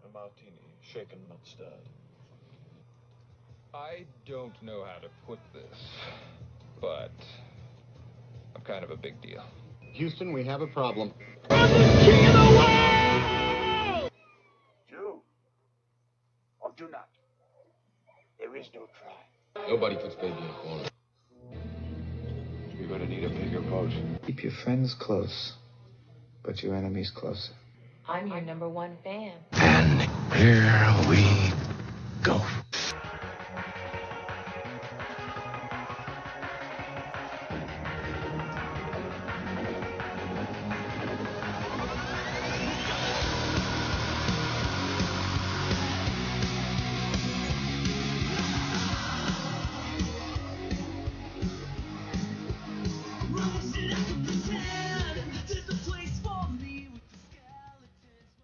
A martini, shaken, not stirred. I don't know how to put this, but I'm kind of a big deal. Houston, we have a problem. King of the world! Do or do not. There is no try. Nobody puts baby in a corner. You're gonna need a bigger boat. Keep your friends close, but your enemies closer. I'm your #1 fan. And here we go.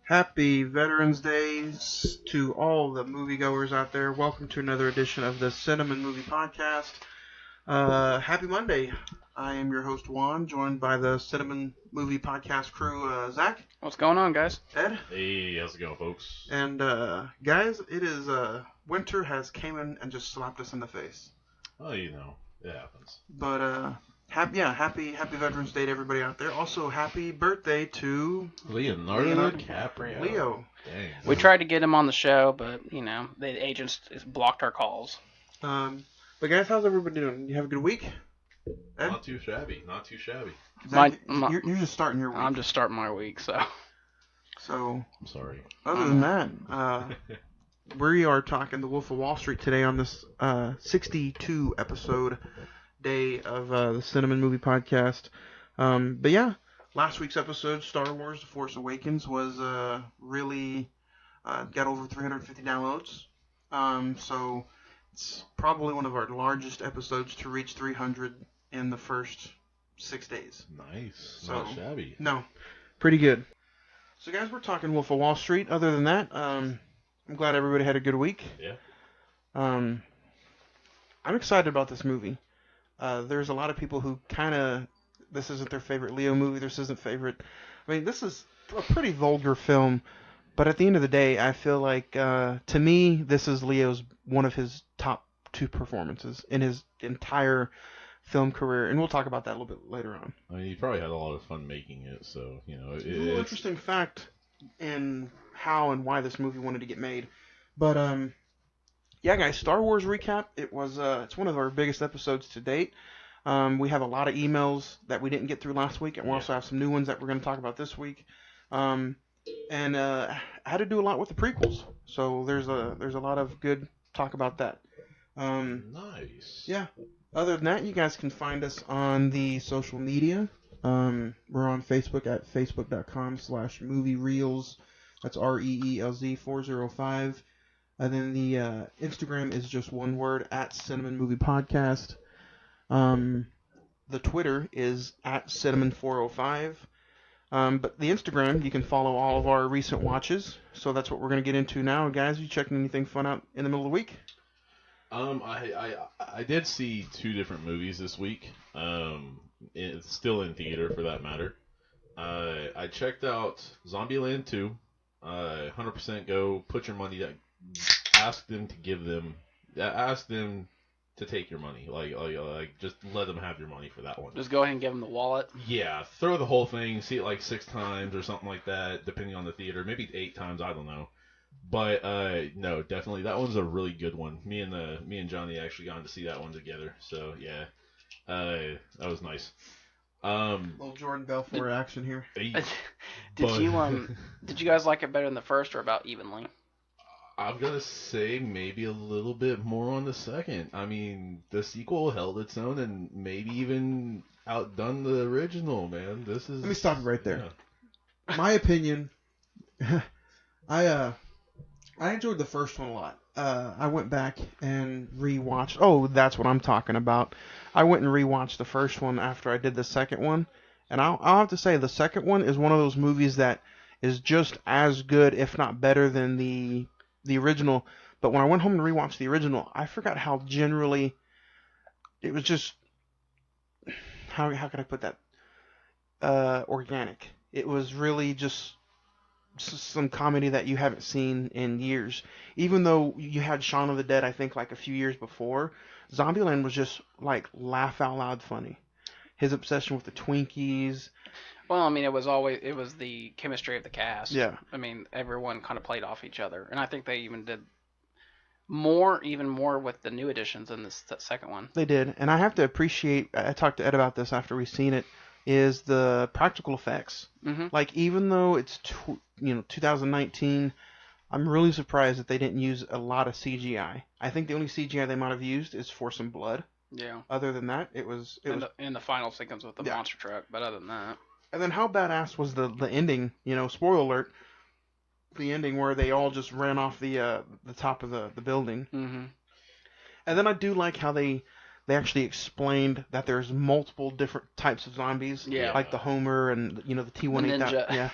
Happy Veterans Days to all the moviegoers out there. Welcome to another edition of the Cine-Men Movie Podcast. Happy Monday. I am your host, Juan, joined by the Cine-Men Movie Podcast crew, Zach. What's going on, guys? Ed. Hey, how's it going, folks? And, guys, it is, winter has came in and just slapped us in the face. Oh, you know, it happens. But, happy Veterans Day to everybody out there. Also, happy birthday to Leonardo DiCaprio. Leo. Dang. We tried to get him on the show, but, you know, the agents blocked our calls. But guys, how's everybody doing? You have a good week? Ed? Not too shabby. Zach, you're just starting your week. I'm just starting my week, so. So, I'm sorry. Other than that, we are talking The Wolf of Wall Street today on this 62 episode day of the Cine-Men Movie Podcast. But yeah, last week's episode, Star Wars The Force Awakens, was really got over 350 downloads. So it's probably one of our largest episodes to reach 300 in the first 6 days. Nice. So, not shabby. No, pretty good. So guys, we're talking Wolf of Wall Street. Other than that, I'm glad everybody had a good week. Yeah. I'm excited about this movie. There's a lot of people who this isn't their favorite Leo movie. This isn't favorite. I mean, this is a pretty vulgar film, but at the end of the day, I feel like, to me, this is Leo's one of his top 2 performances in his entire film career, and we'll talk about that a little bit later on. I mean, he probably had a lot of fun making it, so, you know. A little interesting fact in how and why this movie wanted to get made. But, yeah, guys, Star Wars recap. It's one of our biggest episodes to date. We have a lot of emails that we didn't get through last week, and we also have some new ones that we're going to talk about this week. And I had to do a lot with the prequels, so there's a lot of good talk about that. Nice. Yeah. Other than that, you guys can find us on the social media. We're on Facebook at facebook.com/moviereels. That's REELZ 405. And then the Instagram is just one word, at Cine-Men Movie Podcast. The Twitter is at Cine-Men405. But the Instagram, you can follow all of our recent watches. So that's what we're going to get into now. Guys, you checking anything fun out in the middle of the week? I did see 2 different movies this week. It's still in theater for that matter. I checked out Zombieland 2. 100% go. Put your money down. Ask them to take your money. Like just let them have your money for that one. Just go ahead and give them the wallet. Yeah, throw the whole thing. See it like 6 times or something like that, depending on the theater. Maybe 8 times. I don't know. But no, definitely that one's a really good one. Me and Johnny actually got to see that one together. So yeah, that was nice. Little Jordan Belfort action here. Did you guys like it better than the first, or about evenly? I'm gonna say maybe a little bit more on the second. I mean, the sequel held its own and maybe even outdone the original. Man, this is. Let me stop you right there. Yeah. My opinion. I enjoyed the first one a lot. I went back and rewatched. Oh, that's what I'm talking about. I went and rewatched the first one after I did the second one, and I'll have to say the second one is one of those movies that is just as good, if not better, than the original. But when I went home and rewatched the original, I forgot how generally it was just how can I put that? Organic. It was really just some comedy that you haven't seen in years. Even though you had Shaun of the Dead, I think like a few years before, Zombieland was just like laugh out loud funny. His obsession with the Twinkies. Well, I mean, it was the chemistry of the cast. Yeah. I mean, everyone kind of played off each other, and I think they even did even more with the new additions in this second one. They did, and I have to appreciate. I talked to Ed about this after we seen it. Is the practical effects. Mm-hmm. Like even though it's 2019, I'm really surprised that they didn't use a lot of CGI. I think the only CGI they might have used is for some blood. Yeah. Other than that, it was in the final sequence with the monster truck. But other than that. And then how badass was the ending? Spoiler alert. The ending where they all just ran off the top of the building. Mm-hmm. And then I do like how they actually explained that there's multiple different types of zombies. Yeah. Like the Homer and the T-180. Ninja. Yeah.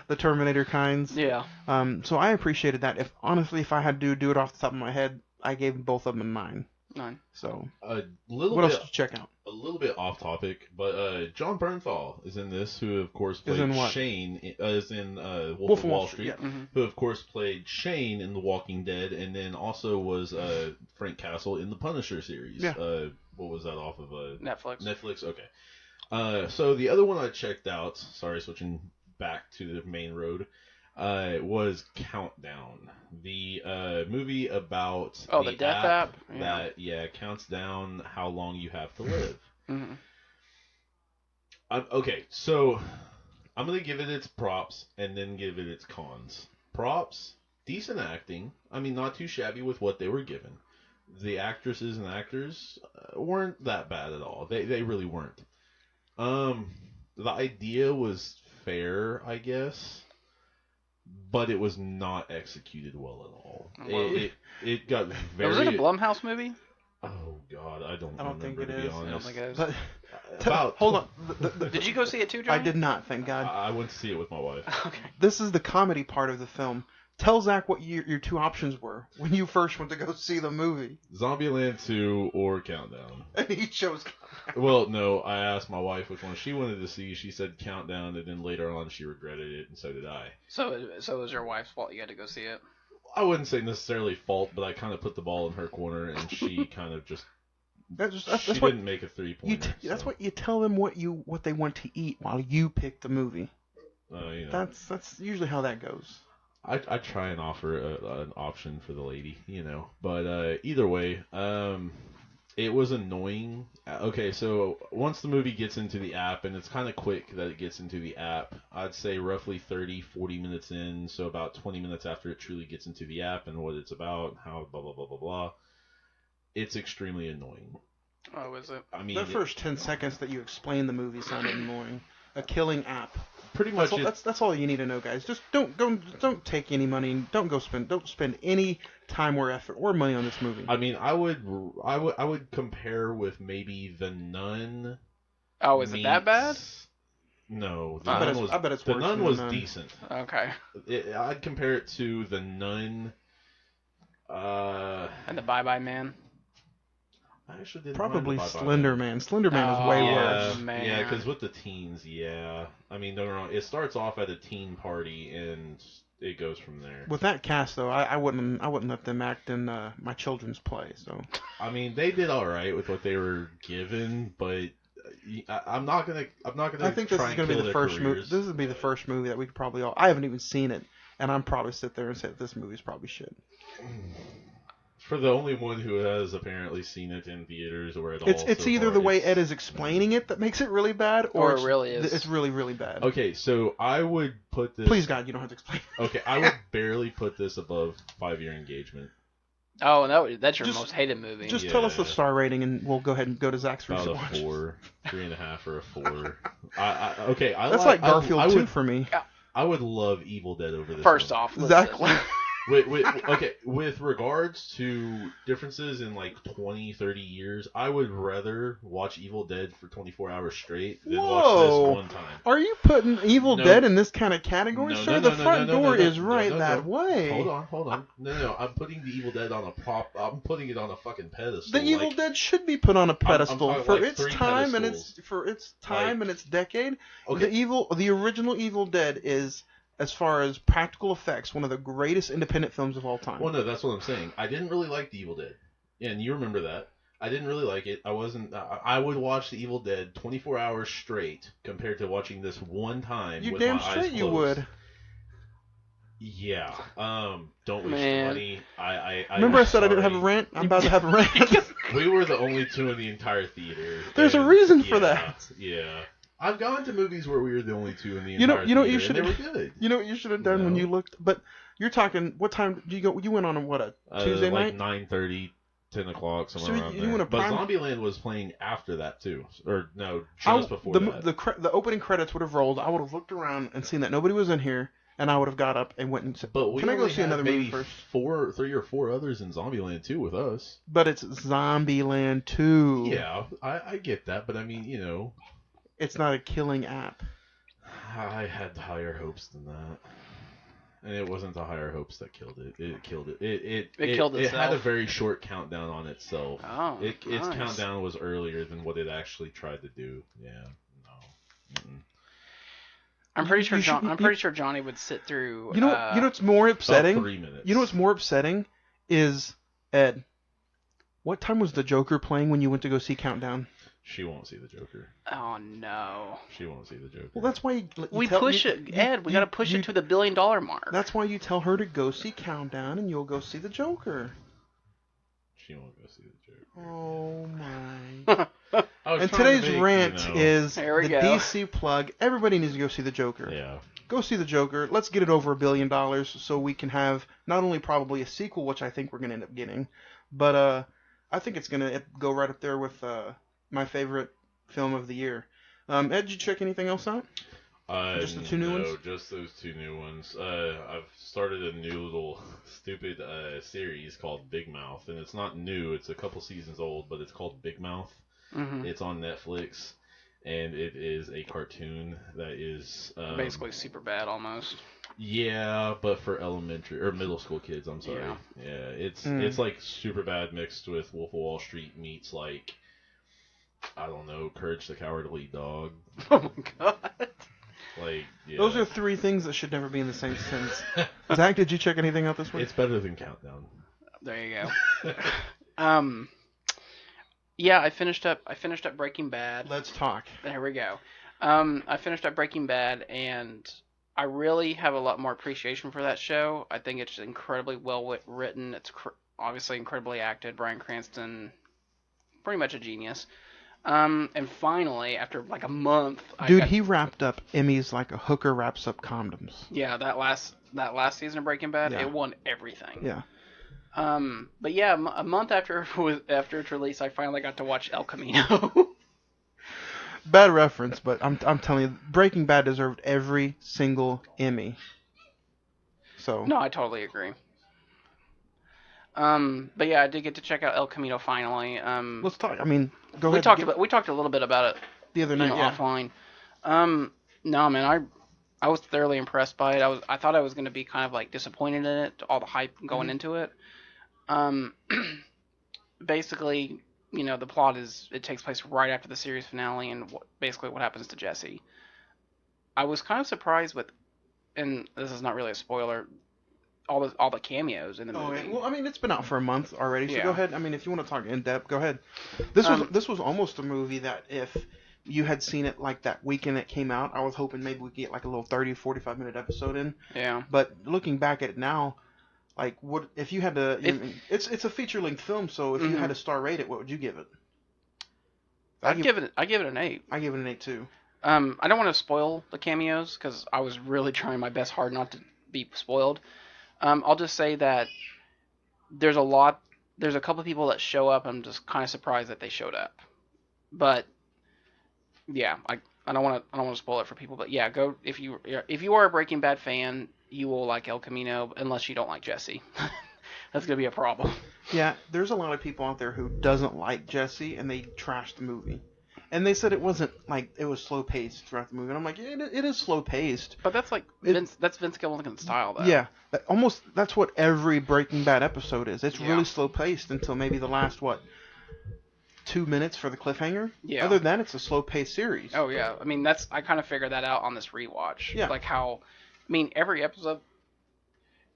The Terminator kinds. Yeah. So I appreciated that. If I had to do it off the top of my head, I gave both of them a 9. 9. So a little what bit, else to check out? A little bit off topic, but John Bernthal is in this, who of course played Shane. Is in Wolf of Wall Street, yeah. Mm-hmm. Who of course played Shane in The Walking Dead, and then also was Frank Castle in the Punisher series. Yeah. What was that off of? Netflix. Netflix. Okay. So the other one I checked out. Sorry, switching back to the main road. Was Countdown, the movie about the death app that counts down how long you have to live. Mm-hmm. Okay, so I'm gonna give it its props and then give it its cons. Props, decent acting. I mean, not too shabby with what they were given. The actresses and actors weren't that bad at all. They really weren't. The idea was fair, I guess. But it was not executed well at all. It got very. Was it a Blumhouse movie? Oh God, I don't think it to be is. honest. I don't think it is. But, hold on. Did you go see it too, Johnny? I did not, thank God. I went to see it with my wife. Okay. This is the comedy part of the film. Tell Zach what your two options were when you first went to go see the movie. Zombieland 2 or Countdown. And he chose Countdown. Well, no, I asked my wife which one she wanted to see. She said Countdown, and then later on she regretted it, and so did I. So it was your wife's fault you had to go see it? I wouldn't say necessarily fault, but I kind of put the ball in her corner, and she kind of just... she didn't make a 3-pointer. That's what you tell them what they want to eat while you pick the movie. That's usually how that goes. I try and offer an option for the lady, but either way, it was annoying. Okay, so once the movie gets into the app, and it's kind of quick that it gets into the app, I'd say roughly 30-40 minutes in, so about 20 minutes after it truly gets into the app and what it's about, how blah blah blah blah blah, it's extremely annoying. Oh, is it? I mean, the first 10 seconds that you explain the movie sounded annoying. A killing app. Pretty much. That's all you need to know, guys. Just don't take any money. Don't spend any time or effort or money on this movie. I mean, I would compare with maybe The Nun. Oh, is it that bad? No, I bet it's The worse Nun than was The Nun. decent. Okay. I'd compare it to The Nun. And The Bye Bye Man. I actually didn't Probably Slender Man. Slender Man is way worse. Man. Yeah, because with the teens, I mean, don't get me wrong. It starts off at a teen party and it goes from there. With that cast, though, I wouldn't let them act in my children's play. So. I mean, they did all right with what they were given, but I'm not gonna. I think this is gonna be the first movie. This would be the first movie that we could probably all. I haven't even seen it, and I'm probably sit there and say this movie's probably shit. For the only one who has apparently seen it in theaters or at all. It's either the way Ed is explaining it that makes it really bad, or it really is. It's really, really bad. Okay, so I would put this... Please, God, you don't have to explain. Okay, I would barely put this above 5-Year Engagement. Oh, that's your most hated movie. Just tell us the star rating, and we'll go ahead and go to Zach's recent watch. About a 4, 3.5 or a 4. That's like Garfield 2 for me. I would love Evil Dead over this. First off, Zach... With regards to differences in like 20, 30 years, I would rather watch Evil Dead for 24 hours straight than watch this one time. Are you putting Evil Dead in this kind of category, sir? The front door is right that way. Hold on. No, I'm putting the Evil Dead on a prop. I'm putting it on a fucking pedestal. The Evil Dead should be put on a pedestal I'm for like its time and its decade. The original Evil Dead is as far as practical effects, one of the greatest independent films of all time. Well, no, that's what I'm saying. I didn't really like The Evil Dead. Yeah, and you remember that. I didn't really like it. I wasn't. I would watch The Evil Dead 24 hours straight compared to watching this one time You with damn my eyes straight closed. you would. Yeah. Don't waste your money. Remember I said I didn't have a rant? I'm about to have a rant. We were the only two in the entire theater. There's a reason for that. Yeah. I've gone to movies where we were the only two in the entire theater, you should and they were good. You know what you should have done when you looked? But you're talking, what time did you go? You went on a Tuesday night? Like 9:30, 10 o'clock, somewhere around there. But Zombieland was playing after that, too. Or, no, just before that. The opening credits would have rolled. I would have looked around and seen that nobody was in here, and I would have got up and went and said, can I go see another movie first? 3 or 4 others in Zombieland 2 with us. But it's Zombieland 2. Yeah, I get that, but I mean, you know. It's not a killing app. I had higher hopes than that. And it wasn't the higher hopes that killed it. It killed it. It killed itself. It had a very short countdown on itself. Oh, Its countdown was earlier than what it actually tried to do. Yeah, no. Mm-mm. I'm pretty sure Johnny would sit through. You know what's more upsetting? About 3 minutes. You know what's more upsetting is Ed. What time was the Joker playing when you went to go see Countdown? She won't see the Joker. Oh no. She won't see the Joker. Well, that's why we push it, Ed. We gotta push it to the $1 billion mark. That's why you tell her to go see Countdown, and you'll go see the Joker. She won't go see the Joker. Oh my. And today's rant is the DC plug. Everybody needs to go see the Joker. Yeah. Go see the Joker. Let's get it over $1 billion so we can have not only probably a sequel, which I think we're gonna end up getting, but I think it's gonna go right up there with my favorite film of the year. Ed, did you check anything else out? Just the 2 new ones? No, just those 2 new ones. I've started a new little stupid series called Big Mouth, and it's not new. It's a couple seasons old, but it's called Big Mouth. Mm-hmm. It's on Netflix, and it is a cartoon that is basically super bad almost. Yeah, but for elementary or middle school kids. I'm sorry. Yeah, it's like super bad mixed with Wolf of Wall Street meets like, I don't know, Courage the Cowardly Dog. Oh my god. Like, yeah. Those are 3 things that should never be in the same sentence. Zach, did you check anything out this week? It's better than Countdown. There you go. Yeah, I finished up Breaking Bad. Let's talk. There we go. I finished up Breaking Bad, and I really have a lot more appreciation for that show. I think it's incredibly well written. It's obviously incredibly acted. Bryan Cranston, pretty much a genius. And finally, after like a month, he wrapped up Emmys like a hooker wraps up condoms. Yeah, that last season of Breaking Bad, it won everything. Yeah. But yeah, a month after its release, I finally got to watch El Camino. Bad reference, but I'm telling you, Breaking Bad deserved every single Emmy. So. No, I totally agree. But yeah, I did get to check out El Camino finally. Let's talk. I mean, go ahead. We talked a little bit about it the other night, offline. No, man, I was thoroughly impressed by it. I thought I was going to be kind of like disappointed in it, all the hype going into it. Basically, the plot is it takes place right after the series finale, and basically what happens to Jesse. I was kind of surprised with, and this is not really a spoiler, all the cameos in the movie. Yeah. Well, I mean, it's been out for a month already, so go ahead. I mean, if you want to talk in depth, go ahead. This was almost a movie that if you had seen it like that weekend it came out, I was hoping maybe we could get like a little 30, 45 minute episode in. Yeah. But looking back at it now, like what if you had to? It's a feature length film, so if you had to star rate it, what would you give it? I give it an 8. I give it an 8 too. I don't want to spoil the cameos because I was really trying my best hard not to be spoiled. I'll just say that there's a couple of people that show up. I'm just kind of surprised that they showed up. But yeah, I don't want to spoil it for people. But yeah, go if you are a Breaking Bad fan, you will like El Camino unless you don't like Jesse. That's gonna be a problem. Yeah, there's a lot of people out there who doesn't like Jesse and they trash the movie. And they said it wasn't like it was slow paced throughout the movie. And I'm like, it is slow paced. But that's like that's Vince Gilligan's style, though. Yeah, that's what every Breaking Bad episode is. It's really slow paced until maybe the last 2 minutes for the cliffhanger. Yeah. Other than that, it's a slow paced series. Oh yeah, I mean I kind of figured that out on this rewatch. Yeah. Like how I mean,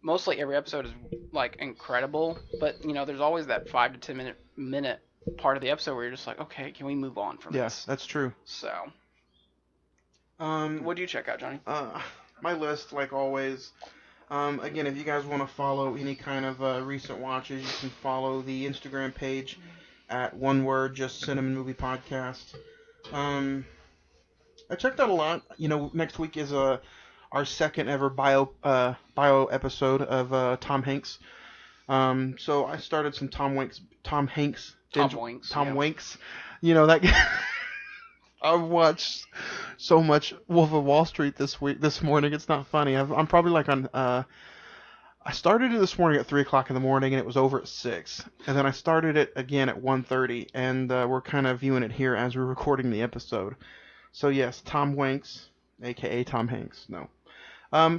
mostly every episode is like incredible, but you know, there's always that 5 to 10 minute part of the episode where you're just like, okay, can we move on from Yes, this? that's true. So, what do you check out, Johnny? My list, like always. Again, if you guys want to follow any kind of recent watches, you can follow the Instagram page at one word, just Cine-Men Movie Podcast. I checked out a lot. You know, next week is our second ever bio episode of Tom Hanks. So I started some Tom Hanks. You know that. I've watched so much Wolf of Wall Street this morning. It's not funny. I'm probably like on. I started it this morning at 3 o'clock in the morning, and it was over at 6. And then I started it again at 1:30, and we're kind of viewing it here as we're recording the episode. So yes, Tom Wanks, aka Tom Hanks. No.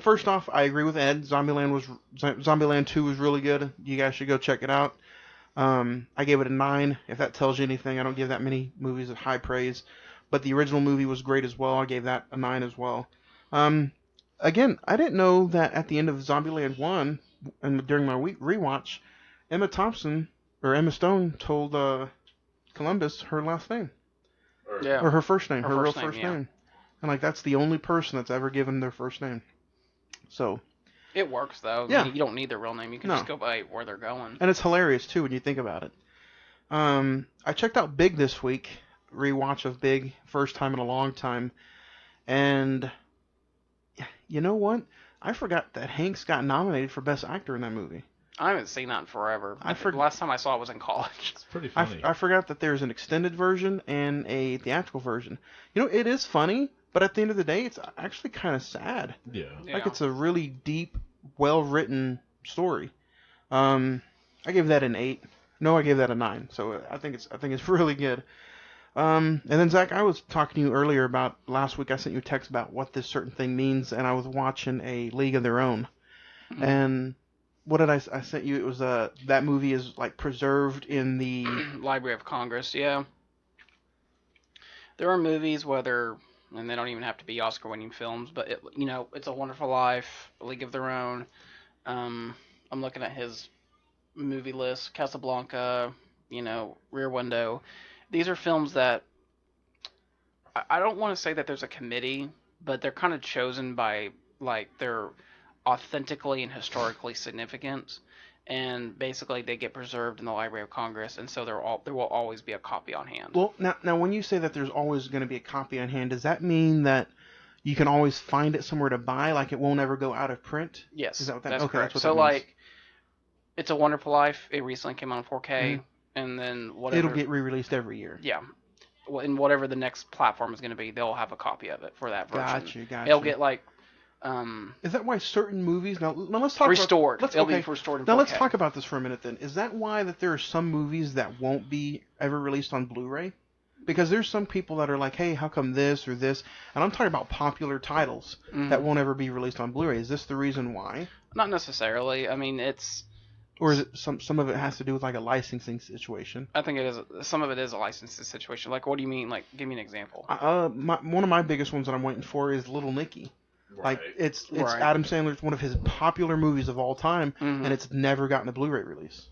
First off, I agree with Ed. Zombieland 2 was really good. You guys should go check it out. I gave it a 9. If that tells you anything, I don't give that many movies a high praise. But the original movie was great as well. I gave that a 9 as well. Again, I didn't know that at the end of Zombieland 1, and during my rewatch, Emma Stone told Columbus her last name. Yeah. Or her first name. Her real first first name, yeah. name. And like that's the only person that's ever given their first name. So. It works though. Yeah. I mean, you don't need their real name. You can No. just go by where they're going. And it's hilarious too when you think about it. I checked out Big this week. Rewatch of Big, first time in a long time. And you know what? I forgot that Hanks got nominated for Best Actor in that movie. I haven't seen that in forever. The last time I saw it was in college. It's pretty funny. I forgot that there's an extended version and a theatrical version. You know, it is funny, but at the end of the day, it's actually kind of sad. Yeah. Like it's a really deep, well-written story. I gave that an 8. No, I gave that a 9. So I think it's really good. And then Zach, I was talking to you earlier about last week. I sent you a text about what this certain thing means, and I was watching a League of Their Own. Mm-hmm. And what did I sent you? It was that movie is like preserved in the Library of Congress. Yeah. There are movies and they don't even have to be Oscar-winning films, but It's a Wonderful Life, A League of Their Own. I'm looking at his movie list: Casablanca, Rear Window. These are films that I don't want to say that there's a committee, but they're kind of chosen by they're authentically and historically significant, and basically they get preserved in the Library of Congress, and so there will always be a copy on hand. Well, now when you say that there's always going to be a copy on hand, does that mean that you can always find it somewhere to buy, like it won't ever go out of print? Yes, is that what that's okay, correct. That's what that means. It's a Wonderful Life. It recently came out in 4K, mm-hmm. And then whatever. It'll get re-released every year. Yeah. Well, and whatever the next platform is going to be, they'll have a copy of it for that version. Gotcha. It'll get Is that why certain movies now let's talk restored? About, It'll be restored in 4K. Now let's talk about this for a minute then. Is that why that there are some movies that won't be ever released on Blu-ray? Because there's some people that are like, hey, how come this or this? And I'm talking about popular titles that won't ever be released on Blu-ray. Is this the reason why? Not necessarily. I mean, it's. Or is it some of it has to do with like a licensing situation? I think it is. Some of it is a licensing situation. Like, what do you mean? Like, give me an example. One of my biggest ones that I'm waiting for is Little Nicky. Right. Like it's Adam Sandler's one of his popular movies of all time, and it's never gotten a Blu-ray release.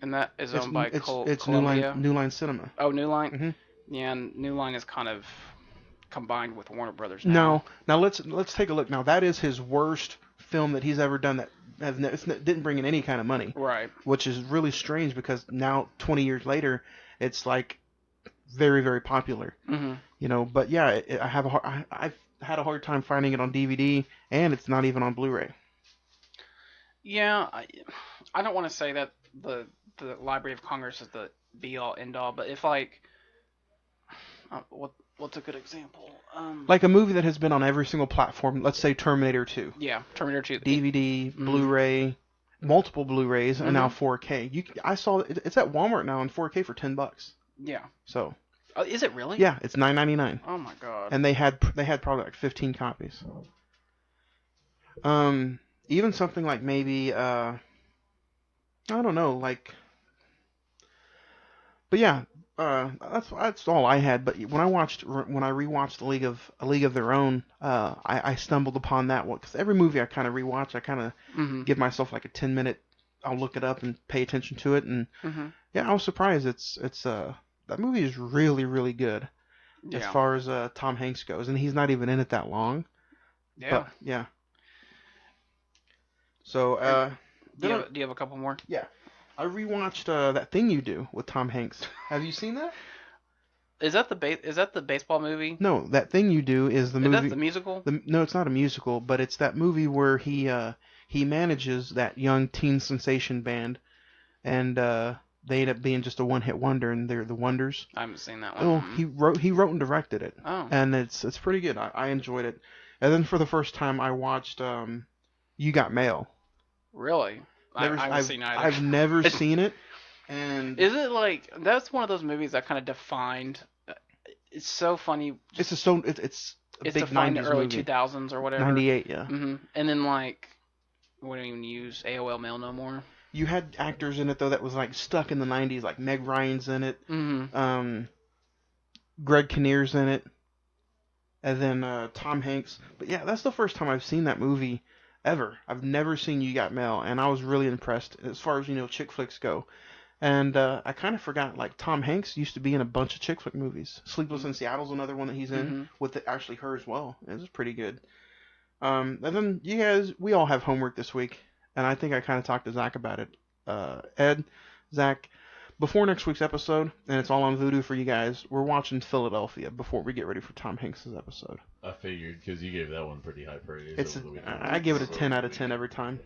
And that is owned by it's Columbia. New Line Cinema. Oh, New Line. Mm-hmm. Yeah, and New Line is kind of combined with Warner Brothers now. Now let's take a look. Now that is his worst film that he's ever done that didn't bring in any kind of money. Right. Which is really strange because now 20 years later, it's like very, very popular. Mm-hmm. But yeah, I've had a hard time finding it on DVD, and it's not even on Blu-ray. Yeah, I don't want to say that the Library of Congress is the be-all, end-all, but if what's a good example? Like a movie that has been on every single platform. Let's say Terminator 2. Yeah, Terminator 2. DVD, Blu-ray, multiple Blu-rays, and now 4K. I saw it's at Walmart now in 4K for $10. Yeah. So. Is it really? Yeah, it's $9.99. Oh my god. And they had probably like 15 copies. Even something like maybe I don't know, like. But yeah, that's all I had. But when I rewatched A League of Their Own, I stumbled upon that one because every movie I kind of rewatch, I kind of give myself like a 10-minute. I'll look it up and pay attention to it, and yeah, I was surprised. It's that movie is really really good as far as Tom Hanks goes, and he's not even in it that long. Yeah. But, yeah. So do you have a couple more? Yeah. I rewatched That Thing You Do with Tom Hanks. Have you seen that? Is that the baseball movie? No, That Thing You Do is the movie. Is that the musical? No, it's not a musical, but it's that movie where he manages that young teen sensation band, and they end up being just a one-hit wonder, and they're the Wonders. I haven't seen that one. Oh, he wrote and directed it. Oh. And it's pretty good. I enjoyed it. And then for the first time, I watched You Got Mail. Really? I haven't seen either. I've never seen it. And is it like that's one of those movies that kind of defined? It's so funny. It's a big defined 90s the early movie. 2000s or whatever. 98, yeah. And then like we don't even use AOL Mail no more. You had actors in it though that was like stuck in the 90s, like Meg Ryan's in it. Greg Kinnear's in it. And then Tom Hanks. But yeah, that's the first time I've seen that movie ever. I've never seen You Got Mail, and I was really impressed as far as, chick flicks go. And I kind of forgot, like, Tom Hanks used to be in a bunch of chick flick movies. Sleepless in Seattle's another one that he's in, with actually her as well. It was pretty good. And then you guys, we all have homework this week, and I think I kind of talked to Zach about it. Ed, Zach, before next week's episode, and it's all on Vudu for you guys, we're watching Philadelphia before we get ready for Tom Hanks' episode. I figured, because you gave that one pretty high praise. I give it a 10 out of 10 every time.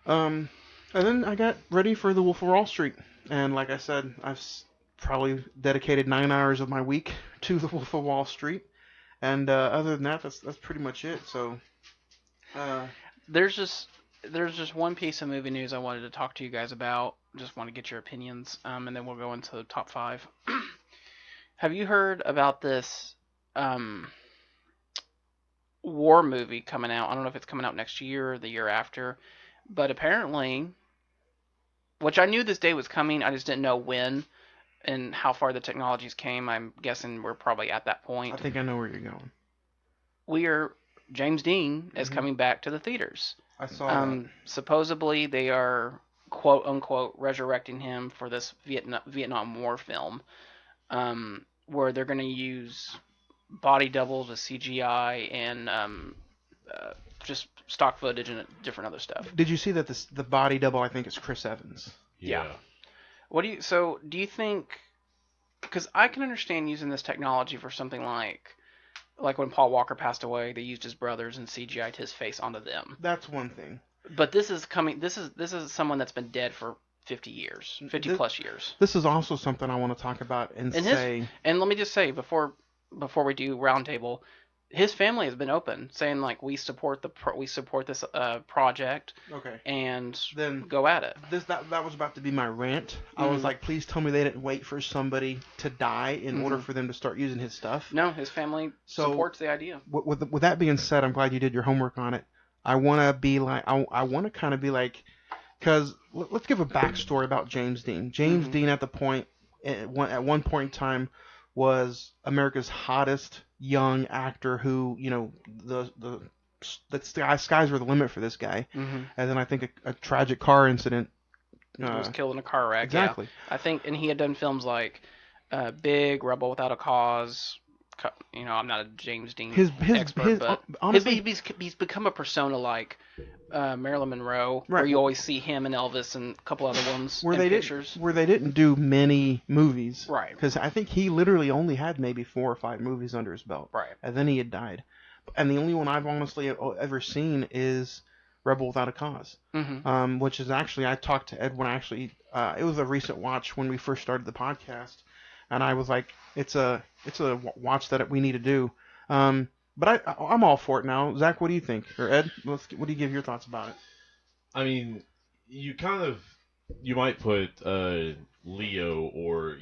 And then I got ready for The Wolf of Wall Street. And like I said, I've probably dedicated 9 hours of my week to The Wolf of Wall Street. And other than that, that's pretty much it. So there's just one piece of movie news I wanted to talk to you guys about. Just want to get your opinions, and then we'll go into the top 5. Have you heard about this war movie coming out? I don't know if it's coming out next year or the year after, but apparently, which I knew this day was coming, I just didn't know when and how far the technologies came. I'm guessing we're probably at that point. I think I know where you're going. James Dean is coming back to the theaters. I saw that. Supposedly they are quote unquote resurrecting him for this Vietnam War film, where they're going to use body doubles with CGI and just stock footage and different other stuff. Did you see that the body double, I think, is Chris Evans? Yeah. Do you think, because I can understand using this technology for something like when Paul Walker passed away, they used his brothers and CGI'd his face onto them. That's one thing. But this is someone that's been dead for 50 plus years. This is also something I want to talk about and say. And let me just say before we do roundtable, his family has been open, saying like we support this project. Okay. And then go at it. That was about to be my rant. I was like, please tell me they didn't wait for somebody to die in order for them to start using his stuff. No, his family supports the idea. With that being said, I'm glad you did your homework on it. I want to be like, I want to kind of be like, because let's give a backstory about James Dean. James Dean at one point in time was America's hottest young actor who, the skies were the limit for this guy. And then I think a tragic car incident. He was killed in a car wreck. Exactly. Yeah. I think, and he had done films like Big, Rebel Without a Cause. I'm not a James Dean expert, but honestly, he's become a persona like Marilyn Monroe, right, where you always see him and Elvis and a couple other ones pictures. Where they didn't do many movies. Right. Because I think he literally only had maybe 4 or 5 movies under his belt. Right. And then he had died. And the only one I've honestly ever seen is Rebel Without a Cause. Which is actually, I talked to Ed when it was a recent watch when we first started the podcast. And I was like, it's a watch that we need to do. But I'm all for it now. Zach, what do you think? Or Ed, what do you give your thoughts about it? I mean, you might put Leo or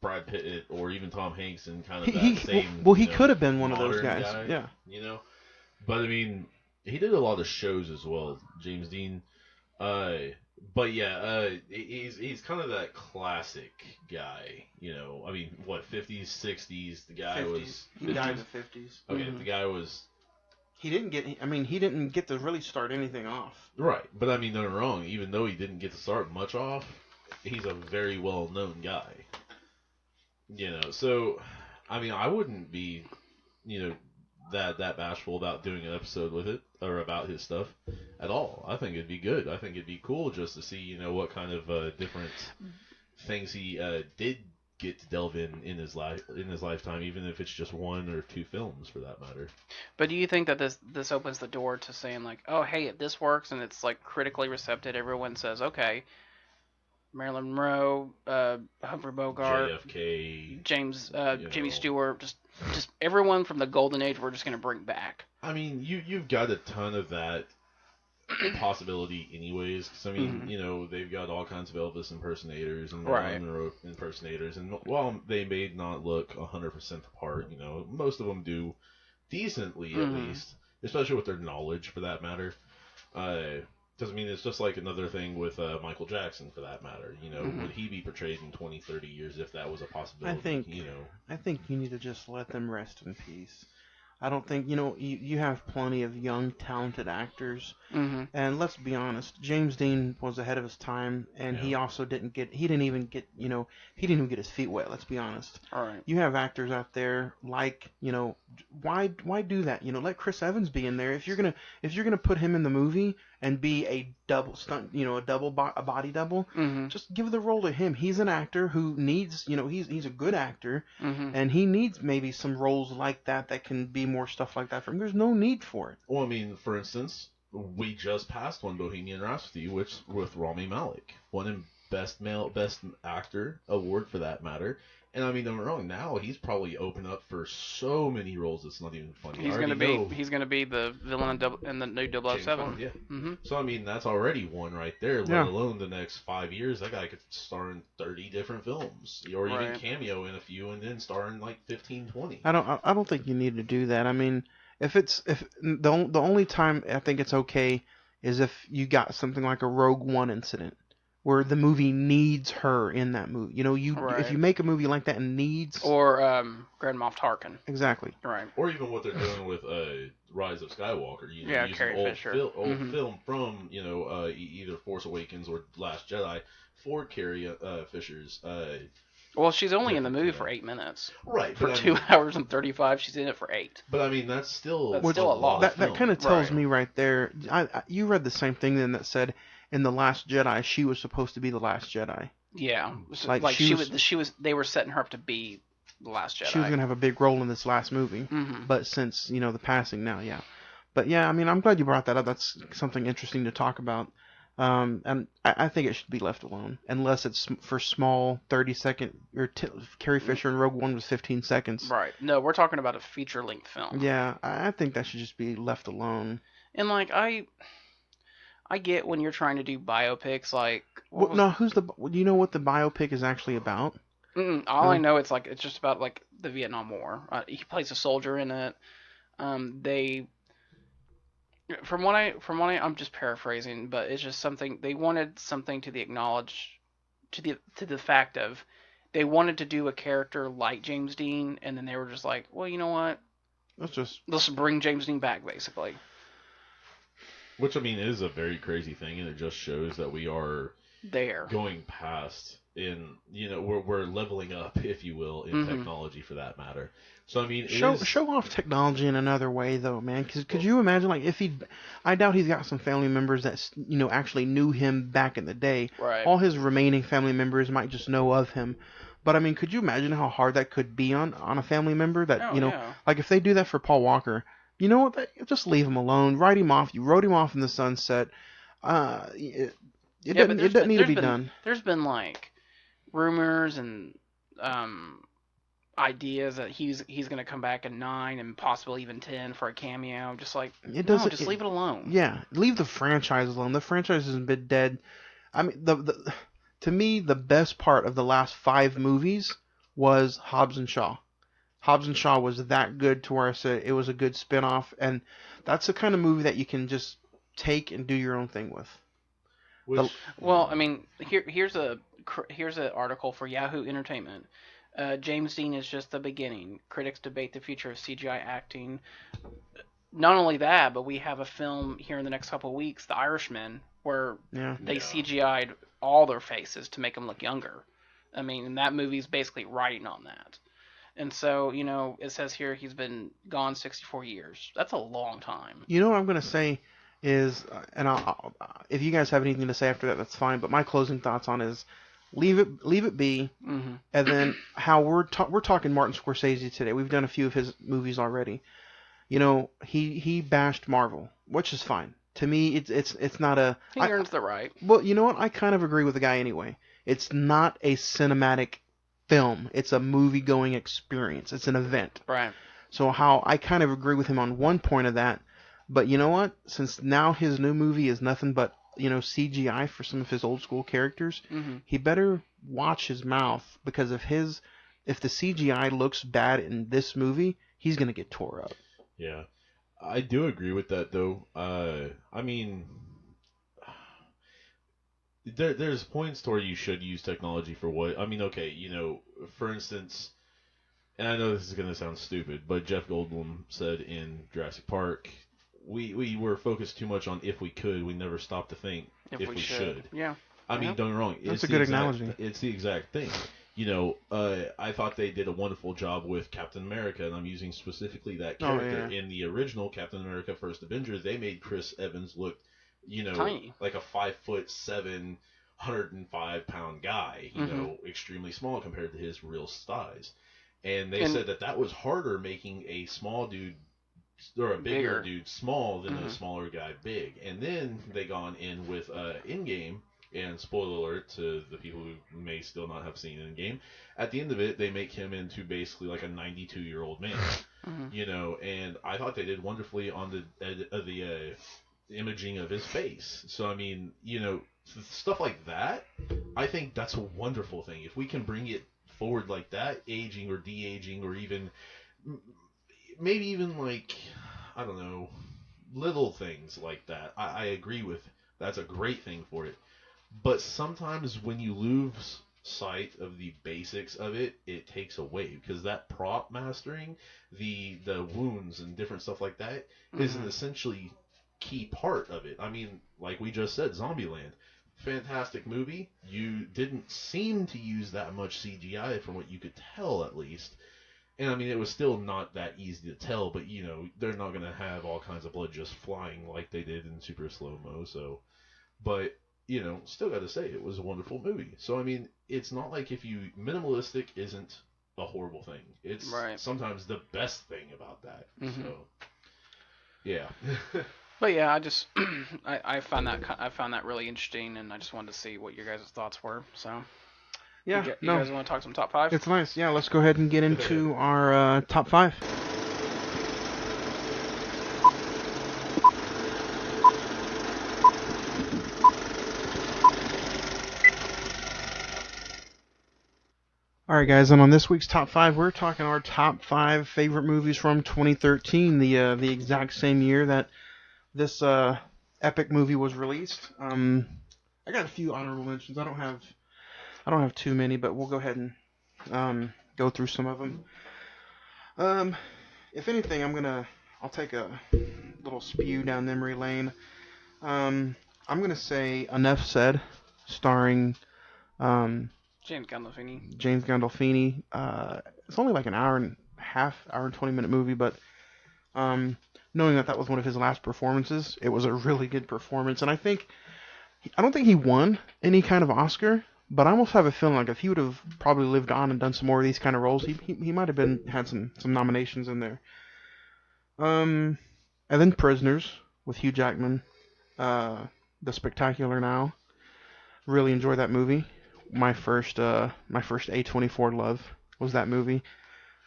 Brad Pitt or even Tom Hanks in kind of that same. Well, he could have been one of those guys. Yeah. But I mean, he did a lot of shows as well, James Dean. But yeah, he's kind of that classic guy, you know. I mean, what, 50s, 60s? The guy 50s. was. He died in the 50s. Okay, the guy was. He didn't get to really start anything off. Right, but I mean, no wrong. Even though he didn't get to start much off, he's a very well known guy. You know, so I mean, I wouldn't be, you know, that bashful about doing an episode with it or about his stuff at all. I think it'd be good. I think it'd be cool just to see, you know, what kind of different things he did get to delve in his lifetime, even if it's just one or two films for that matter. But do you think that this opens the door to saying like, oh hey, if this works and it's like critically receptive, everyone says okay, Marilyn Monroe, Humphrey Bogart, JFK, James, Jimmy Stewart, just everyone from the golden age we're just gonna bring back. I mean, you've got a ton of that possibility anyways, because I mean, you know, they've got all kinds of Elvis impersonators and Marilyn Monroe impersonators, and while they may not look 100% the part, you know, most of them do decently at least, especially with their knowledge for that matter. Because I mean, it's just like another thing with Michael Jackson for that matter. You know, would he be portrayed in 20, 30 years if that was a possibility? I think you need to just let them rest in peace. I don't think, you know, you have plenty of young, talented actors. And let's be honest, James Dean was ahead of his time, and he also didn't even get his feet wet, let's be honest. All right. You have actors out there like, you know, why do that? You know, let Chris Evans be in there. If you're gonna put him in the movie and be a double stunt, you know, a body double, just give the role to him. He's an actor who needs, you know, he's a good actor, and he needs maybe some roles like that can be more stuff like that for him. There's no need for it. Well, I mean, for instance, we just passed on Bohemian Rhapsody, with Rami Malek, won him Best Actor award for that matter. And I mean, don't get me wrong, now he's probably open up for so many roles it's not even funny. He's gonna be the villain in the new 007. Yeah. So I mean, that's already one right there. Let alone the next 5 years, that guy could star in 30 different films, or even cameo in a few, and then star in like 15, 20. I don't think you need to do that. I mean, if the only time I think it's okay is if you got something like a Rogue One incident, where the movie needs her in that movie. You know, if you make a movie like that and needs... Or Grand Moff Tarkin. Exactly. Right. Or even what they're doing with Rise of Skywalker. You know, using Carrie Fisher. Old film from, you know, either Force Awakens or Last Jedi for Carrie Fisher's... well, she's only in the movie for 8 minutes. Right. For 2 hours and 35, she's in it for 8. But I mean, that's still a lot. That kind of tells me right there... you read the same thing then that said... In The Last Jedi, she was supposed to be the Last Jedi. Yeah, like they were setting her up to be the Last Jedi. She was gonna have a big role in this last movie, but since, you know, the passing now, But yeah, I mean, I'm glad you brought that up. That's something interesting to talk about. And I think it should be left alone, unless it's for small 30-second. Carrie Fisher in Rogue One was 15 seconds. Right. No, we're talking about a feature-length film. Yeah, I think that should just be left alone. And like I get when you're trying to do biopics, like... do you know what the biopic is actually about? All I know, it's just about, like, the Vietnam War. He plays a soldier in it. From what I'm just paraphrasing, but it's just something... They wanted something to the fact of... They wanted to do a character like James Dean, and then they were just like, well, you know what? Let's bring James Dean back, basically. Which, I mean, is a very crazy thing, and it just shows that we are going past in, you know, we're leveling up, if you will, in technology for that matter. So, I mean, show off technology in another way, though, man. Because could you imagine, like, I doubt he's got some family members that, you know, actually knew him back in the day. Right. All his remaining family members might just know of him. But, I mean, could you imagine how hard that could be on a family member that, like, if they do that for Paul Walker... You know what? Just leave him alone. Write him off. You wrote him off in the sunset. It doesn't need to be done. There's been like rumors and ideas that he's going to come back in 9 and possibly even 10 for a cameo. Just like just leave it alone. Yeah, leave the franchise alone. The franchise has been dead. I mean, to me, the best part of the last 5 movies was Hobbs and Shaw. Hobbs and Shaw was that good to where I said it was a good spin-off, and that's the kind of movie that you can just take and do your own thing with. Well, I mean, here's an article for Yahoo Entertainment. James Dean is just the beginning. Critics debate the future of CGI acting. Not only that, but we have a film here in the next couple of weeks, The Irishman, where they CGI'd all their faces to make them look younger. I mean, and that movie's basically writing on that. And so, it says here he's been gone 64 years. That's a long time. You know what I'm going to say is, and I'll, if you guys have anything to say after that, that's fine. But my closing thoughts on is leave it be. Mm-hmm. And then how we're talking Martin Scorsese today. We've done a few of his movies already. He bashed Marvel, which is fine. To me, it's not a... He earns the right. Well, you know what? I kind of agree with the guy anyway. It's not a cinematic film. It's a movie-going experience. It's an event. Right. So how I kind of agree with him on one point of that. But you know what? Since now his new movie is nothing but, CGI for some of his old school characters, he better watch his mouth, because if the CGI looks bad in this movie, he's going to get tore up. Yeah, I do agree with that, though. I mean, there's points to where you should use technology for what... I mean, okay, for instance, and I know this is going to sound stupid, but Jeff Goldblum said in Jurassic Park, we were focused too much on if we could, we never stopped to think if we should. Yeah. I mean, don't get me wrong. That's a good analogy. It's the exact thing. I thought they did a wonderful job with Captain America, and I'm using specifically that character. In the original Captain America First Avenger, they made Chris Evans look, tiny, like a 5'7", 105-pound guy, extremely small compared to his real size. And they said that was harder making a small dude or a bigger dude small than a smaller guy big. And then they gone in with Endgame. And spoiler alert to the people who may still not have seen Endgame, at the end of it, they make him into basically like a 92-year-old man, and I thought they did wonderfully on the imaging of his face. So, I mean, stuff like that, I think that's a wonderful thing. If we can bring it forward like that, aging or de-aging, or even, maybe even like, I don't know, little things like that, I agree with. That's a great thing for it. But sometimes when you lose sight of the basics of it, it takes away, because that prop mastering, the wounds and different stuff like that, is an essentially key part of it. I mean, like we just said, Zombieland, fantastic movie. You didn't seem to use that much CGI from what you could tell, at least. And I mean, it was still not that easy to tell, but they're not going to have all kinds of blood just flying like they did in super slow-mo, so... But... still got to say, it was a wonderful movie. So, I mean, it's not like minimalistic isn't a horrible thing. It's sometimes the best thing about that. So, yeah. But yeah, I just, I found that really interesting, and I just wanted to see what your guys' thoughts were. So, yeah, you guys want to talk some top 5? It's nice. Yeah, let's go ahead and get into our top 5. Alright guys, and on this week's Top 5, we're talking our top 5 favorite movies from 2013, the exact same year that this epic movie was released. I got a few honorable mentions. I don't have too many, but we'll go ahead and go through some of them. If anything, I'll take a little spew down memory lane. I'm gonna say Enough Said, starring James Gandolfini. It's only like an hour and 20-minute movie, but knowing that was one of his last performances, it was a really good performance. And I don't think he won any kind of Oscar, but I almost have a feeling like if he would have probably lived on and done some more of these kind of roles, he might have had some nominations in there. And then Prisoners with Hugh Jackman, The Spectacular Now. Really enjoyed that movie. My first A24 love was that movie.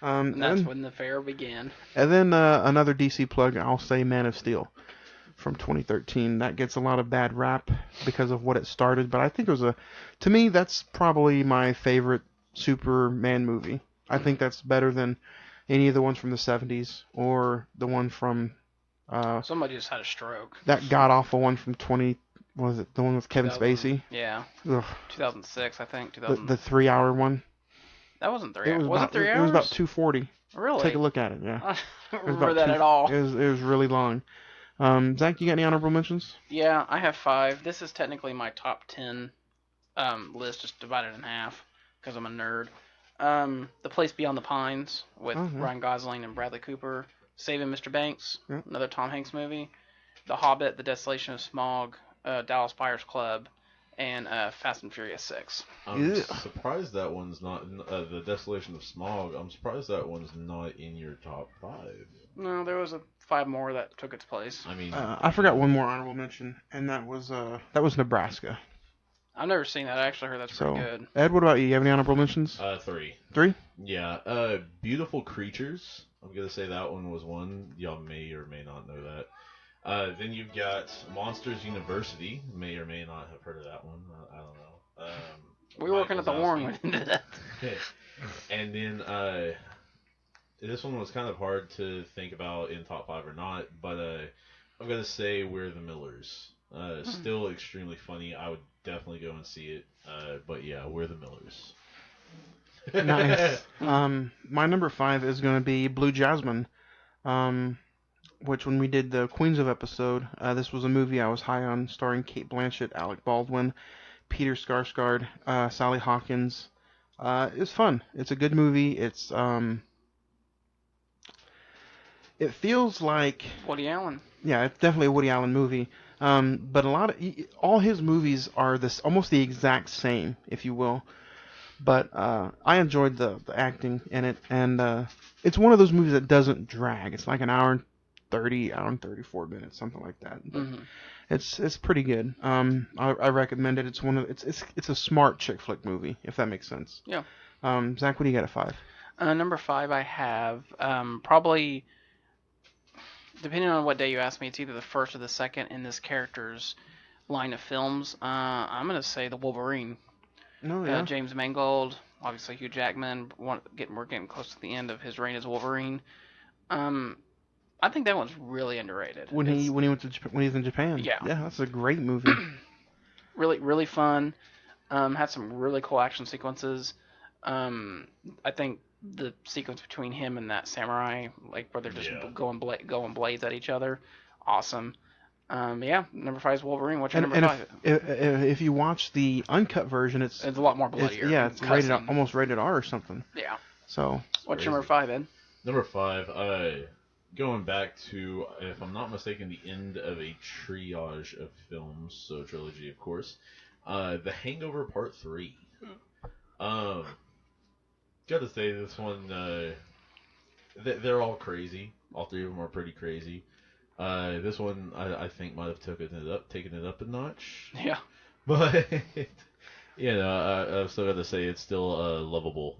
And that's when the fair began. And then another DC plug, I'll say Man of Steel from 2013. That gets a lot of bad rap because of what it started, but I think to me, that's probably my favorite Superman movie. I think that's better than any of the ones from the 70s or the one from... Somebody just had a stroke. That god-awful one from Was it the one with Kevin 2000 Spacey? Yeah. Ugh. 2006, I think. The 2000. 3-hour one. That wasn't 3 It hours. was Was about it 3 hours? It was about 240. Really? Take a look at it. Yeah. I It don't was remember about that at all. It was really long. Zach, you got any honorable mentions? Yeah, I have 5. This is technically my top 10 list, just divided in half because I'm a nerd. The Place Beyond the Pines with Ryan Gosling and Bradley Cooper. Saving Mr. Banks, another Tom Hanks movie. The Hobbit, The Desolation of Smaug, Dallas Buyers Club, and Fast and Furious 6. I'm surprised that one's not The Desolation of Smaug. I'm surprised that one's not in your top 5. No, there was 5 more that took its place. I mean, I forgot one more honorable mention, and that was Nebraska. I've never seen that. I actually heard that's pretty good. Ed, what about you? You have any honorable mentions? 3. 3? Yeah. Beautiful Creatures. I'm gonna say that one was one. Y'all may or may not know that. Then you've got Monsters University. May or may not have heard of that one. I don't know. We were working at the Warren when we did that. And then this one was kind of hard to think about in top 5 or not, but I'm gonna say We're the Millers. Still extremely funny. I would definitely go and see it. But yeah, We're the Millers. Nice. My number 5 is going to be Blue Jasmine, which when we did the Queens of episode, this was a movie I was high on, starring Cate Blanchett, Alec Baldwin, Peter Skarsgård, Sally Hawkins. It's fun. It's a good movie. It's it feels like Woody Allen. Yeah, it's definitely a Woody Allen movie. But all his movies are almost the exact same, if you will. But I enjoyed the acting in it, and it's one of those movies that doesn't drag. It's like an hour and 34 minutes, something like that. But it's pretty good. I recommend it. It's a smart chick flick movie, if that makes sense. Yeah. Zach, what do you got at 5? Number 5, I have probably, depending on what day you ask me, it's either the first or the second in this character's line of films. I'm gonna say the Wolverine. No, yeah. James Mangold, obviously Hugh Jackman. We're getting close to the end of his reign as Wolverine. I think that one's really underrated. When he was in Japan. Yeah. Yeah, that's a great movie. Really, really fun. Had some really cool action sequences. I think the sequence between him and that samurai, like where they're just going blades at each other, awesome. Number 5 is Wolverine. What's your number 5? If you watch the uncut version, it's a lot more bloodier. It's rated almost rated R or something. Yeah. So. What's your number 5, Ed? Number 5, going back to, if I'm not mistaken, the end of a triage of films, so trilogy, of course. The Hangover Part 3. Gotta say, this one, they're all crazy. All 3 of them are pretty crazy. This one, I think, might have taken it up a notch. Yeah. But, I've still got to say, it's still lovable.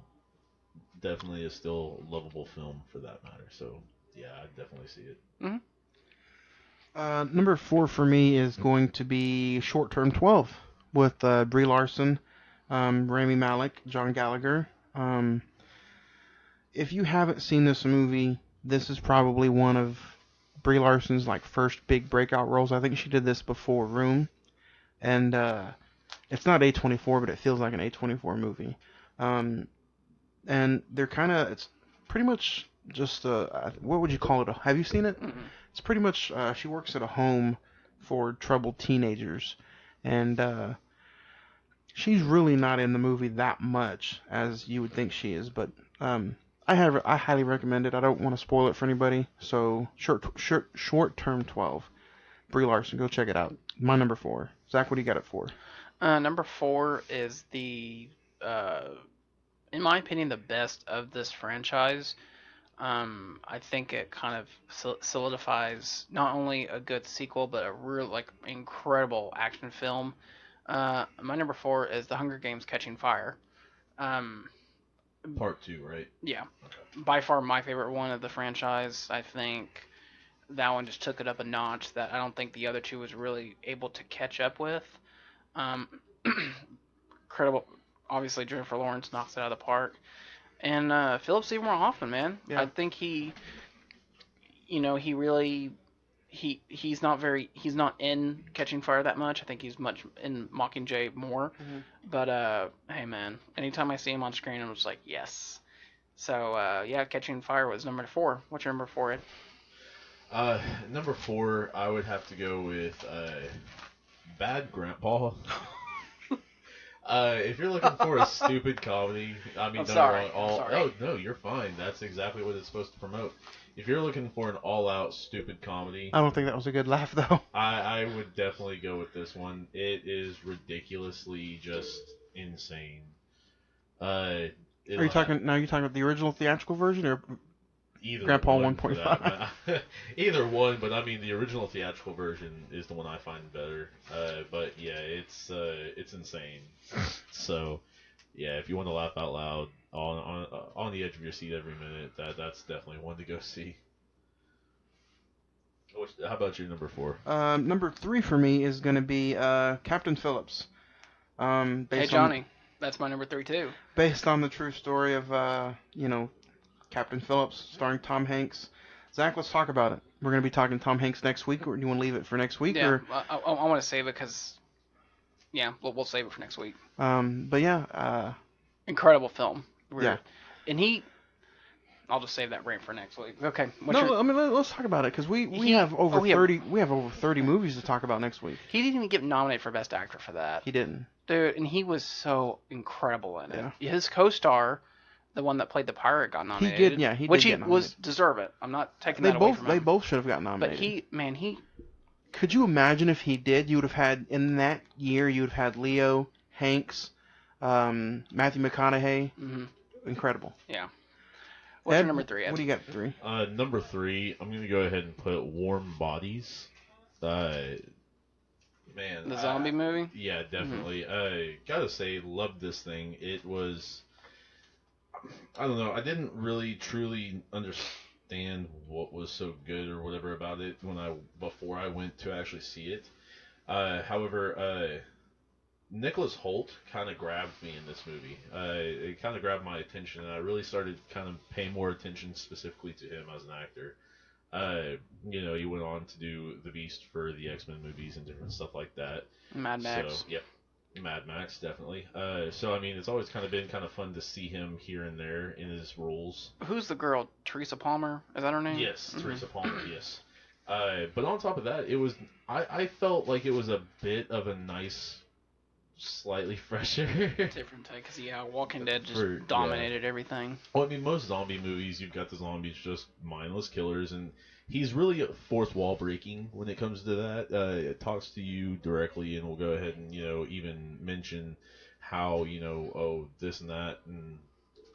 Definitely is still a lovable film for that matter. So, yeah, I'd definitely see it. Mm-hmm. Number 4 for me is going to be Short Term 12 with Brie Larson, Rami Malek, John Gallagher. If you haven't seen this movie, this is probably one of Brie Larson's first big breakout roles. I think she did this before Room, and it's not A24, but it feels like an A24 movie. And they're it's pretty much just what would you call it? Have you seen it? Mm-hmm. It's pretty much she works at a home for troubled teenagers, and she's really not in the movie that much as you would think she is, but I highly recommend it. I don't want to spoil it for anybody, so Short Term 12, Brie Larson, go check it out. My number 4. Zach, what do you got at 4? Number 4 is the, in my opinion, the best of this franchise. I think it kind of solidifies not only a good sequel, but a real incredible action film. My number 4 is The Hunger Games: Catching Fire. Part 2, right? Yeah. Okay. By far my favorite one of the franchise. I think that one just took it up a notch that I don't think the other 2 was really able to catch up with. Incredible. Obviously, Jennifer Lawrence knocks it out of the park. And Philip Seymour Hoffman, man. Yeah. I think he he's not in Catching Fire that much. I think he's much in Mockingjay more. Mhm. But hey man, anytime I see him on screen, I'm just like yes. So yeah, Catching Fire was number 4. What's your number 4, Ed? Number 4, I would have to go with Bad Grandpa. If you're looking for a stupid comedy, I mean, I'm sorry. Oh no, you're fine. That's exactly what it's supposed to promote. If you're looking for an all-out stupid comedy, I don't think that was a good laugh though. I would definitely go with this one. It is ridiculously just insane. Are you talking about the original theatrical version or Grandpa 1.5? Either one, but I mean the original theatrical version is the one I find better. But yeah, it's insane. So yeah, if you want to laugh out loud on the edge of your seat every minute, that's definitely one to go see. How about your number 4? Number 3 for me is going to be Captain Phillips. Hey Johnny, that's my number 3 too. Based on the true story of Captain Phillips, starring Tom Hanks. Zach, let's talk about it. We're going to be talking Tom Hanks next week, or do you want to leave it for next week? Yeah, or... I want to save it because, yeah, we'll save it for next week. But yeah. Incredible film. Yeah. And I'll just save that rant for next week. Okay. I mean, let's talk about it because we have over 30. We have over 30 movies to talk about next week. He didn't even get nominated for Best Actor for that. He didn't. Dude, and he was so incredible in it. Yeah. His co-star, the one that played the pirate, got nominated. He did which get nominated. Deserve it. I'm not taking that away from him. They both should have gotten nominated. But Could you imagine if he did? You would have had in that year. You would have had Leo, Hanks, Matthew McConaughey. Mm-hmm. Incredible. Yeah. What's your number 3, Ed? What do you got 3? Number 3, I'm gonna go ahead and put Warm Bodies. Man, the zombie movie? Yeah, definitely. Mm-hmm. Gotta say, loved this thing. It was, I don't know, I didn't really truly understand what was so good or whatever about it before I went to actually see it. However, Nicholas Hoult kind of grabbed me in this movie. It kind of grabbed my attention, and I really started kind of paying more attention specifically to him as an actor. He went on to do The Beast for the X-Men movies and different stuff like that. Mad Max. So, yep. Mad Max, definitely. So, I mean, it's always kind of been kind of fun to see him here and there in his roles. Who's the girl? Teresa Palmer? Is that her name? Yes, Teresa Palmer, yes. But on top of that, I felt like it was a bit of a nice, slightly fresher. Different take, because, Walking Dead just dominated everything. Well, I mean, most zombie movies, you've got the zombies just mindless killers, and he's really fourth wall breaking when it comes to that. It talks to you directly, and will go ahead and, even mention how, this and that, and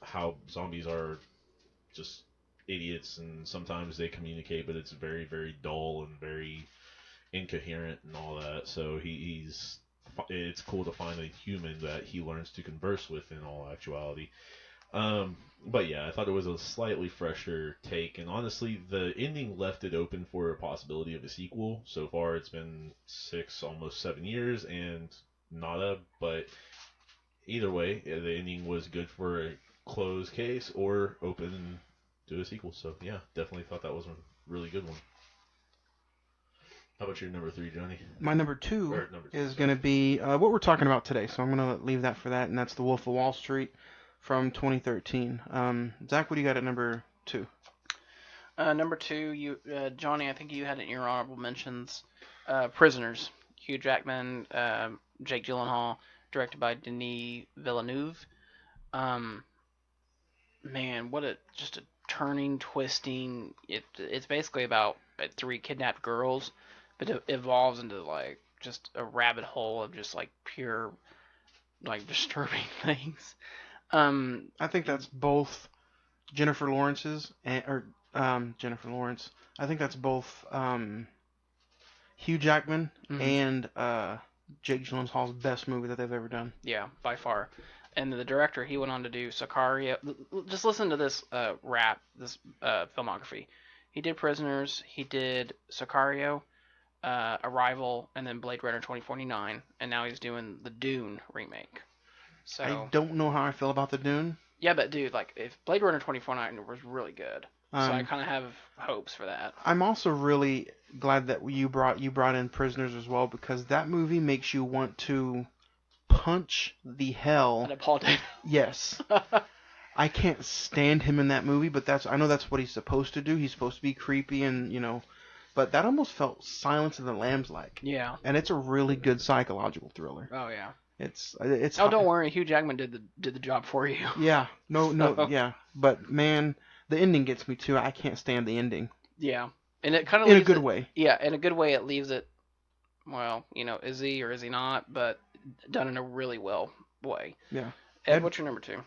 how zombies are just idiots, and sometimes they communicate, but it's very, very dull and very incoherent and all that. So it's cool to find a human that he learns to converse with in all actuality. But yeah, I thought it was a slightly fresher take, and honestly, the ending left it open for a possibility of a sequel. So far, it's been 6, almost 7 years, and nada, but either way, the ending was good for a closed case or open to a sequel. So yeah, definitely thought that was a really good one. How about your number 3, Johnny? My number 2 is going to be what we're talking about today, so I'm going to leave that for that, and that's The Wolf of Wall Street from 2013. Zach, what do you got at number 2? Number 2, Johnny, I think you had it in your honorable mentions. Prisoners. Hugh Jackman, Jake Gyllenhaal, directed by Denis Villeneuve. Man, just a turning, twisting. It's basically about 3 kidnapped girls, but it evolves into just a rabbit hole of just pure disturbing things. I think that's both Jennifer Lawrence's Jennifer Lawrence. I think that's both Hugh Jackman and Jake Gyllenhaal's best movie that they've ever done. Yeah, by far. And the director, he went on to do Sicario. Just listen to this filmography. He did Prisoners, he did Sicario, Arrival, and then Blade Runner 2049, and now he's doing the Dune remake. So I don't know how I feel about the Dune. Yeah, but dude, if Blade Runner 2049 was really good, I kind of have hopes for that. I'm also really glad that you brought in Prisoners as well, because that movie makes you want to punch the hell. And Paul Davis. Yes. I can't stand him in that movie, but I know that's what he's supposed to do. He's supposed to be creepy and, but that almost felt Silence of the Lambs like. Yeah. And it's a really good psychological thriller. Oh yeah. It's. Oh, don't worry, Hugh Jackman did the job for you. Yeah. No. Yeah. But man, the ending gets me too. I can't stand the ending. Yeah. And it kind of in a good way. Yeah, in a good way, it leaves it. Well, is he or is he not? But done in a really well way. Yeah. Ed, what's your number 2?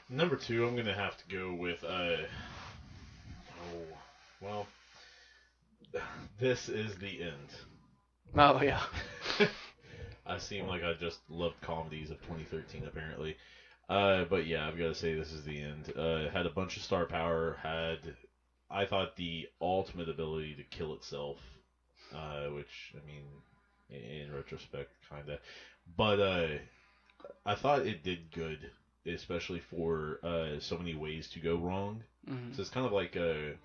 Number 2, I'm gonna have to go with This Is the End. Oh yeah. I seem like I just loved comedies of 2013 apparently. But yeah, I've got to say This Is the End. Had a bunch of star power. I thought the ultimate ability to kill itself, which I mean, in retrospect, kinda. But I thought it did good, especially for so many ways to go wrong. Mm-hmm. So it's kind of like in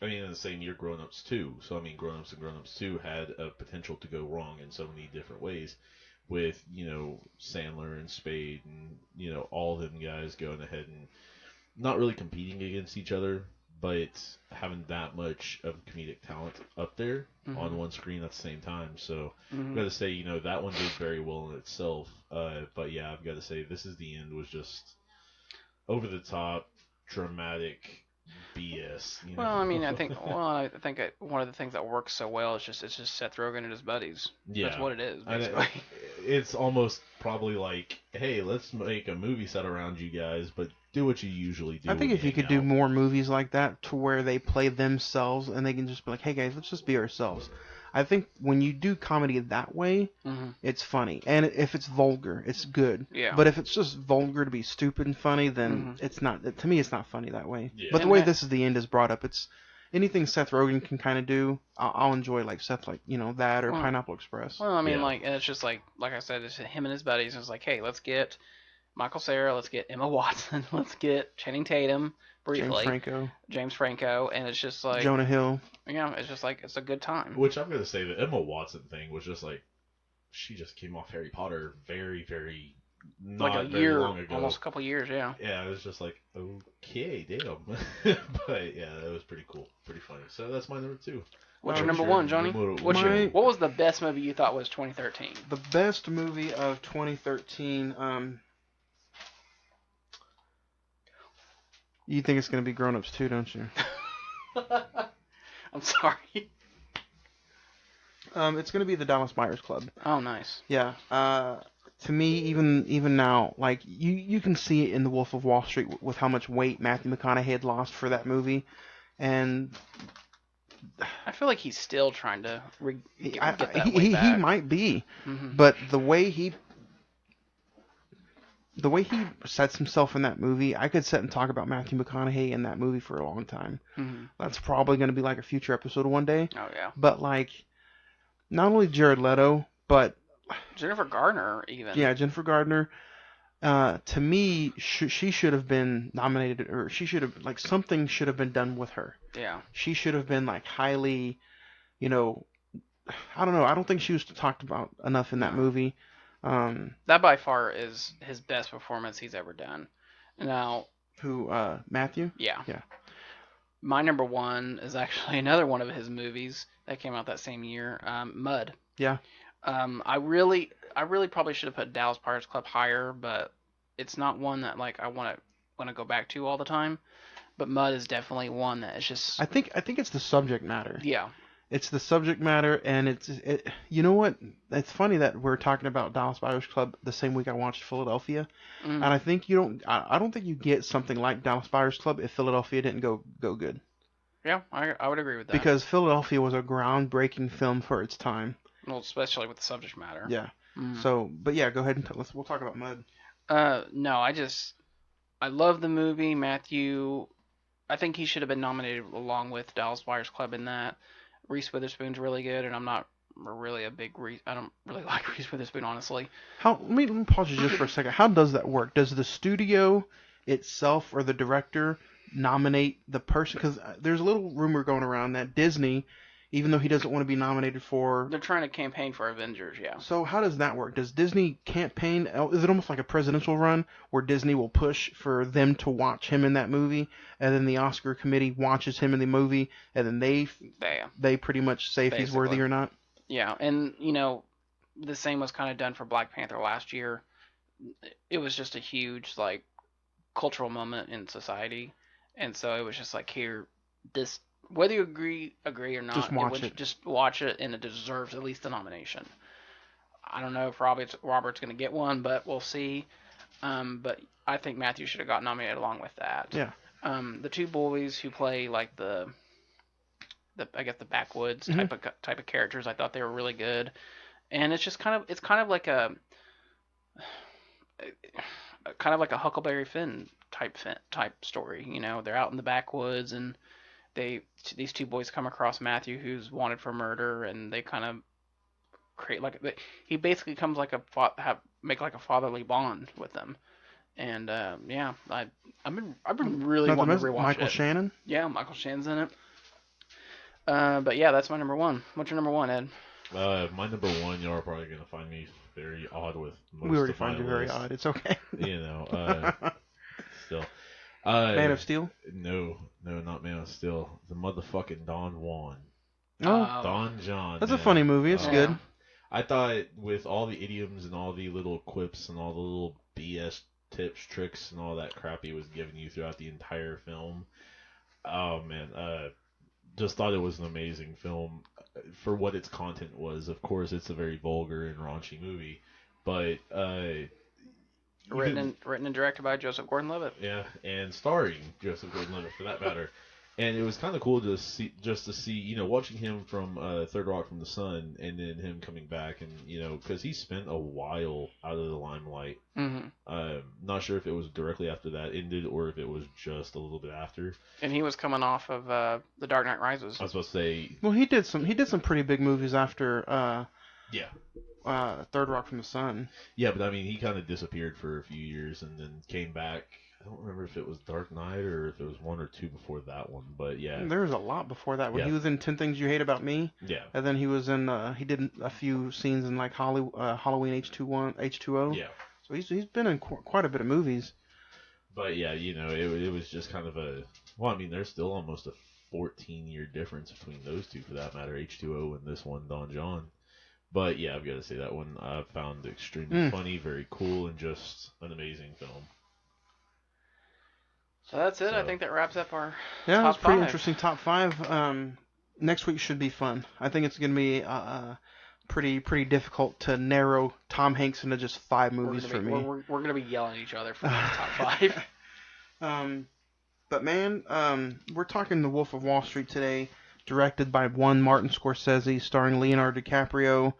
the same year, Grown Ups 2. So I mean, Grown Ups and Grown Ups 2 had a potential to go wrong in so many different ways, with Sandler and Spade and all them guys going ahead and not really competing against each other, but having that much of comedic talent up there on one screen at the same time. So I've got to say, that one did very well in itself. But yeah, I've got to say This Is the End was just over the top, dramatic BS. Well, I mean, I think one of the things that works so well is it's just Seth Rogen and his buddies. Yeah. That's what it is, basically. It's almost probably like, hey, let's make a movie set around you guys, but do what you usually do. I think if you could do more movies like that to where they play themselves and they can just be like, hey guys, let's just be ourselves. I think when you do comedy that way, it's funny. And if it's vulgar, it's good. Yeah. But if it's just vulgar to be stupid and funny, then it's not. To me, it's not funny that way. Yeah. But the way This Is the End is brought up, it's anything Seth Rogen can kind of do. I'll enjoy that or Pineapple Express. Well, I mean, and it's just like I said, it's him and his buddies. It's like, hey, let's get Michael Cera, let's get Emma Watson, let's get Channing Tatum. Briefly, James Franco, and it's just like Jonah Hill. It's just like it's a good time. Which I'm gonna say the Emma Watson thing was just like she just came off Harry Potter very, very not like a year, long ago. almost a couple years, yeah. Yeah, it was just like okay, damn. But yeah, that was pretty cool, pretty funny. So that's my number 2. What's your number 1, Johnny? What was the best movie you thought was 2013? The best movie of 2013. You think it's going to be Grown Ups 2, don't you? I'm sorry. It's going to be the Dallas Buyers Club. Oh, nice. Yeah. To me, even now, like you can see it in The Wolf of Wall Street with how much weight Matthew McConaughey had lost for that movie, and I feel like he's still trying to get that weight he back. He might be, but the way he sets himself in that movie, I could sit and talk about Matthew McConaughey in that movie for a long time. That's probably going to be like a future episode one day. Oh, yeah. But like, not only Jared Leto, but Jennifer Garner even. Yeah, Jennifer Gardner. To me, she should have been nominated, or something should have been done with her. Yeah. She should have been like highly, I don't know. I don't think she was talked about enough in that movie. That by far is his best performance he's ever done. Now, who? Matthew? Yeah. Yeah. My number 1 is actually another one of his movies that came out that same year. Mud. Yeah. I really probably should have put Dallas Buyers Club higher, but it's not one that like I want to go back to all the time. But Mud is definitely one that is just. I think it's the subject matter. Yeah. It's the subject matter, and you know what? It's funny that we're talking about Dallas Buyers Club the same week I watched Philadelphia, and I think I don't think you get something like Dallas Buyers Club if Philadelphia didn't go good. Yeah, I would agree with that. Because Philadelphia was a groundbreaking film for its time. Well, especially with the subject matter. Yeah. So, but yeah, go ahead and we'll talk about Mud. No, I love the movie. Matthew, I think he should have been nominated along with Dallas Buyers Club in that. Reese Witherspoon's really good, and I'm not really I don't really like Reese Witherspoon, honestly. Let me pause you just for a second. How does that work? Does the studio itself or the director nominate the person? Because there's a little rumor going around that Disney, even though he doesn't want to be nominated for... They're trying to campaign for Avengers, yeah. So how does that work? Does Disney campaign... Is it almost like a presidential run where Disney will push for them to watch him in that movie, and then the Oscar committee watches him in the movie, and then they pretty much say if he's worthy or not? Yeah, and, you know, the same was kind of done for Black Panther last year. It was just a huge, like, cultural moment in society, and so it was just like, here, this, whether you agree or not, just watch it, and it deserves at least a nomination. I don't know if Robert's going to get one, but we'll see. But I think Matthew should have got nominated along with that. Yeah. The two boys who play like the I guess the backwoods type of characters, I thought they were really good, and it's just kind of like a Huckleberry Finn type story. You know, they're out in the backwoods, and these two boys come across Matthew, who's wanted for murder, and they kind of create he basically comes like make like a fatherly bond with them. And yeah, I've been really wanting to rewatch Michael it. Shannon? Yeah, Michael Shannon's in it. But yeah, that's my number one. What's your number one, Ed? My number one, y'all are probably gonna find me very odd with most We already of my find you list. very odd. It's okay. You know, still. Man of Steel? No, not Man of Steel. The motherfucking Don Juan. Oh, Don John. that's man. a funny movie. It's good. I thought with all the idioms and all the little quips and all the little BS tips, tricks, and all that crap he was giving you throughout the entire film, oh man, just thought it was an amazing film for what its content was. Of course, it's a very vulgar and raunchy movie, but written and directed by Joseph Gordon-Levitt. Yeah, and starring Joseph Gordon-Levitt for that matter. And it was kind of cool to see, you know, watching him from Third Rock from the Sun, and then him coming back, and you know, because he spent a while out of the limelight. Mm-hmm. Not sure if it was directly after that ended, or if it was just a little bit after. And he was coming off of The Dark Knight Rises. I was supposed to say. Well, he did some pretty big movies after. Third Rock from the Sun. Yeah, but I mean, he kind of disappeared for a few years, and then came back. I don't remember if it was Dark Knight or if it was one or two before that one, but yeah. There was a lot before that. When he was in 10 Things You Hate About Me. Yeah. And then he was in, he did a few scenes in like Halloween H2O. Yeah. So he's been in quite a bit of movies. But yeah, you know, it was just kind of well, I mean, there's still almost a 14-year difference between those two for that matter, H2O and this one, Don John. But yeah, I've got to say that one I found extremely funny, very cool, and just an amazing film. So that's it. I think that wraps up our top top it's pretty five. Interesting top five. Next week should be fun. I think it's going to be pretty difficult to narrow Tom Hanks into just 5 movies for me. We're going to be yelling at each other for the top 5. But man, we're talking The Wolf of Wall Street today, directed by one Martin Scorsese, starring Leonardo DiCaprio,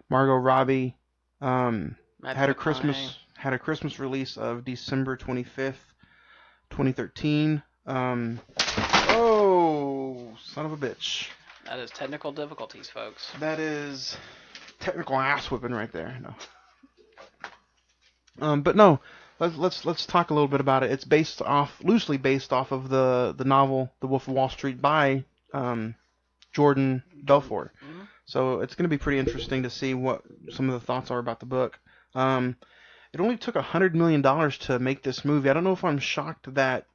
Margot Robbie. Had a Christmas release of December 25th. 2013. Oh, son of a bitch. That is technical difficulties, folks. That is technical ass whipping right there. No. But no, let's talk a little bit about it. It's loosely based off of the novel The Wolf of Wall Street by Jordan Belfort. Mm-hmm. So it's going to be pretty interesting to see what some of the thoughts are about the book. It only took $100 million to make this movie. I don't know if I'm shocked that,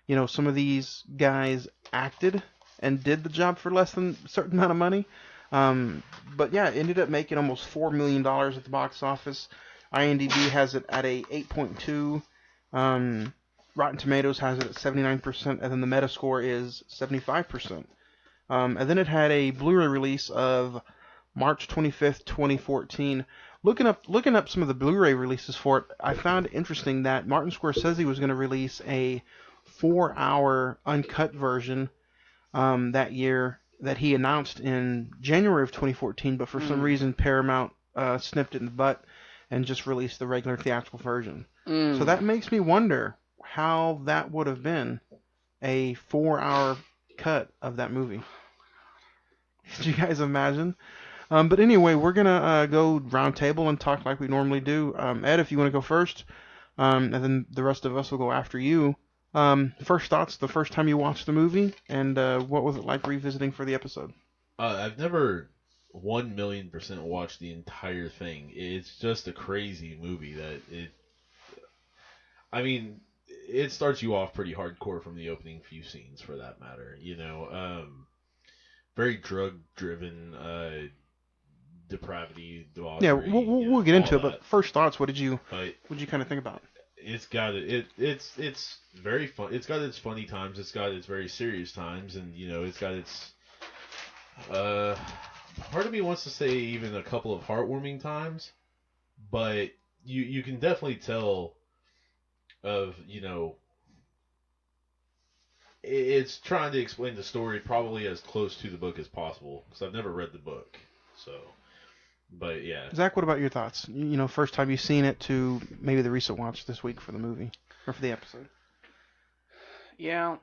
you know, some of these guys acted and did the job for less than a certain amount of money. But yeah, it ended up making almost $4 million at the box office. IMDb has it at a 8.2. Rotten Tomatoes has it at 79%, and then the Metascore is 75%. And then it had a Blu-ray release of March 25th, 2014. Looking up some of the Blu-ray releases for it, I found it interesting that Martin Scorsese was going to release a 4-hour uncut version that year that he announced in January of 2014, but for some reason Paramount snipped it in the butt and just released the regular theatrical version. So that makes me wonder how that would have been, a 4-hour cut of that movie. Did you guys imagine? But anyway, we're going to go round table and talk like we normally do. Ed, if you want to go first, and then the rest of us will go after you. First thoughts the first time you watched the movie, and what was it like revisiting for the episode? I've never 1,000,000% watched the entire thing. It's just a crazy movie that it. I mean, it starts you off pretty hardcore from the opening few scenes, for that matter. Very drug driven, depravity, debauchery. Yeah, we'll get into it. all But that. first thoughts, what did you But kind of think about? it's got it's very fun. It's got its funny times. It's got its very serious times, and it's got its part of me wants to say even a couple of heartwarming times, but you can definitely tell of it's trying to explain the story probably as close to the book as possible because I've never read the book, so. But yeah. Zach, what about your thoughts? First time you've seen it to maybe the recent watch this week for the movie or for the episode. Yeah,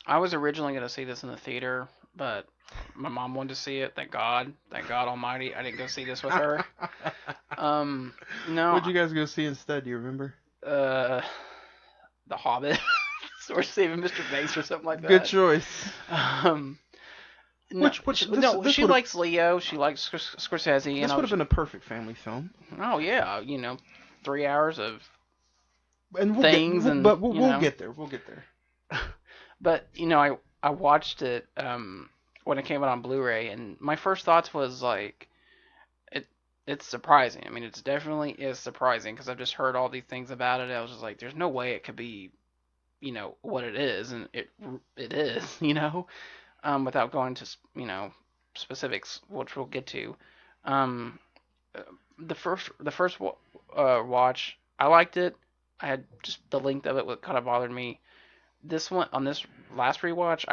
I was originally going to see this in the theater, but my mom wanted to see it. Thank God Almighty, I didn't go see this with her. No. What'd you guys go see instead? Do you remember? The Hobbit, or Saving Mr. Banks or something like that. Good choice. She likes Leo. She likes Scorsese. This would have been a perfect family film. Oh yeah, 3 hours of and things, but we'll get there. We'll get there. But I watched it when it came out on Blu-ray, and my first thoughts was like, it's surprising. I mean, it definitely is surprising because I've just heard all these things about it. I was just like, there's no way it could be, what it is, and it is, without going to specifics, which we'll get to. The first watch, I liked it. I had just the length of it what kind of bothered me. This one, on this last rewatch,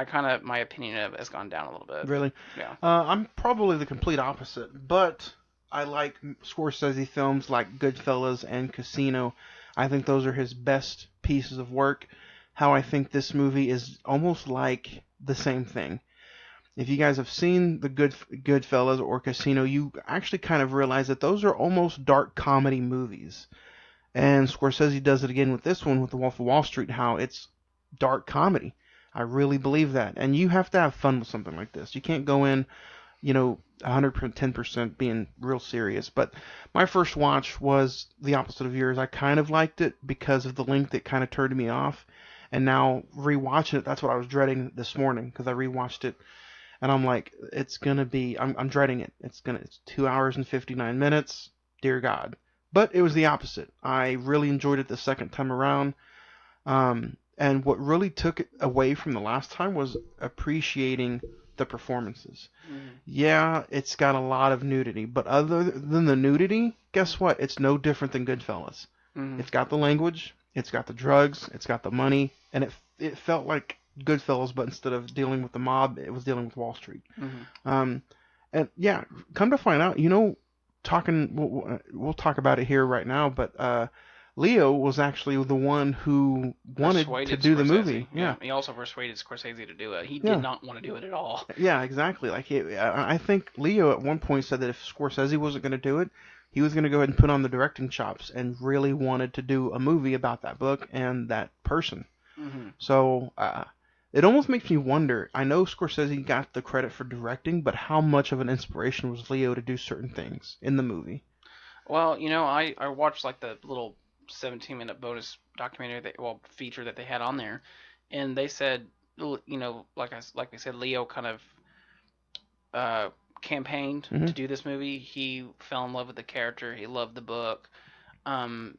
my opinion of it has gone down a little bit. Really? Yeah. I'm probably the complete opposite, but I like Scorsese films like Goodfellas and Casino. I think those are his best pieces of work. How I think this movie is almost like the same thing. If you guys have seen the Goodfellas or Casino, you actually kind of realize that those are almost dark comedy movies. And Scorsese does it again with this one, with The Wolf of Wall Street, how it's dark comedy. I really believe that. And you have to have fun with something like this. You can't go in, 110% being real serious. But my first watch was the opposite of yours. I kind of liked it because of the length that kind of turned me off. And now rewatching it, that's what I was dreading this morning because I rewatched it. And I'm like, it's going to be, I'm dreading it. It's 2 hours and 59 minutes. Dear God. But it was the opposite. I really enjoyed it the second time around. And what really took it away from the last time was appreciating the performances. Mm-hmm. Yeah, it's got a lot of nudity. But other than the nudity, guess what? It's no different than Goodfellas. Mm-hmm. It's got the language. It's got the drugs. It's got the money. And it felt like Goodfellas, but instead of dealing with the mob, it was dealing with Wall Street. Mm-hmm. And yeah, come to find out, we'll talk about it here right now, but Leo was actually the one who wanted to do the movie. Yeah, he also persuaded Scorsese to do it. He did not want to do it at all. Yeah, exactly. I think Leo at one point said that if Scorsese wasn't going to do it, he was going to go ahead and put on the directing chops and really wanted to do a movie about that book and that person. Mm-hmm. So it almost makes me wonder. I know Scorsese got the credit for directing, but how much of an inspiration was Leo to do certain things in the movie? Well, I watched like the little 17-minute bonus documentary feature that they had on there, and they said, like they said, Leo kind of campaigned to do this movie. He fell in love with the character. He loved the book, and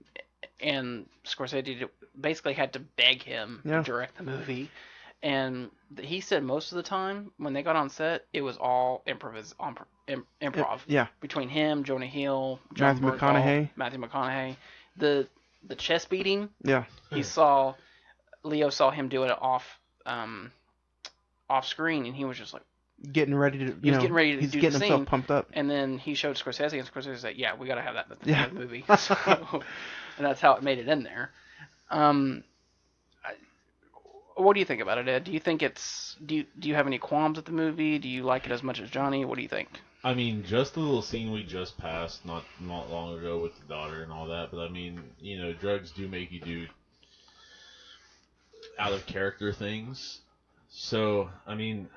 Scorsese basically had to beg him to direct the movie. And he said most of the time when they got on set, it was all improv. Yeah. Between him, Jonah Hill, Matthew McConaughey. The chest beating. Yeah. Leo saw him doing it off screen, and he was just like getting ready to do he's getting himself pumped up. And then he showed Scorsese, and Scorsese said, "Yeah, we got to have that in the movie." So, and that's how it made it in there. What do you think about it, Ed? Do you think do you have any qualms with the movie? Do you like it as much as Johnny? What do you think? I mean, just the little scene we just passed not long ago with the daughter and all that, but I mean, drugs do make you do out of character things. So, I mean,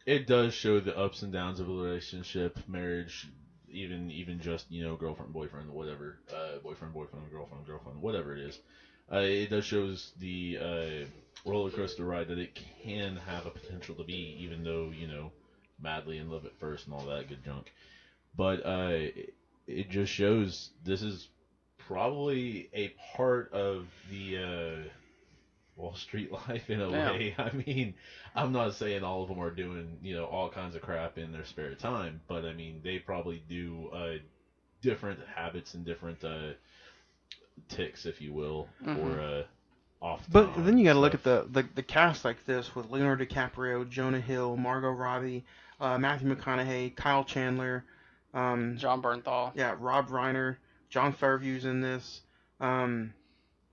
it does show the ups and downs of a relationship, marriage, even just, girlfriend, boyfriend, whatever, boyfriend, girlfriend, whatever it is. It does shows the roller coaster ride that it can have a potential to be, even though, madly in love at first and all that good junk. But it just shows this is probably a part of the Wall Street life in a way. I mean, I'm not saying all of them are doing, all kinds of crap in their spare time, but I mean, they probably do different habits and different ticks, if you will, for off But time then you got to look stuff. at the cast like this with Leonardo DiCaprio, Jonah Hill, Margot Robbie, Matthew McConaughey, Kyle Chandler, John Bernthal. yeah, Rob Reiner, John Fairview's in this. The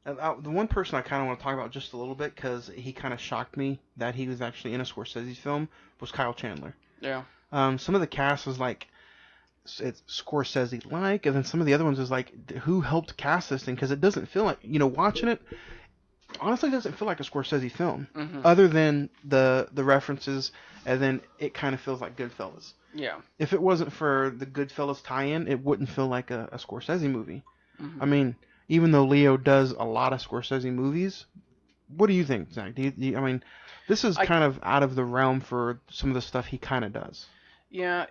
one person I kind of want to talk about just a little bit because he kind of shocked me that he was actually in a Scorsese film was Kyle Chandler. Yeah. Some of the cast was like it's Scorsese-like, and then some of the other ones is like who helped cast this thing because it doesn't feel like watching it. Honestly, doesn't feel like a Scorsese film, other than the references, and then it kind of feels like Goodfellas. Yeah. If it wasn't for the Goodfellas tie-in, it wouldn't feel like a Scorsese movie. I mean, even though Leo does a lot of Scorsese movies, what do you think, Zach? I mean, this is kind of out of the realm for some of the stuff he kind of does. Yeah,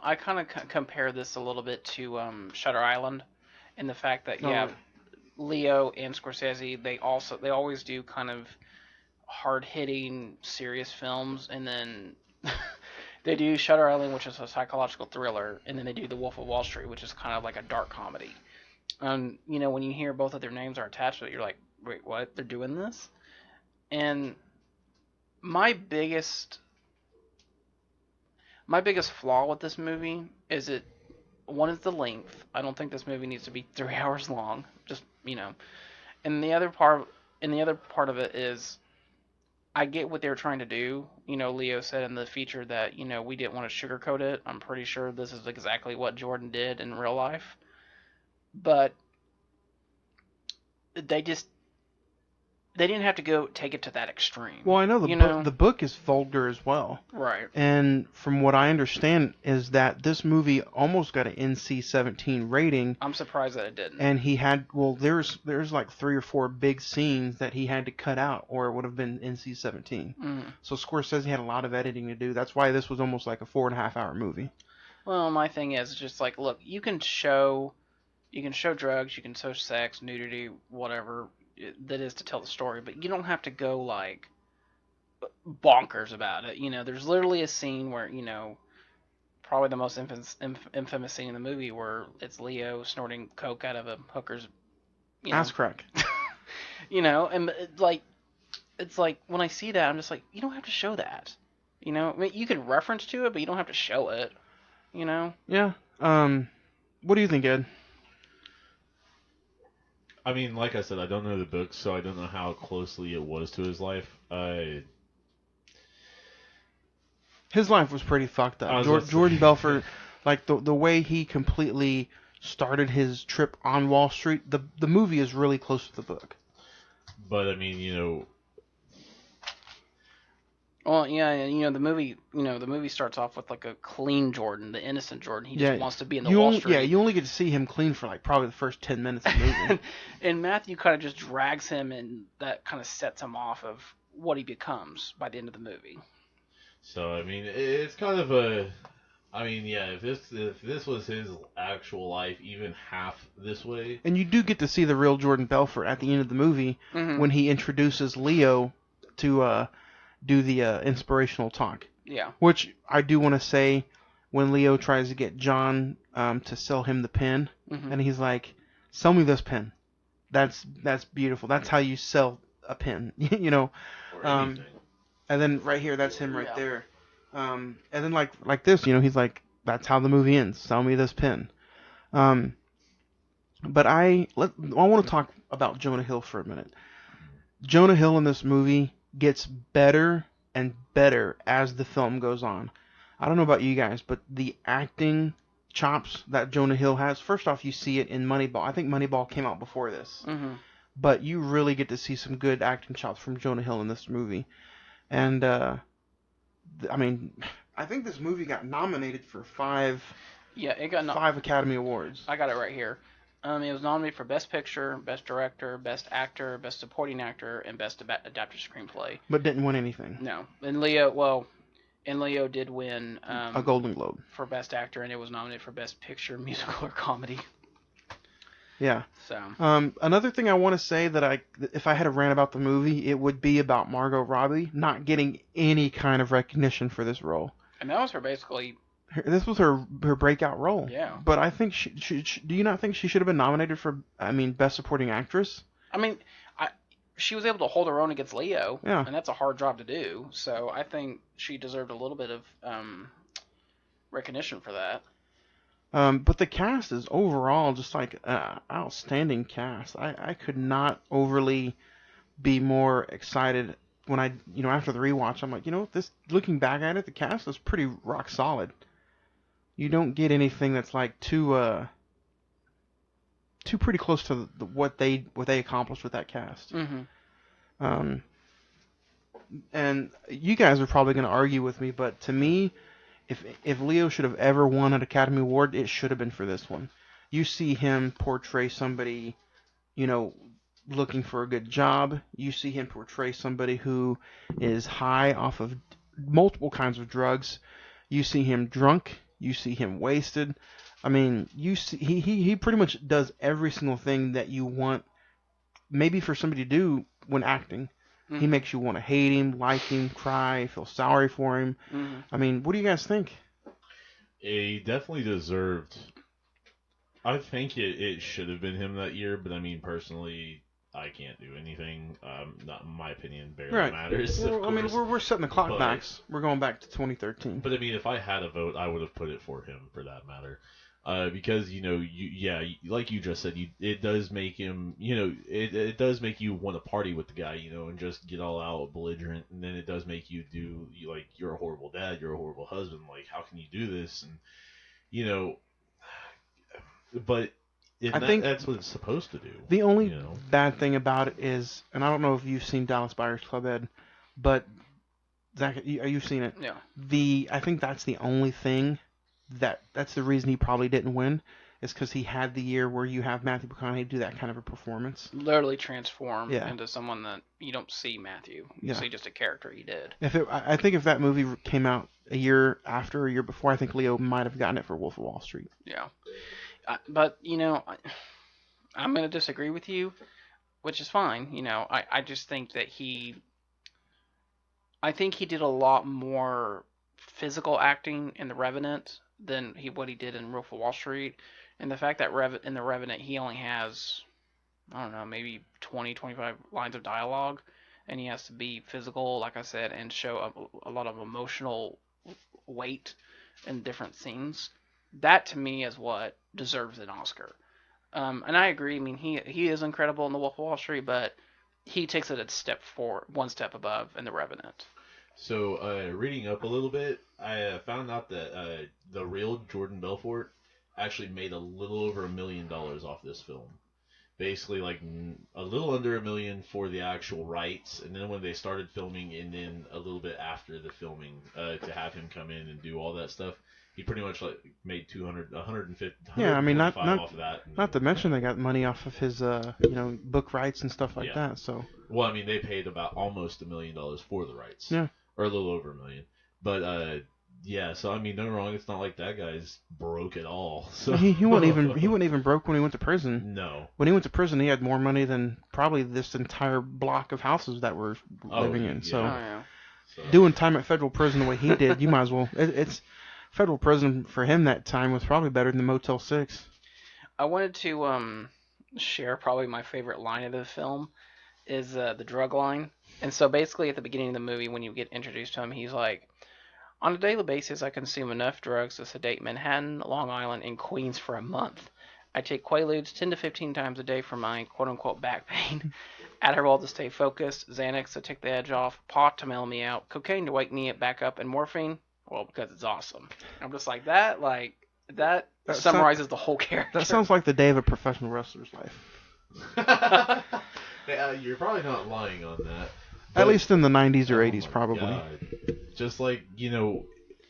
I kind of compare this a little bit to Shutter Island, in the fact that Leo and Scorsese they always do kind of hard-hitting, serious films, and then they do Shutter Island, which is a psychological thriller, and then they do The Wolf of Wall Street, which is kind of like a dark comedy. When you hear both of their names are attached to it, you're like, wait, what? They're doing this? And my biggest flaw with this movie is one is the length. I don't think this movie needs to be 3 hours long. Just and the other part of it is, I get what they were trying to do. Leo said in the feature that we didn't want to sugarcoat it. I'm pretty sure this is exactly what Jordan did in real life, but they didn't have to go take it to that extreme. Well, I know the book is vulgar as well. Right. And from what I understand is that this movie almost got an NC-17 rating. I'm surprised that it didn't. And he had, there's like 3 or 4 big scenes that he had to cut out or it would have been NC-17. So Scorsese had a lot of editing to do. That's why this was almost like a 4.5 hour movie. Well, my thing is just like, look, you can show drugs, you can show sex, nudity, whatever that is to tell the story, but you don't have to go like bonkers about it. There's literally a scene where probably the most infamous scene in the movie where it's Leo snorting coke out of a hooker's ass crack. And it's like when I see that, I'm just like, you don't have to show that. I mean, you can reference to it, but you don't have to show it. Yeah. What do you think, Ed? I mean, like I said, I don't know the book, so I don't know how closely it was to his life. His life was pretty fucked up. Jordan Belfort, like the way he completely started his trip on Wall Street, the movie is really close to the book. But I mean, Well, yeah, the movie starts off with like a clean Jordan, the innocent Jordan. He just wants to be in the Wall Street. Yeah, you only get to see him clean for like probably the first 10 minutes of the movie. And Matthew kind of just drags him, and that kind of sets him off of what he becomes by the end of the movie. So I mean, it's kind of if this was his actual life, even half this way. And you do get to see the real Jordan Belfort at the end of the movie when he introduces Leo to do the inspirational talk. Yeah. Which I do want to say, when Leo tries to get John to sell him the pen, and he's like, "Sell me this pen. That's beautiful. That's how you sell a pen." Or anything. And then right here, that's him right there. And then like this, he's like, "That's how the movie ends. Sell me this pen." But I want to talk about Jonah Hill for a minute. Jonah Hill in this movie gets better and better as the film goes on. I don't know about you guys, but the acting chops that Jonah Hill has, first off, you see it in Moneyball. I think Moneyball came out before this. but you really get to see some good acting chops from Jonah Hill in this movie. And I mean, I think this movie got nominated for five Academy Awards. I got it right here. It was nominated for Best Picture, Best Director, Best Actor, Best Supporting Actor, and Best Adapted Screenplay. But didn't win anything. No. And Leo did win a Golden Globe for Best Actor, and it was nominated for Best Picture, Musical, or Comedy. Yeah. So. Another thing I want to say that if I had a rant about the movie, it would be about Margot Robbie not getting any kind of recognition for this role. And that was her basically. This was her breakout role. Yeah. But I think do you not think she should have been nominated for, Best Supporting Actress? I mean, she was able to hold her own against Leo. Yeah. And that's a hard job to do. So I think she deserved a little bit of recognition for that. But the cast is overall just like outstanding cast. I could not overly be more excited when after the rewatch. I'm like, this, looking back at it, the cast is pretty rock solid. You don't get anything that's like too pretty close to what they accomplished with that cast. Mm-hmm. And you guys are probably going to argue with me, but to me, if Leo should have ever won an Academy Award, it should have been for this one. You see him portray somebody, looking for a good job. You see him portray somebody who is high off of multiple kinds of drugs. You see him drunk. You see him wasted. I mean, you see he pretty much does every single thing that you want maybe for somebody to do when acting. Mm-hmm. He makes you want to hate him, like him, cry, feel sorry for him. Mm-hmm. I mean, what do you guys think? He definitely deserved. I think it should have been him that year, but I mean, personally, I can't do anything. Not in my opinion, barely matters. Well, I mean, we're setting the clock back. We're going back to 2013. But I mean, if I had a vote, I would have put it for him, for that matter. Because like you just said, it does make him, it does make you want to party with the guy, and just get all out belligerent, and then it does make you do, like, you're a horrible dad, you're a horrible husband, like, how can you do this? And but I think that's what it's supposed to do. The only bad thing about it is, and I don't know if you've seen Dallas Buyers Club, Ed, but Zach, you've seen it. Yeah. I think that's the only thing that's the reason he probably didn't win, is because he had the year where you have Matthew McConaughey do that kind of a performance. Literally transform into someone that you don't see Matthew. You see just a character he did. I think if that movie came out a year after, a year before, I think Leo might have gotten it for Wolf of Wall Street. Yeah. But, I'm going to disagree with you, which is fine. I just think that he did a lot more physical acting in The Revenant than what he did in Wolf of Wall Street. And the fact that in The Revenant he only has, I don't know, maybe 20, 25 lines of dialogue, and he has to be physical, like I said, and show a lot of emotional weight in different scenes. That, to me, is what deserves an Oscar. And I agree. I mean, he is incredible in The Wolf of Wall Street, but he takes it one step above in The Revenant. So, reading up a little bit, I found out that the real Jordan Belfort actually made a little over $1 million off this film. Basically, like, a little under $1 million for the actual rights, and then when they started filming, and then a little bit after the filming, to have him come in and do all that stuff, he pretty much made 150. Yeah, I mean, not off of that. Not to mention they got money off of his book rights and stuff like that. So. Well, I mean, they paid about almost $1 million for the rights. Yeah. Or a little over $1 million. But yeah, so I mean, don't get me wrong, it's not like that guy's broke at all. So he wasn't even broke when he went to prison. No. When he went to prison, he had more money than probably this entire block of houses that we're living in. Yeah. So doing time at federal prison the way he did, you might as well. It's federal prison for him that time was probably better than Motel 6. I wanted to share probably my favorite line of the film is the drug line. And so basically at the beginning of the movie, when you get introduced to him, he's like, on a daily basis, I consume enough drugs to sedate Manhattan, Long Island, and Queens for a month. I take Quaaludes 10 to 15 times a day for my quote-unquote back pain, Adderall to stay focused, Xanax to take the edge off, pot to mellow me out, cocaine to wake me back up, and morphine, well, because it's awesome. I'm just like, that summarizes the whole character. That sounds like the day of a professional wrestler's life. You're probably not lying on that. At least in the 90s or Oh 80s, my probably. God. Just like,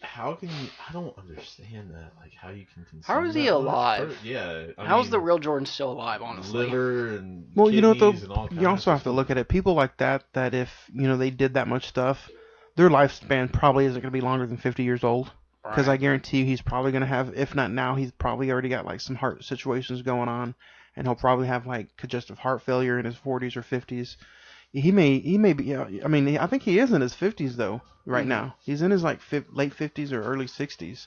how can you... I don't understand that. Like, how you can consume How is he that much? alive? Yeah. How's the real Jordan still alive, honestly? Liver and Well, kidneys you know what, though? and all kinds You also of have to stuff. look at it. People like that if, they did that much stuff, their lifespan probably isn't going to be longer than 50 years old. Because I guarantee you he's probably going to have, if not now, he's probably already got, like, some heart situations going on. And he'll probably have, like, congestive heart failure in his 40s or 50s. He may be. I mean, I think he is in his 50s though. Right now, he's in his like late 50s or early 60s.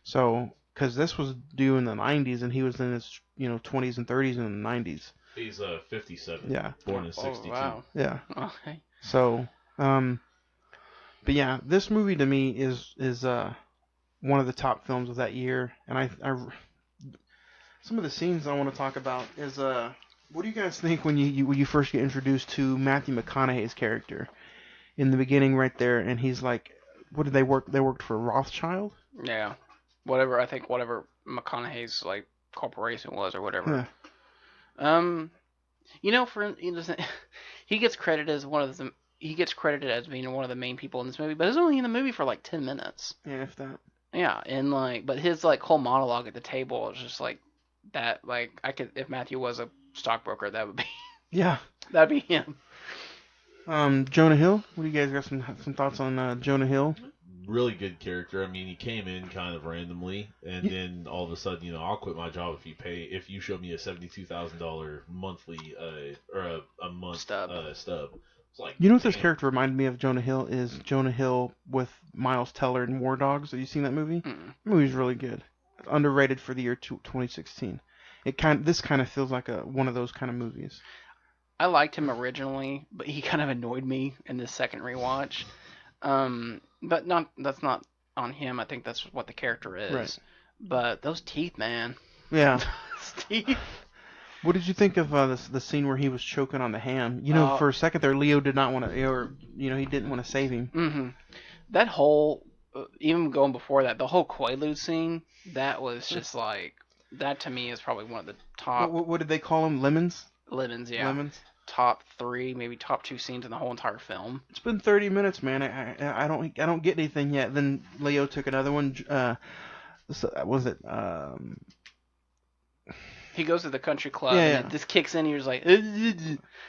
So, because this was due in the 90s, and he was in his 20s and 30s in the 90s. He's 57. Yeah. Born in 62. Oh, wow. Yeah. Okay. So, but yeah, this movie to me is one of the top films of that year, and I some of the scenes I want to talk about is what do you guys think when you first get introduced to Matthew McConaughey's character in the beginning right there, and he's like, what did they work? They worked for Rothschild. Yeah. Whatever McConaughey's like corporation was or whatever. Yeah. He gets credited as being one of the main people in this movie, but he's only in the movie for like 10 minutes. Yeah, if that. Yeah, and but his like whole monologue at the table is just like that. Like if Matthew was a stockbroker, that would be. Yeah. That'd be him. Jonah Hill. What do you guys got some thoughts on Jonah Hill? Really good character. I mean, he came in kind of randomly, and then all of a sudden, I'll quit my job if you show me a $72,000 monthly or a month stub. It's like, what this character reminded me of Jonah Hill is Jonah Hill with Miles Teller in War Dogs. Have you seen that movie? Mm. The movie's really good. Underrated for the year 2016. This kind of feels like one of those kind of movies. I liked him originally, but he kind of annoyed me in the second rewatch. But that's not on him. I think that's what the character is. Right. But those teeth, man. Yeah. Teeth. What did you think of the scene where he was choking on the ham? For a second there, Leo did not want to, he didn't want to save him. Mm-hmm. That whole, even going before that, the whole Quaalude scene, that was just like, that to me is probably one of the top. What did they call them? Lemons? Lemons, yeah. Lemons? Top 3, maybe top 2 scenes in the whole entire film. It's been 30 minutes, man. I don't get anything yet. Then Leo took another one. Was it? He goes to the country club, and it just kicks in. You're just like,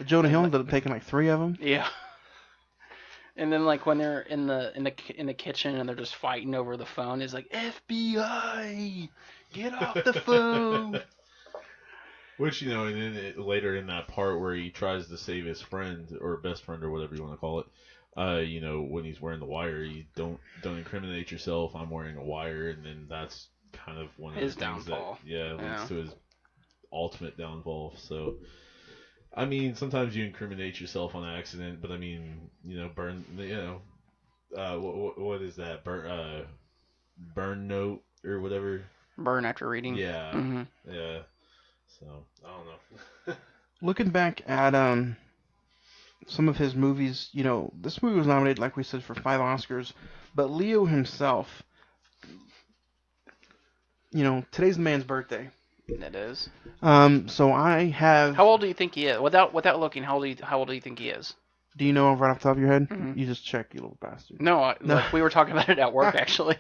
Jonah Hill ended up taking like 3 of them. Yeah. And then like when they're in the kitchen and they're just fighting over the phone, it's like, FBI, get off the phone. Which, and then later in that part where he tries to save his friend or best friend or whatever you want to call it, when he's wearing the wire, you don't incriminate yourself. I'm wearing a wire, and then that's kind of one of his the things downfall. that leads to his ultimate downfall. So, I mean, sometimes you incriminate yourself on accident, but I mean, burn, what is that? Burn note or whatever. Burn after reading. Yeah. Mm-hmm. Yeah. So, I don't know. Looking back at some of his movies, this movie was nominated, like we said, for 5 Oscars, but Leo himself, today's the man's birthday. It is. So I have. How old do you think he is? Without looking, how old do you think he is? Do you know right off the top of your head? Mm-hmm. You just check, you little bastard. No, we were talking about it at work actually.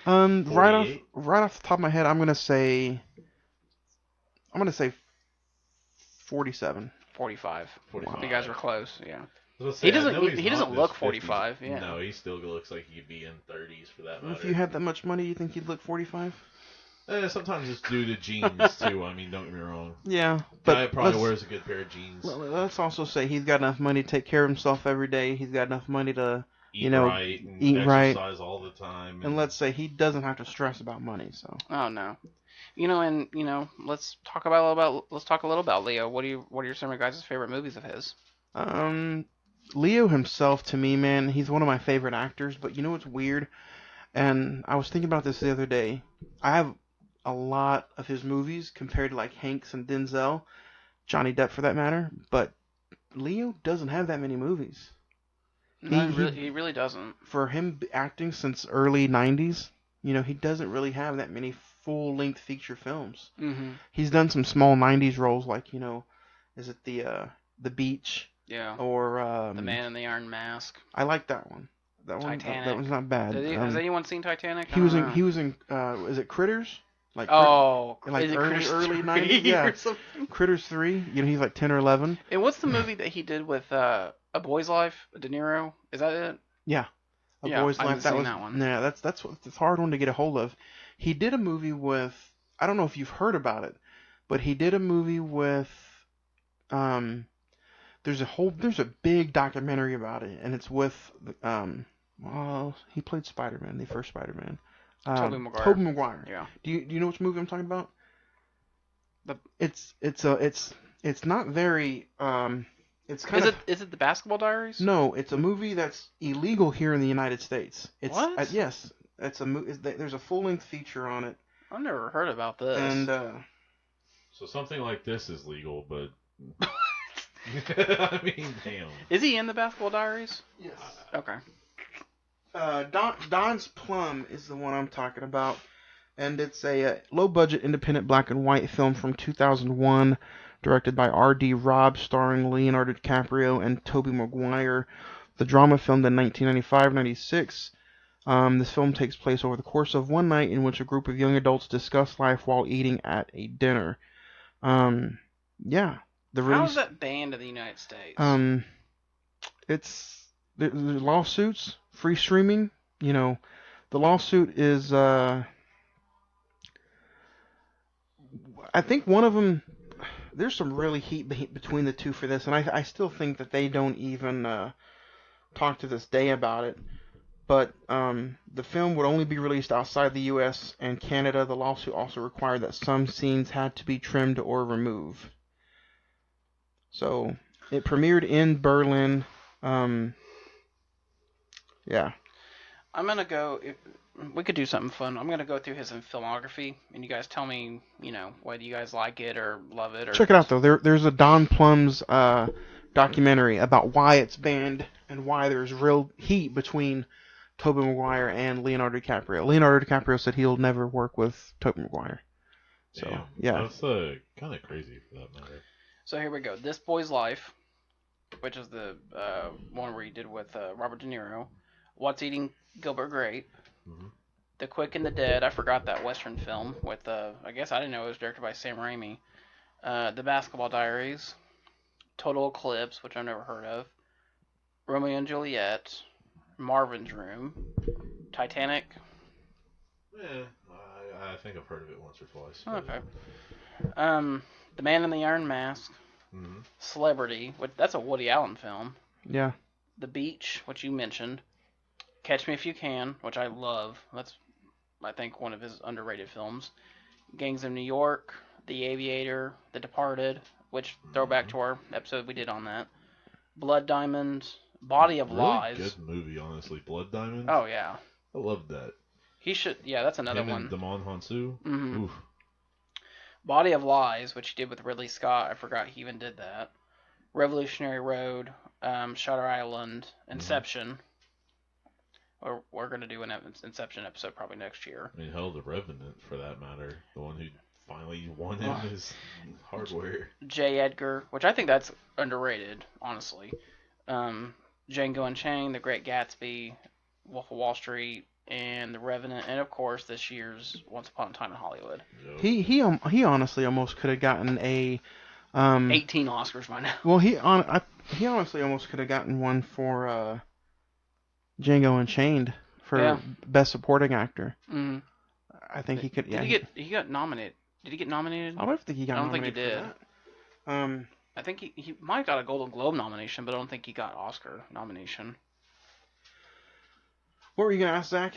Right off the top of my head, I'm gonna say 47. 45. 45. You guys were close, yeah. He doesn't look 45. Yeah. No, he still looks like he could be in 30s for that matter. If you had that much money, you think you'd look 45? Sometimes it's due to jeans too. I mean, don't get me wrong. Yeah, but guy probably wears a good pair of jeans. Let's also say he's got enough money to take care of himself every day. He's got enough money to eat right and exercise all the time. And let's say he doesn't have to stress about money. So. Oh no. Let's talk a little about Leo. What are some of your guys' favorite movies of his? Leo himself, to me, man, he's one of my favorite actors. But you know what's weird? And I was thinking about this the other day. I have a lot of his movies compared to like Hanks and Denzel, Johnny Depp for that matter. But Leo doesn't have that many movies. No, he really doesn't. For him acting since early 90s, he doesn't really have that many full-length feature films. Mm-hmm. He's done some small 90s roles like, is it the The Beach. Yeah. Or The Man in the Iron Mask. I like that one. Titanic. That one's not bad. Has anyone seen Titanic? He was in. Is it Critters? Like is it early Critters 90s. Yeah. or something? Critters 3. He's like 10 or 11. And what's the movie that he did with A Boy's Life? De Niro. Is that it? Yeah. A Boy's I Life. haven't seen that one. Yeah, that's a hard one to get a hold of. He did a movie with. I don't know if you've heard about it, but he did a movie with. There's a big documentary about it, and it's with well, he played Spider-Man, the first Spider-Man. Tobey Maguire. Yeah. Do you know which movie I'm talking about? It's not very it's kind of. Is it the Basketball Diaries? No, it's a movie that's illegal here in the United States. It's what? Yes, it's a there's a full-length feature on it. I've never heard about this. And so something like this is legal, but I mean, damn. Is he in the Basketball Diaries? Yes. Okay. Don's Plum is the one I'm talking about, and it's a low-budget independent black and white film from 2001, directed by R.D. Robb, starring Leonardo DiCaprio and Tobey Maguire. The drama filmed in 1995-96. This film takes place over the course of one night in which a group of young adults discuss life while eating at a dinner. Yeah. How is that banned in the United States? It's the lawsuits, free streaming. The lawsuit is. I think one of them. There's some really heat between the two for this, and I still think that they don't even talk to this day about it. But the film would only be released outside the U.S. and Canada. The lawsuit also required that some scenes had to be trimmed or removed. So it premiered in Berlin. Yeah. I'm gonna go. We could do something fun. I'm gonna go through his filmography, and you guys tell me, whether you guys like it or love it. Or check it out though. There's a Don Plum's documentary about why it's banned and why there's real heat between Tobey Maguire and Leonardo DiCaprio. Leonardo DiCaprio said he'll never work with Tobey Maguire. So damn, yeah, that's kind of crazy for that matter. So here we go. This Boy's Life, which is the one where he did with Robert De Niro. What's Eating Gilbert Grape. Mm-hmm. The Quick and the Dead. I forgot that Western film with, I guess I didn't know it was directed by Sam Raimi. The Basketball Diaries. Total Eclipse, which I've never heard of. Romeo and Juliet. Marvin's Room. Titanic. Yeah, I think I've heard of it once or twice. But... Okay. The Man in the Iron Mask. Mm-hmm. Celebrity, that's a Woody Allen film. Yeah. The Beach, which you mentioned. Catch Me If You Can, which I love. That's, I think, one of his underrated films. Gangs of New York. The Aviator. The Departed, which throwback to our episode we did on that. Blood Diamond. Body of Lies. Good movie, honestly. Blood Diamond. Oh yeah. I loved that. He should. Yeah, that's another Him one. and Damon Hansu. Mm-hmm. Oof. Body of Lies, which he did with Ridley Scott. I forgot he even did that. Revolutionary Road, Shutter Island, Inception. We're going to do an Inception episode probably next year. I mean, hell, The Revenant, for that matter. The one who finally won him his hardware. J. Edgar, which I think that's underrated, honestly. Django Unchained, The Great Gatsby, Wolf of Wall Street, and The Revenant, and of course this year's Once Upon a Time in Hollywood. Yep. He honestly almost could have gotten a 18 Oscars by now. Well, he honestly almost could have gotten one for Django Unchained for Best Supporting Actor. Mm-hmm. I think he could. He got nominated. Did he get nominated? I don't think he got I nominated. don't think he did. I think he might have got a Golden Globe nomination, but I don't think he got Oscar nomination. What were you gonna ask, Zach?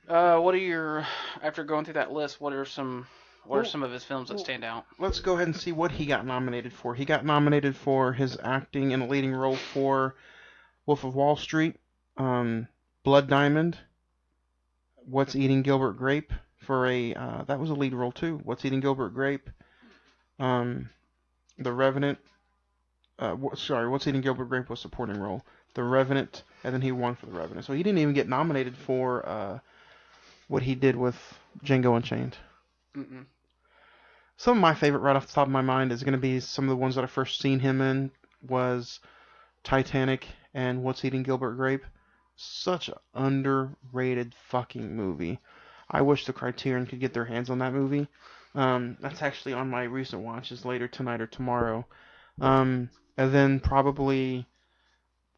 What are your, after going through that list, what are some of his films that stand out? Let's go ahead and see what he got nominated for. He got nominated for his acting in a leading role for Wolf of Wall Street, Blood Diamond, What's Eating Gilbert Grape for that was a lead role too. What's Eating Gilbert Grape, The Revenant. What's Eating Gilbert Grape was supporting role. The Revenant, and then he won for The Revenant. So he didn't even get nominated for what he did with Django Unchained. Mm-mm. Some of my favorite right off the top of my mind is going to be some of the ones that I first seen him in. was Titanic and What's Eating Gilbert Grape. Such an underrated fucking movie. I wish the Criterion could get their hands on that movie. That's actually on my recent watches later tonight or tomorrow. And then probably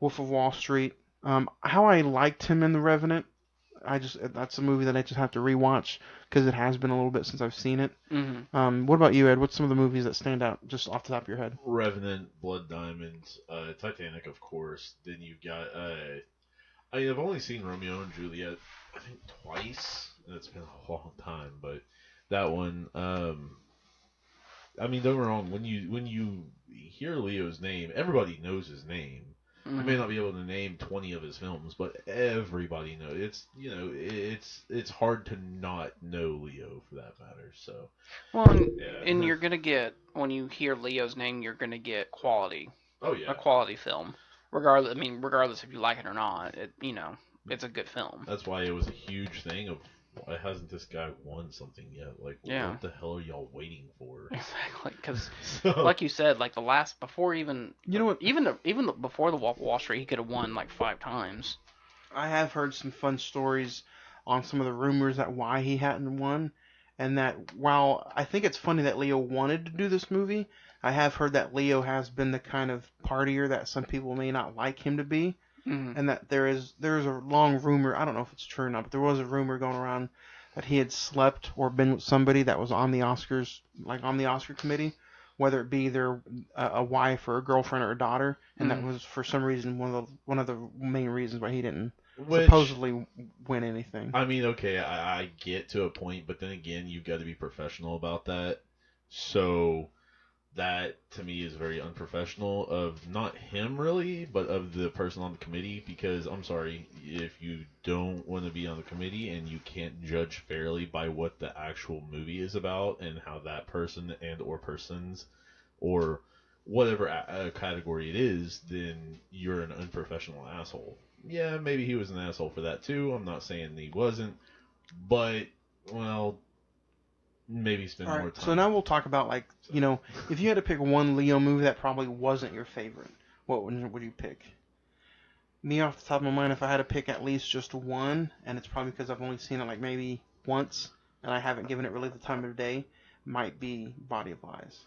Wolf of Wall Street. How I liked him in The Revenant. That's a movie that I just have to rewatch because it has been a little bit since I've seen it. Mm-hmm. What about you, Ed? What's some of the movies that stand out just off the top of your head? Revenant, Blood Diamonds, Titanic, of course. Then you've got. I've only seen Romeo and Juliet, I think twice, and it's been a long time. But that one, don't get me wrong. When you hear Leo's name, everybody knows his name. Mm-hmm. I may not be able to name 20 of his films, but everybody knows. It's hard to not know Leo for that matter. So. Well, and you're gonna get, when you hear Leo's name, you're gonna get quality. Oh yeah. A quality film, regardless if you like it or not. It's a good film. That's why it was a huge thing of why hasn't this guy won something yet? Like, what the hell are y'all waiting for? Exactly, because like you said, like before even before the Wolf of Wall Street, he could have won like 5 times. I have heard some fun stories on some of the rumors that why he hadn't won, and that while I think it's funny that Leo wanted to do this movie, I have heard that Leo has been the kind of partier that some people may not like him to be. Mm-hmm. And that there is a long rumor, I don't know if it's true or not, but there was a rumor going around that he had slept or been with somebody that was on the Oscars, like on the Oscar committee, whether it be a wife or a girlfriend or a daughter, and that was for some reason one of the main reasons why he didn't supposedly win anything. I mean, okay, I get to a point, but then again, you've got to be professional about that. So that to me is very unprofessional of not him really, but of the person on the committee, because I'm sorry, if you don't want to be on the committee and you can't judge fairly by what the actual movie is about and how that person and or persons or whatever category it is, then you're an unprofessional asshole. Yeah, maybe he was an asshole for that too. I'm not saying he wasn't, but well, maybe spend more time. So now we'll talk about, like, if you had to pick one Leo movie that probably wasn't your favorite, what would you pick? Me, off the top of my mind, if I had to pick at least just one, and it's probably because I've only seen it like maybe once, and I haven't given it really the time of day, might be Body of Lies.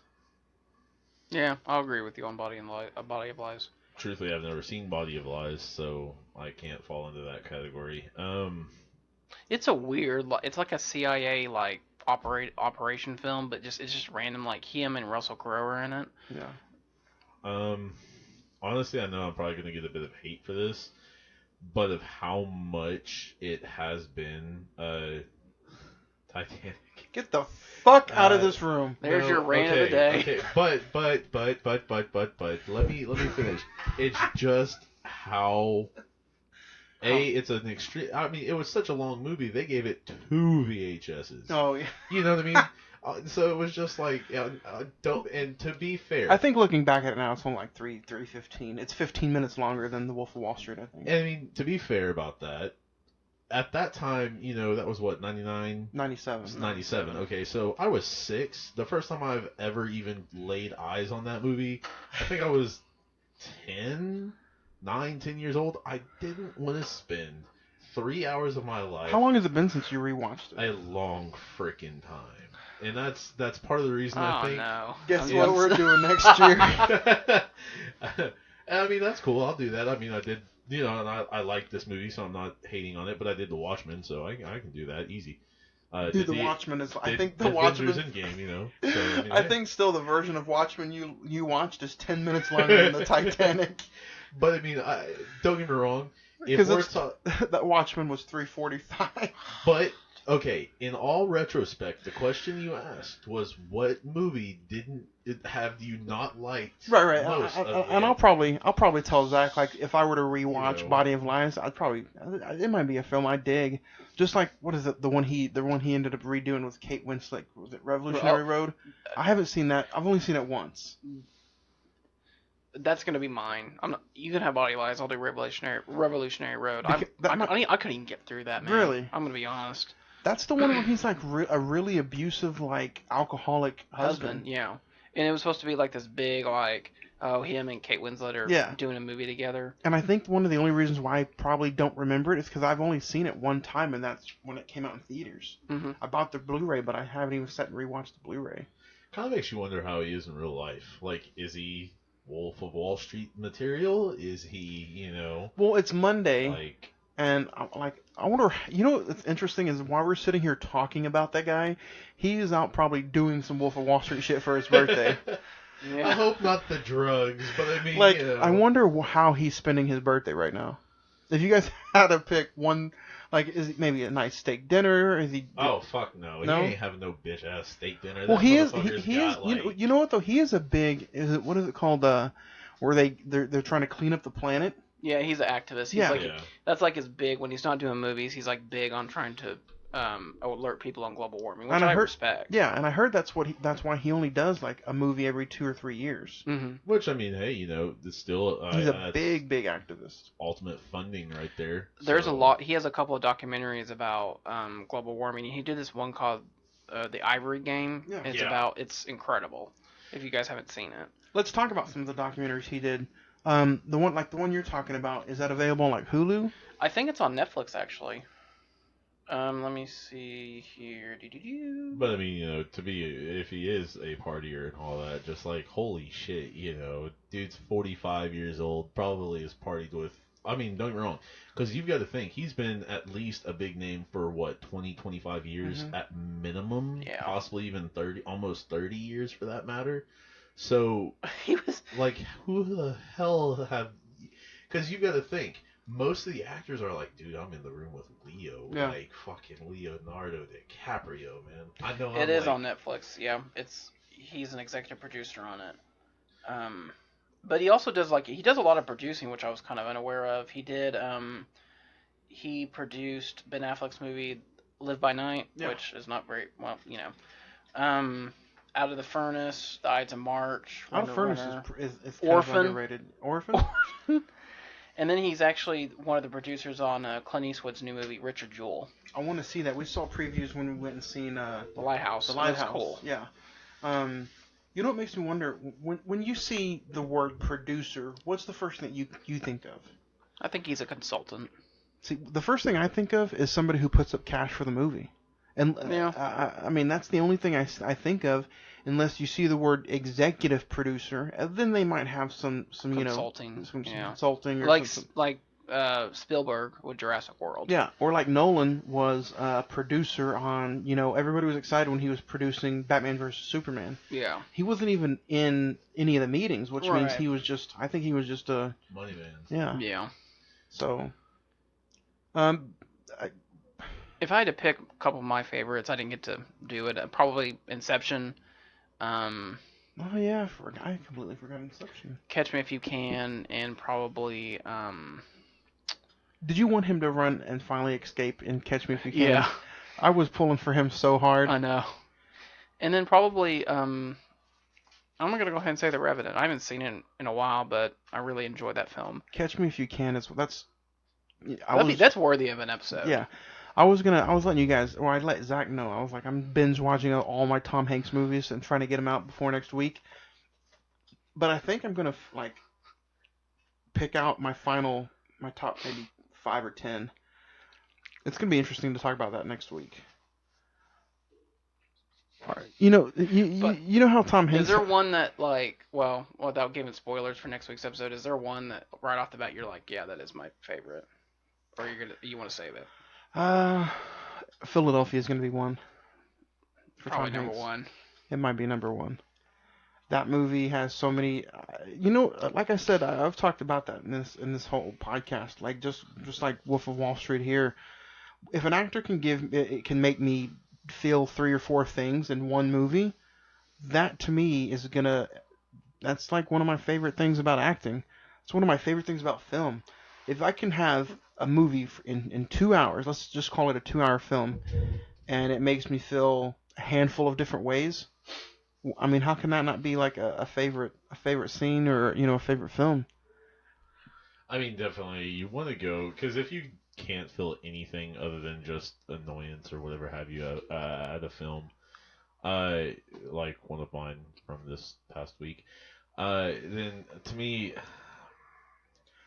Yeah, I'll agree with you on Body of Lies. Truthfully, I've never seen Body of Lies, so I can't fall into that category. It's a weird, it's like a CIA operation film, but it's just random. Like him and Russell Crowe are in it. Yeah. Honestly, I know I'm probably gonna get a bit of hate for this, but of how much it has been Titanic. Get the fuck out of this room. There's your rant of the day. Okay, but let me finish. It's just how it's an extreme. I mean, it was such a long movie. They gave it 2 VHSs. Oh yeah. You know what I mean? So it was just like don't. And to be fair, I think looking back at it now, it's only like 3:15. It's 15 minutes longer than The Wolf of Wall Street, I think. And I mean, to be fair about that, at that time, that was what, 99? 97. 97. Okay, so I was 6. The first time I've ever even laid eyes on that movie, I think I was 10 years old. I didn't want to spend 3 hours of my life. How long has it been since you rewatched it? A long freaking time. And that's part of the reason I think. No. Guess what we're doing next year? I mean, that's cool. I'll do that. I mean, I did, and I like this movie, so I'm not hating on it, but I did The Watchmen, so I can do that easy. Dude, The Watchmen is. I think The Watchmen. Endgame, So, I mean, I think still the version of Watchmen you watched is 10 minutes longer than the Titanic. But I mean, don't get me wrong. Because that Watchmen was 3:45. But okay, in all retrospect, the question you asked was, what movie have you not liked? Right. Most and I'll probably tell Zach, like, if I were to rewatch Body of Lies, it might be a film I dig. Just like, what is it? The one he ended up redoing with Kate Winslet. Was it Revolutionary Road? I haven't seen that. I've only seen it once. That's gonna be mine. You can have Body of Lies. I'll do Revolutionary Road. I couldn't even get through that, man. Really? I'm gonna be honest. That's the one where he's like a really abusive, like, alcoholic husband. Yeah. And it was supposed to be like this big, like, Oh, him and Kate Winslet are Yeah. doing a movie together. And I think one of the only reasons why I probably don't remember it is because I've only seen it one time, and that's when it came out in theaters. Mm-hmm. I bought the Blu-ray, but I haven't even sat and rewatched the Blu-ray. Kind of makes you wonder how he is in real life. Like, is he Wolf of Wall Street material? Is he, Well, it's Monday, like... and I wonder. What's interesting is while we're sitting here talking about that guy, he is out probably doing some Wolf of Wall Street shit for his birthday. Yeah. I hope not the drugs, but I mean, I wonder how he's spending his birthday right now. If you guys had to pick one, is it maybe a nice steak dinner? Is he? Oh fuck no! No? He ain't having no bitch ass steak dinner. Well, That he is. motherfucker's He is. got, like... You know what though? He is a big. What is it called? Where they're trying to clean up the planet. Yeah, he's an activist. He's Yeah. That's like his big when he's not doing movies. He's like big on trying to alert people on global warming, which I respect. Yeah, and I heard that's why he only does like a movie every 2 or 3 years. Mm-hmm. Which, I mean, hey, it's still... He's a big activist. Ultimate funding right there. There's a lot. He has a couple of documentaries about global warming. He did this one called The Ivory Game. Yeah. It's incredible. If you guys haven't seen it. Let's talk about some of the documentaries he did. The one you're talking about, is that available on like Hulu? I think it's on Netflix actually. Let me see here. But I mean, if he is a partier and all that, just like, holy shit, dude's 45 years old, probably has partied with... I mean, don't get me wrong, because you've got to think, he's been at least a big name for, 20, 25 years at minimum? Yeah. Possibly even 30, almost 30 years for that matter. So, he was... like, who the hell have... Because you've got to think, most of the actors are like, dude, I'm in the room with Leo. Yeah. Like, fucking Leonardo DiCaprio, man. I know It is on Netflix, yeah. He's an executive producer on it. But he also does, he does a lot of producing, which I was kind of unaware of. He produced Ben Affleck's movie Live by Night, which is not very, well, Out of the Furnace, The Ides of March, Out of the Furnace is kind Orphan. of underrated. Orphan? And then he's actually one of the producers on Clint Eastwood's new movie, Richard Jewell. I want to see that. We saw previews when we went and seen The Lighthouse. The Lighthouse. That's cool. Yeah. You know what makes me wonder? When you see the word producer, what's the first thing you think of? I think he's a consultant. See, the first thing I think of is somebody who puts up cash for the movie. And I mean, that's the only thing I think of, unless you see the word executive producer, and then they might have some consulting, some consulting, or like Spielberg with Jurassic World. Yeah, or like Nolan was a producer on, everybody was excited when he was producing Batman vs Superman. Yeah. He wasn't even in any of the meetings, which means I think he was just a money man. Yeah. Yeah. So, if I had to pick a couple of my favorites, I didn't get to do it. Probably Inception. Oh yeah, I completely forgot Inception. Catch Me If You Can, and probably. Did you want him to run and finally escape in Catch Me If You Can? Yeah. I was pulling for him so hard. I know. And then probably, I'm going to go ahead and say The Revenant. I haven't seen it in a while, but I really enjoyed that film. Catch Me If You Can that's worthy of an episode. Yeah. I was letting you guys, or I'd let Zach know. I was like, I'm binge watching all my Tom Hanks movies and trying to get them out before next week. But I think I'm gonna pick out my top maybe 5 or 10. It's gonna be interesting to talk about that next week. All right. You know how Tom Hanks. Is there one that without giving spoilers for next week's episode, is there one that right off the bat you're like, yeah, that is my favorite, or you want to save it? Philadelphia is going to be one. Probably number one. It might be number one. That movie has so many. Like I said, I've talked about that in this whole podcast. Like just like Wolf of Wall Street here. If an actor can make me feel 3 or 4 things in one movie, that to me is that's like one of my favorite things about acting. It's one of my favorite things about film. If I can have a movie in 2 hours, let's just call it a 2-hour film, and it makes me feel a handful of different ways, I mean, how can that not be like a favorite scene or a favorite film? I mean, definitely you want to go, because if you can't feel anything other than just annoyance or whatever have you at a film, like one of mine from this past week, Then to me,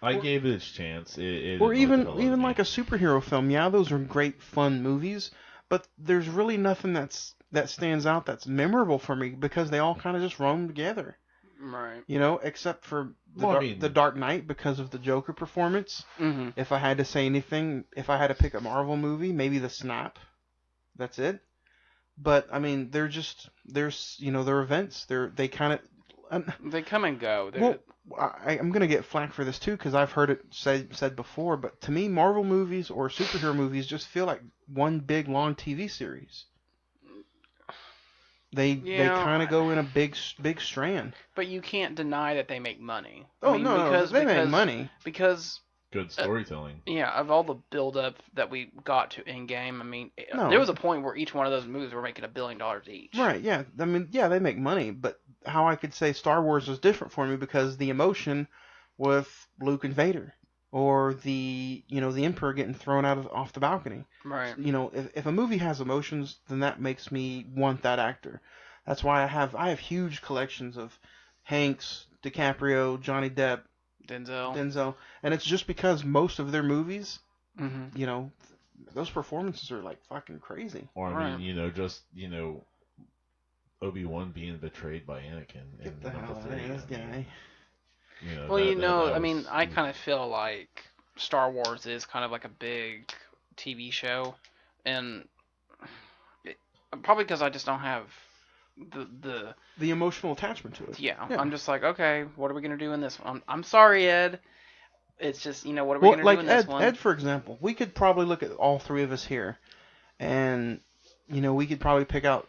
I gave it its chance. It Or annoyed the hell out of even me. like a superhero film. Yeah, those are great, fun movies, but there's really nothing that stands out that's memorable for me because they all kind of just roam together. Right. You know, except for the Dark Knight because of the Joker performance. Mm-hmm. If I had to say anything, if I had to pick a Marvel movie, maybe The Snap. That's it. But I mean, they're events. They kind of They come and go. well, I'm gonna get flack for this too because I've heard it said before. But to me, Marvel movies or superhero movies just feel like one big long TV series. They kind of go in a big strand. But you can't deny that they make money. Oh, no, they make money. Because good storytelling. Yeah, of all the build-up that we got to Endgame, I mean, No. there was a point where each one of those movies were making $1 billion each. Right, yeah. I mean, yeah, they make money, but how I could say Star Wars is different for me because the emotion with Luke and Vader, or the Emperor getting thrown off the balcony. Right. If a movie has emotions, then that makes me want that actor. That's why I have huge collections of Hanks, DiCaprio, Johnny Depp, Denzel, and it's just because most of their movies, those performances are like fucking crazy. Or I mean, Obi-Wan being betrayed by Anakin. Get the hell out of here, this guy. I mean, I kind of feel like Star Wars is kind of like a big TV show, and probably because I just don't have the emotional attachment to it. Yeah, I'm just like, okay, what are we gonna do in this one? I'm sorry, Ed. It's just, what are we gonna do in this one? Ed, for example, we could probably look at all three of us here, and we could probably pick out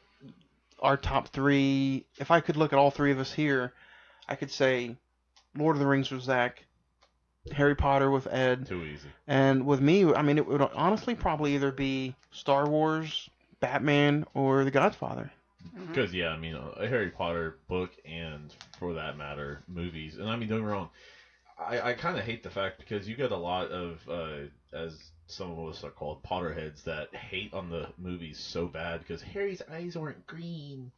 our top three. If I could look at all three of us here, I could say Lord of the Rings with Zach, Harry Potter with Ed. Too easy. And with me, I mean, it would honestly probably either be Star Wars, Batman, or The Godfather. Because, yeah, I mean, a Harry Potter book and, for that matter, movies. And, I mean, don't get me wrong, I kind of hate the fact because you get a lot of, as some of us are called, Potterheads that hate on the movies so bad because Harry's eyes weren't green.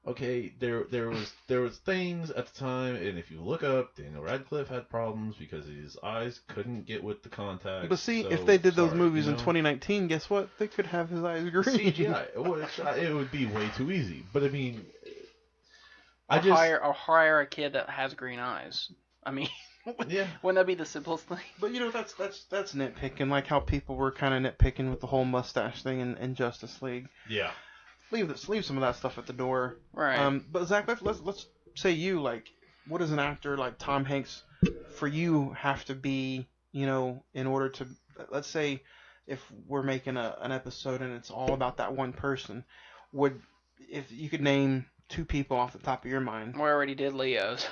Okay, there was things at the time, and if you look up, Daniel Radcliffe had problems because his eyes couldn't get with the contacts. But see, if they did those movies in 2019, guess what? They could have his eyes green. CGI, which it would be way too easy. But I mean, hire a kid that has green eyes. I mean, yeah, wouldn't that be the simplest thing? But that's nitpicking, like how people were kind of nitpicking with the whole mustache thing in Justice League. Yeah. Leave some of that stuff at the door. Right. But Zach, let's say you, like, what does an actor like Tom Hanks for you have to be, in order to, let's say, if we're making an episode and it's all about that one person, if you could name two people off the top of your mind? We already did Leo's.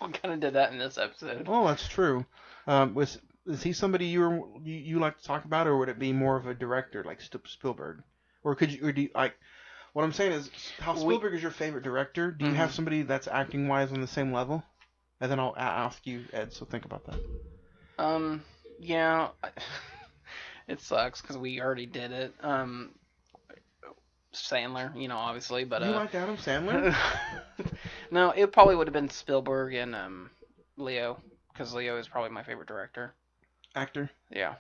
We kind of did that in this episode. Oh, that's true. Is he somebody you like to talk about, or would it be more of a director like Spielberg, or do you like? What I'm saying is, how Spielberg is your favorite director. Do you have somebody that's acting wise on the same level? And then I'll ask you, Ed. So think about that. Yeah, it sucks because we already did it. Sandler, obviously, but you like Adam Sandler? No, it probably would have been Spielberg and Leo, because Leo is probably my favorite director. Actor? Yeah.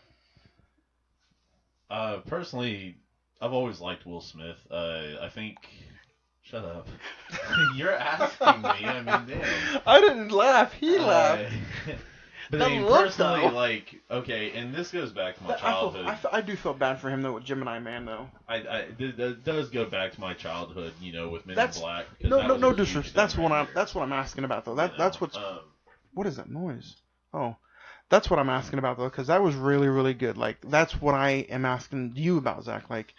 Personally, I've always liked Will Smith. I think. Shut up. You're asking me. I mean, damn. I didn't laugh. He laughed. But I mean, personally, like, okay, and this goes back to my childhood. I do feel bad for him though with Gemini Man though. It does go back to my childhood, with Men in Black. No disrespect. That's what I'm asking about though. That's what's. What is that noise? Oh. That's what I'm asking about though, because that was really, really good. Like, that's what I am asking you about, Zach. Like,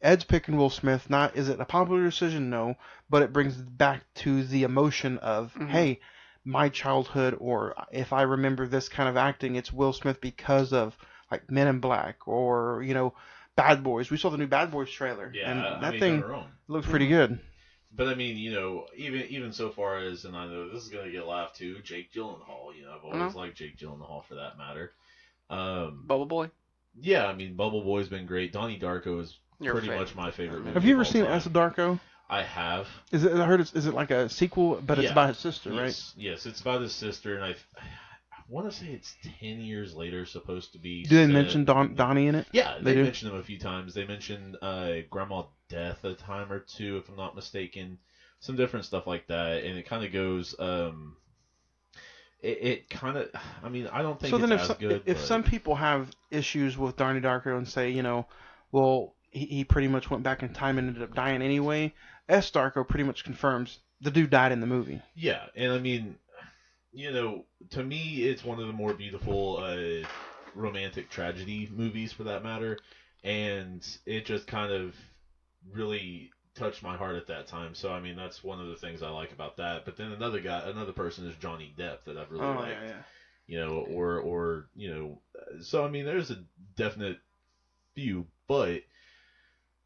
Ed's picking Will Smith. Is it a popular decision? No, but it brings back to the emotion of, hey, my childhood, or if I remember this kind of acting, it's Will Smith because of like Men in Black or Bad Boys. We saw the new Bad Boys trailer, and that thing looks pretty good. But I mean, even so far as, and I know this is gonna get laughed too, Jake Gyllenhaal. I've always liked Jake Gyllenhaal for that matter. Bubble Boy. Yeah, I mean, Bubble Boy's been great. Donnie Darko is pretty much my favorite movie. Have you ever seen Asa Darko? I have. Is it? I heard is it like a sequel, but it's about his sister, right? Yes, it's about his sister, and I want to say it's 10 years later supposed to be. Do they mention Donnie in it? Yeah, they do? mentioned him a few times. They mentioned Grandma Death a time or two, if I'm not mistaken. Some different stuff like that, and it kind of goes. It kind of. I mean, I don't think it's as good. If some people have issues with Donnie Darko and say, well, he pretty much went back in time and ended up dying anyway, S. Darko pretty much confirms the dude died in the movie. Yeah, and I mean, to me, it's one of the more beautiful romantic tragedy movies, for that matter, and it just kind of really touched my heart at that time. So I mean, that's one of the things I like about that. But then another person is Johnny Depp that I've really liked. So I mean, there's a definite few, but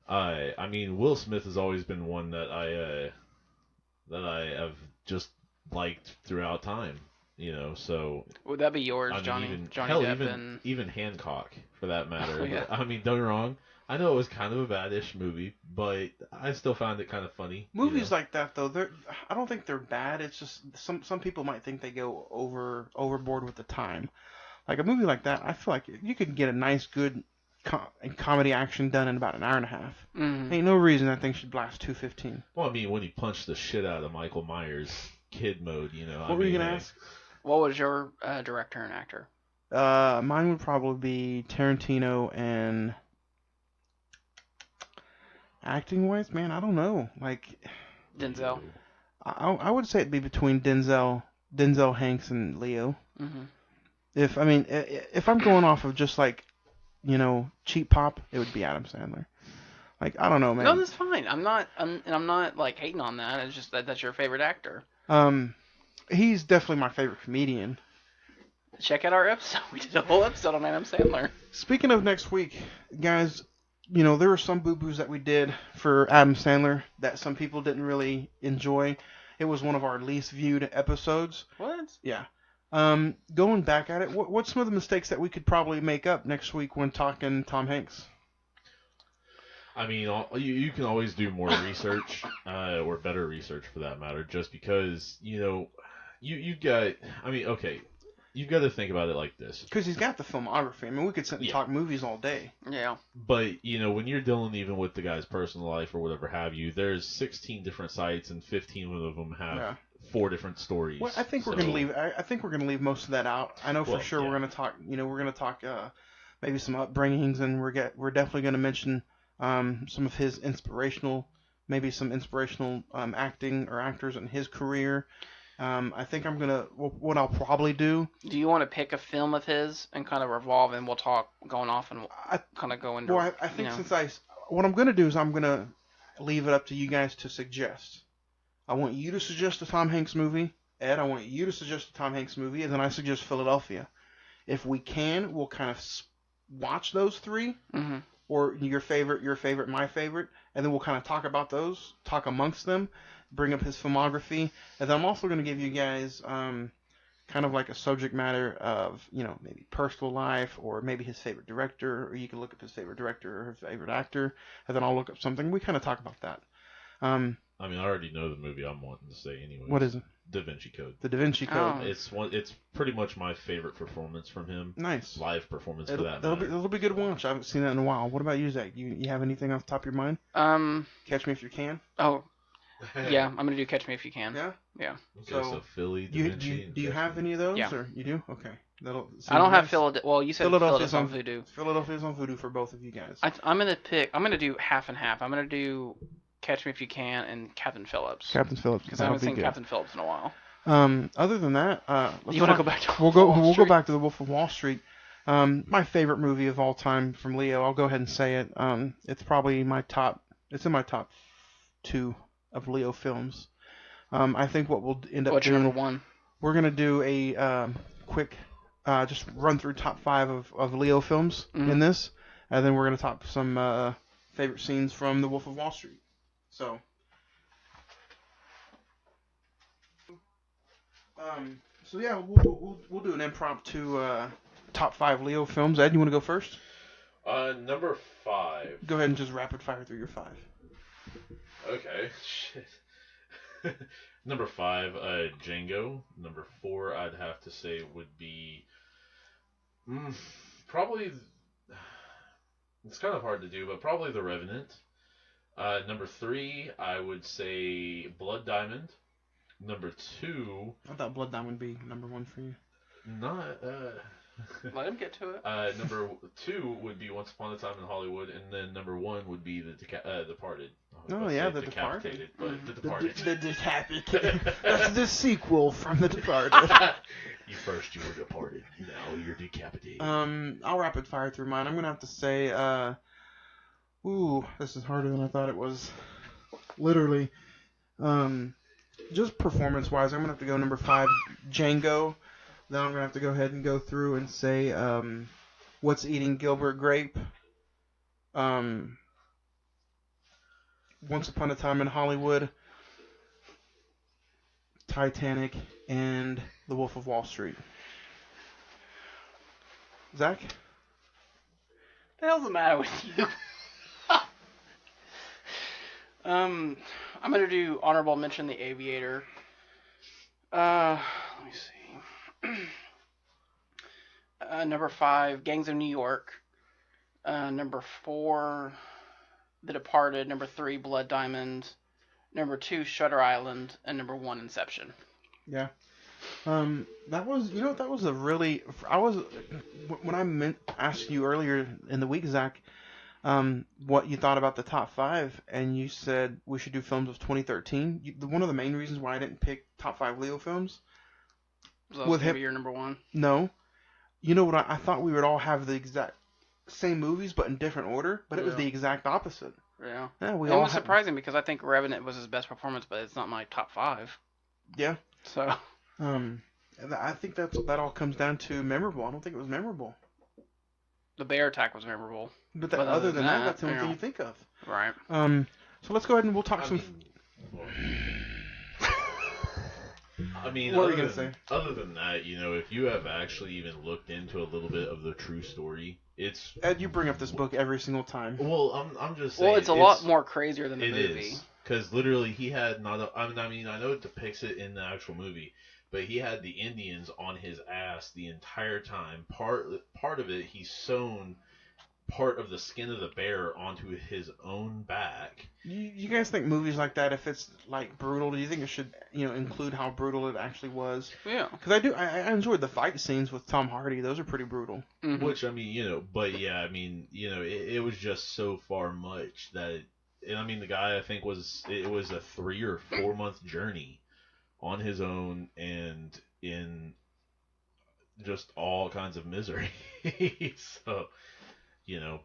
I mean, Will Smith has always been one that I have just liked throughout time. So would that be yours, I mean, Johnny Johnny Depp, Depp, and even Hancock, for that matter. Oh, yeah. I mean, don't get me wrong. I know it was kind of a bad-ish movie, but I still found it kind of funny. Movies like that, though, I don't think they're bad. It's just some people might think they go overboard with the time. Like a movie like that, I feel like you could get a nice, good comedy action done in about an hour and a half. Mm-hmm. Ain't no reason that thing should last 2:15. Well, I mean, when he punched the shit out of Michael Myers, kid mode, What were you gonna ask? What was your director and actor? Mine would probably be Tarantino, and acting wise, man, I don't know. Like Denzel. I would say it'd be between Denzel, Hanks, and Leo. Mm-hmm. If I'm going off of just like, cheap pop, it would be Adam Sandler. Like, I don't know, man. No, that's fine. I'm not like hating on that. It's just that's your favorite actor. He's definitely my favorite comedian. Check out our episode. We did a whole episode on Adam Sandler. Speaking of next week, guys, there were some boo-boos that we did for Adam Sandler that some people didn't really enjoy. It was one of our least viewed episodes. What? Yeah. Going back at it, what's some of the mistakes that we could probably make up next week when talking Tom Hanks? I mean, you can always do more research, or better research for that matter, just because, you've got, I mean, okay, you've got to think about it like this. Because he's got the filmography. I mean, we could sit and talk movies all day. Yeah. But, when you're dealing even with the guy's personal life or whatever have you, there's 16 different sites and 15 of them have 4 different stories. Well, I think we're gonna leave. I think we're gonna leave most of that out. I know for sure yeah. we're gonna talk. We're gonna talk maybe some upbringings, and we're definitely gonna mention some of his maybe some inspirational acting or actors in his career. I think what I'll probably do. Do you want to pick a film of his and kind of revolve, and we'll talk going off and kind of go into. Well, I think what I'm gonna do is I'm gonna leave it up to you guys to suggest. I want you to suggest a Tom Hanks movie. Ed, I want you to suggest a Tom Hanks movie, and then I suggest Philadelphia. If we can, we'll kind of watch those 3, or your favorite, my favorite, and then we'll kind of talk about those, talk amongst them, bring up his filmography, and then I'm also going to give you guys kind of like a subject matter of, maybe personal life, or maybe his favorite director, or you can look up his favorite director or his favorite actor, and then I'll look up something. We kind of talk about that. I mean, I already know the movie I'm wanting to say anyway. What is it? Da Vinci Code. The Da Vinci Code. Oh. It's pretty much my favorite performance from him. Nice. Live performance for that It'll matter. be a good watch. I haven't seen that in a while. What about you, Zach? You have anything off the top of your mind? Catch Me If You Can? Oh, yeah. I'm gonna do Catch Me If You Can. Yeah. Yeah. Okay, so Philly, Da Vinci. Do you have any of those? Yeah. Or you do? Okay. I don't have Philadelphia. Well, you said Philadelphia's on Voodoo. Philadelphia's on Voodoo for both of you guys. I'm gonna do half and half. I'm gonna do Catch Me If You Can and Captain Phillips. Captain Phillips. Because I haven't seen Captain Phillips in a while. Other than that, you want to go back to We'll go back to The Wolf of Wall Street. My favorite movie of all time from Leo. I'll go ahead and say it. It's probably in my top 2 of Leo films. I think what we'll end up What's doing. your number 1? We're gonna do a quick just run through top 5 of Leo films in this, and then we're gonna talk some favorite scenes from The Wolf of Wall Street. So. So yeah, we'll do an impromptu top 5 Leo films. Ed, you want to go first? Number 5. Go ahead and just rapid fire through your 5. Okay. Shit. Number 5, Django. Number 4, I'd have to say would be probably. It's kind of hard to do, but probably The Revenant. Number 3, I would say Blood Diamond. Number 2, I thought Blood Diamond would be number 1 for you. not. Let him get to it. Number 2 would be Once Upon a Time in Hollywood, and then number 1 would be The Departed. Oh yeah, The Departed. But The Departed. The Decapitated. That's the sequel from The Departed. You were departed. Now you're decapitated. I'll rapid fire through mine. I'm gonna have to say, this is harder than I thought it was. Literally, just performance-wise, I'm gonna have to go number 5, Django. Then I'm gonna have to go ahead and go through and say, What's Eating Gilbert Grape? Once Upon a Time in Hollywood, Titanic, and The Wolf of Wall Street. Zach? The hell's the matter with you? I'm gonna do honorable mention The Aviator. Let me see. Number 5, Gangs of New York. Number 4, The Departed. Number 3, Blood Diamond. Number 2, Shutter Island, and number 1, Inception. Yeah. That was a really. When I asked you earlier in the week, Zach, what you thought about the top 5, and you said we should do films of 2013. One of the main reasons why I didn't pick top 5 Leo films. Was that going to be your number 1? No. You know what? I thought we would all have the exact same movies, but in different order. But it was the exact opposite. Yeah. Yeah, it was surprising because I think Revenant was his best performance, but it's not my top 5. Yeah. So. I think that all comes down to memorable. I don't think it was memorable. The bear attack was memorable. But other than that, that's the only thing you think of. Right. So let's go ahead and we'll talk some. What were you gonna say? Other than that, if you have actually even looked into a little bit of the true story, it's. Ed, you bring up this book every single time. Well, I'm just saying. Well, it's a lot more crazier than the movie. It is, because literally he had not. I know it depicts it in the actual movie, but he had the Indians on his ass the entire time. Part of it, he sewn part of the skin of the bear onto his own back. You guys think movies like that, if it's like brutal, do you think it should include how brutal it actually was? Yeah. Because I enjoyed the fight scenes with Tom Hardy. Those are pretty brutal. Mm-hmm. Which but yeah, it was just so far much that, the guy I think it was a 3 or 4 month journey on his own and in just all kinds of misery. So.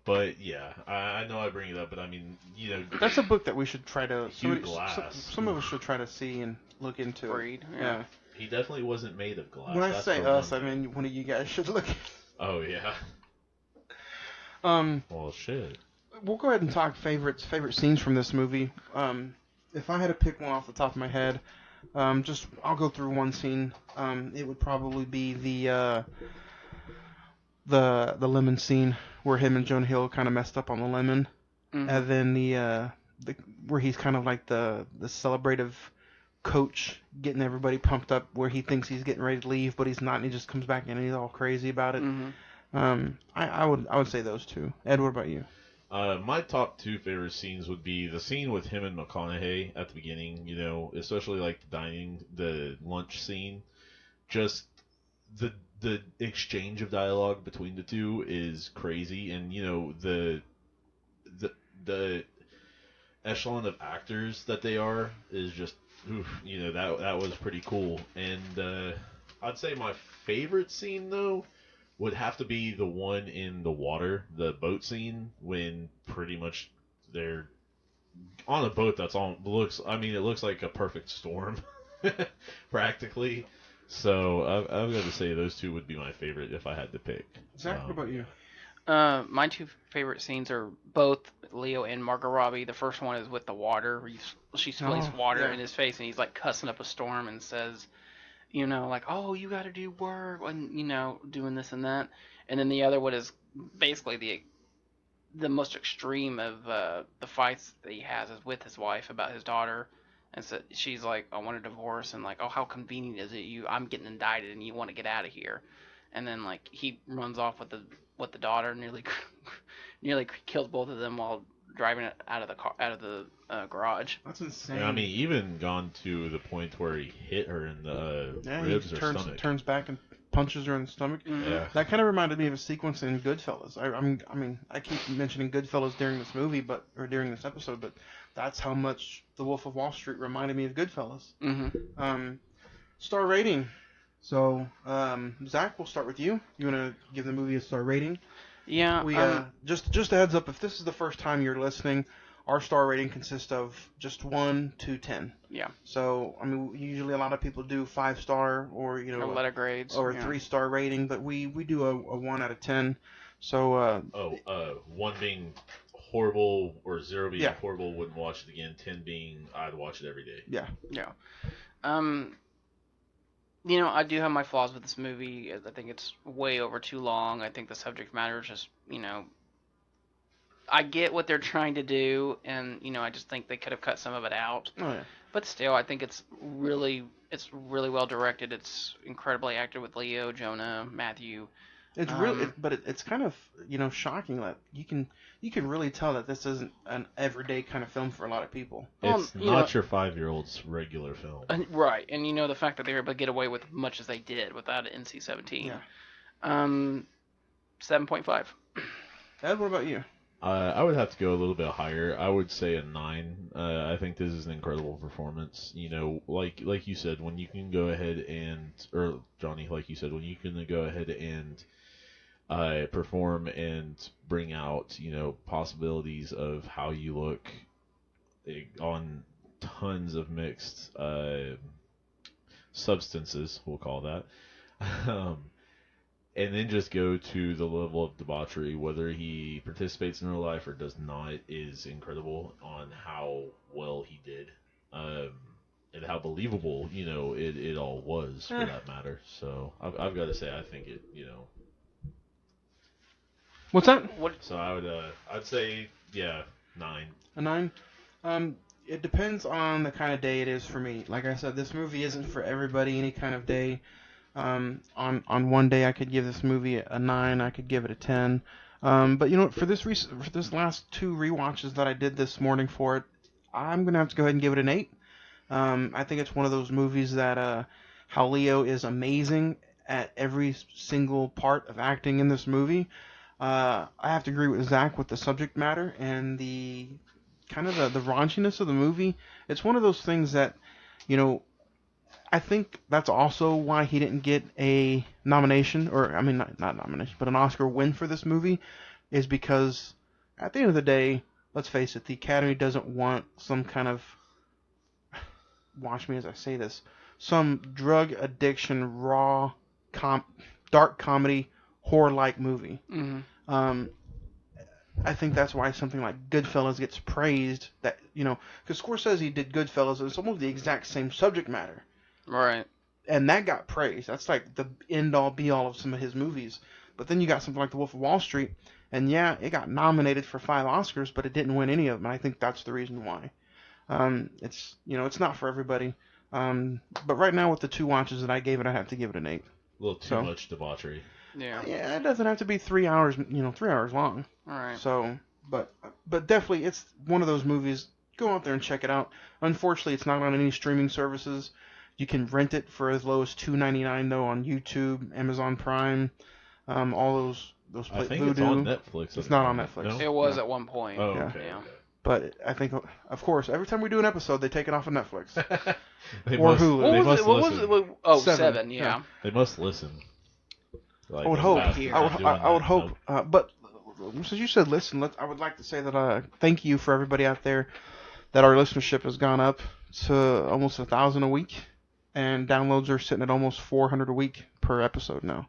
But yeah, I know I bring it up, but that's a book that we should try to. Some of us should try to see and look into. Read, yeah. He definitely wasn't made of glass. When I say us, I mean one of you guys should look. Oh yeah. Well, shit. We'll go ahead and talk favorite scenes from this movie. If I had to pick one off the top of my head, I'll go through one scene. It would probably be the lemon scene where him and Jonah Hill kind of messed up on the lemon, and then the where he's kind of like the celebrative coach getting everybody pumped up, where he thinks he's getting ready to leave, but he's not, and he just comes back in and he's all crazy about it. I would say those two. Ed, what about you? My top 2 favorite scenes would be the scene with him and McConaughey at the beginning. Especially like the lunch scene. Just the exchange of dialogue between the two is crazy, and the echelon of actors that they are is just that was pretty cool. And I'd say my favorite scene though would have to be the one in the water, the boat scene, when pretty much they're on a boat that's it looks like a perfect storm practically. So I've got to say those 2 would be my favorite if I had to pick. Zach, what about you? My 2 favorite scenes are both Leo and Margot Robbie. The first one is with the water, where she sprays water in his face, and he's like cussing up a storm and says, like, oh, you got to do work, and doing this and that. And then the other one is basically the most extreme of the fights that he has is with his wife about his daughter, and so she's like, I want a divorce, and like, oh, how convenient is it I'm getting indicted and you want to get out of here, and then like he runs off with the daughter, nearly kills both of them while driving it out of the garage. That's insane. Yeah, I mean, even gone to the point where he hit her in the ribs or stomach. Turns back and punches her in the stomach. Mm-hmm. Yeah. That kind of reminded me of a sequence in Goodfellas. I mean, I keep mentioning Goodfellas during this movie, during this episode, but that's how much The Wolf of Wall Street reminded me of Goodfellas. Mm-hmm. Star rating. So, Zach, we'll start with you. You want to give the movie a star rating? Yeah. We just a heads up, if this is the first time you're listening, our star rating consists of just 1 to 10. Yeah. So, I mean, usually a lot of people do 5-star or, you know, or letter grades. or a 3-star rating, but we do a 1 out of 10. So, 1 being horrible or 0 being Yeah. horrible, wouldn't watch it again. 10 being I'd watch it every day. yeah. Yeah. You know, I do have my flaws with this movie. I think it's way over too long. I think the subject matter is just, you know, I get what they're trying to do, and, you know, I just think they could have cut some of it out. Oh, yeah. But still, I think it's really well directed. It's incredibly acted with Leo, Jonah, Matthew. It's really, but it's kind of, you know, shocking that you can really tell that this isn't an everyday kind of film for a lot of people. It's not your 5-year-old's regular film. Right, and you know the fact that they were able to get away with as much as they did without an NC-17. Yeah. 7.5. Ed, what about you? I would have to go a little bit higher. I would say a 9. I think this is an incredible performance. You know, like you said, when you can go ahead and, or Johnny, like you said, when you can go ahead and perform and bring out, you know, possibilities of how you look on tons of mixed substances, we'll call that. And then just go to the level of debauchery, whether he participates in real life or does not, is incredible on how well he did, and how believable, you know, it all was for that matter. So I've got to say, I think it, you know. What's that? So I'd say 9. A 9. It depends on the kind of day it is for me. Like I said, this movie isn't for everybody. Any kind of day. On one day I could give this movie a 9, I could give it a 10. But you know what, for this last 2 rewatches that I did this morning for it, I'm gonna have to go ahead and give it an 8. I think it's one of those movies that how Leo is amazing at every single part of acting in this movie. I have to agree with Zach with the subject matter and the kind of the raunchiness of the movie. It's one of those things that, you know, I think that's also why he didn't get a nomination, or I mean not nomination, but an Oscar win for this movie, is because at the end of the day, let's face it, the Academy doesn't want some kind of, watch me as I say this, some drug addiction, raw, dark comedy, horror-like movie. Mm-hmm. I think that's why something like Goodfellas gets praised, that, you know, because Scorsese did Goodfellas, and it's almost the exact same subject matter. Right. And that got praised. That's like the end-all, be-all of some of his movies. But then you got something like The Wolf of Wall Street, and yeah, it got nominated for 5 Oscars, but it didn't win any of them. And I think that's the reason why. It's, you know, it's not for everybody. But right now, with the 2 watches that I gave it, I have to give it an 8. A little too much debauchery. Yeah. Yeah, it doesn't have to be 3 hours, you know, 3 hours long. All right. So, but definitely, it's one of those movies. Go out there and check it out. Unfortunately, it's not on any streaming services. You can rent it for as low as $2.99 though on YouTube, Amazon Prime, all those. I think Vudu. it's on Netflix. It's not on Netflix. No? It was at one point. Oh, Yeah. okay. Yeah. Okay. But I think, of course, every time we do an episode, they take it off of Netflix Or Hulu. What was it? Oh, 7, yeah. Yeah. They must listen. Like, I would hope. fast as I'm doing I would that, hope. no? But since you said listen, I would like to say that thank you for everybody out there, that our listenership has gone up to almost 1,000 a week, and downloads are sitting at almost 400 a week per episode now.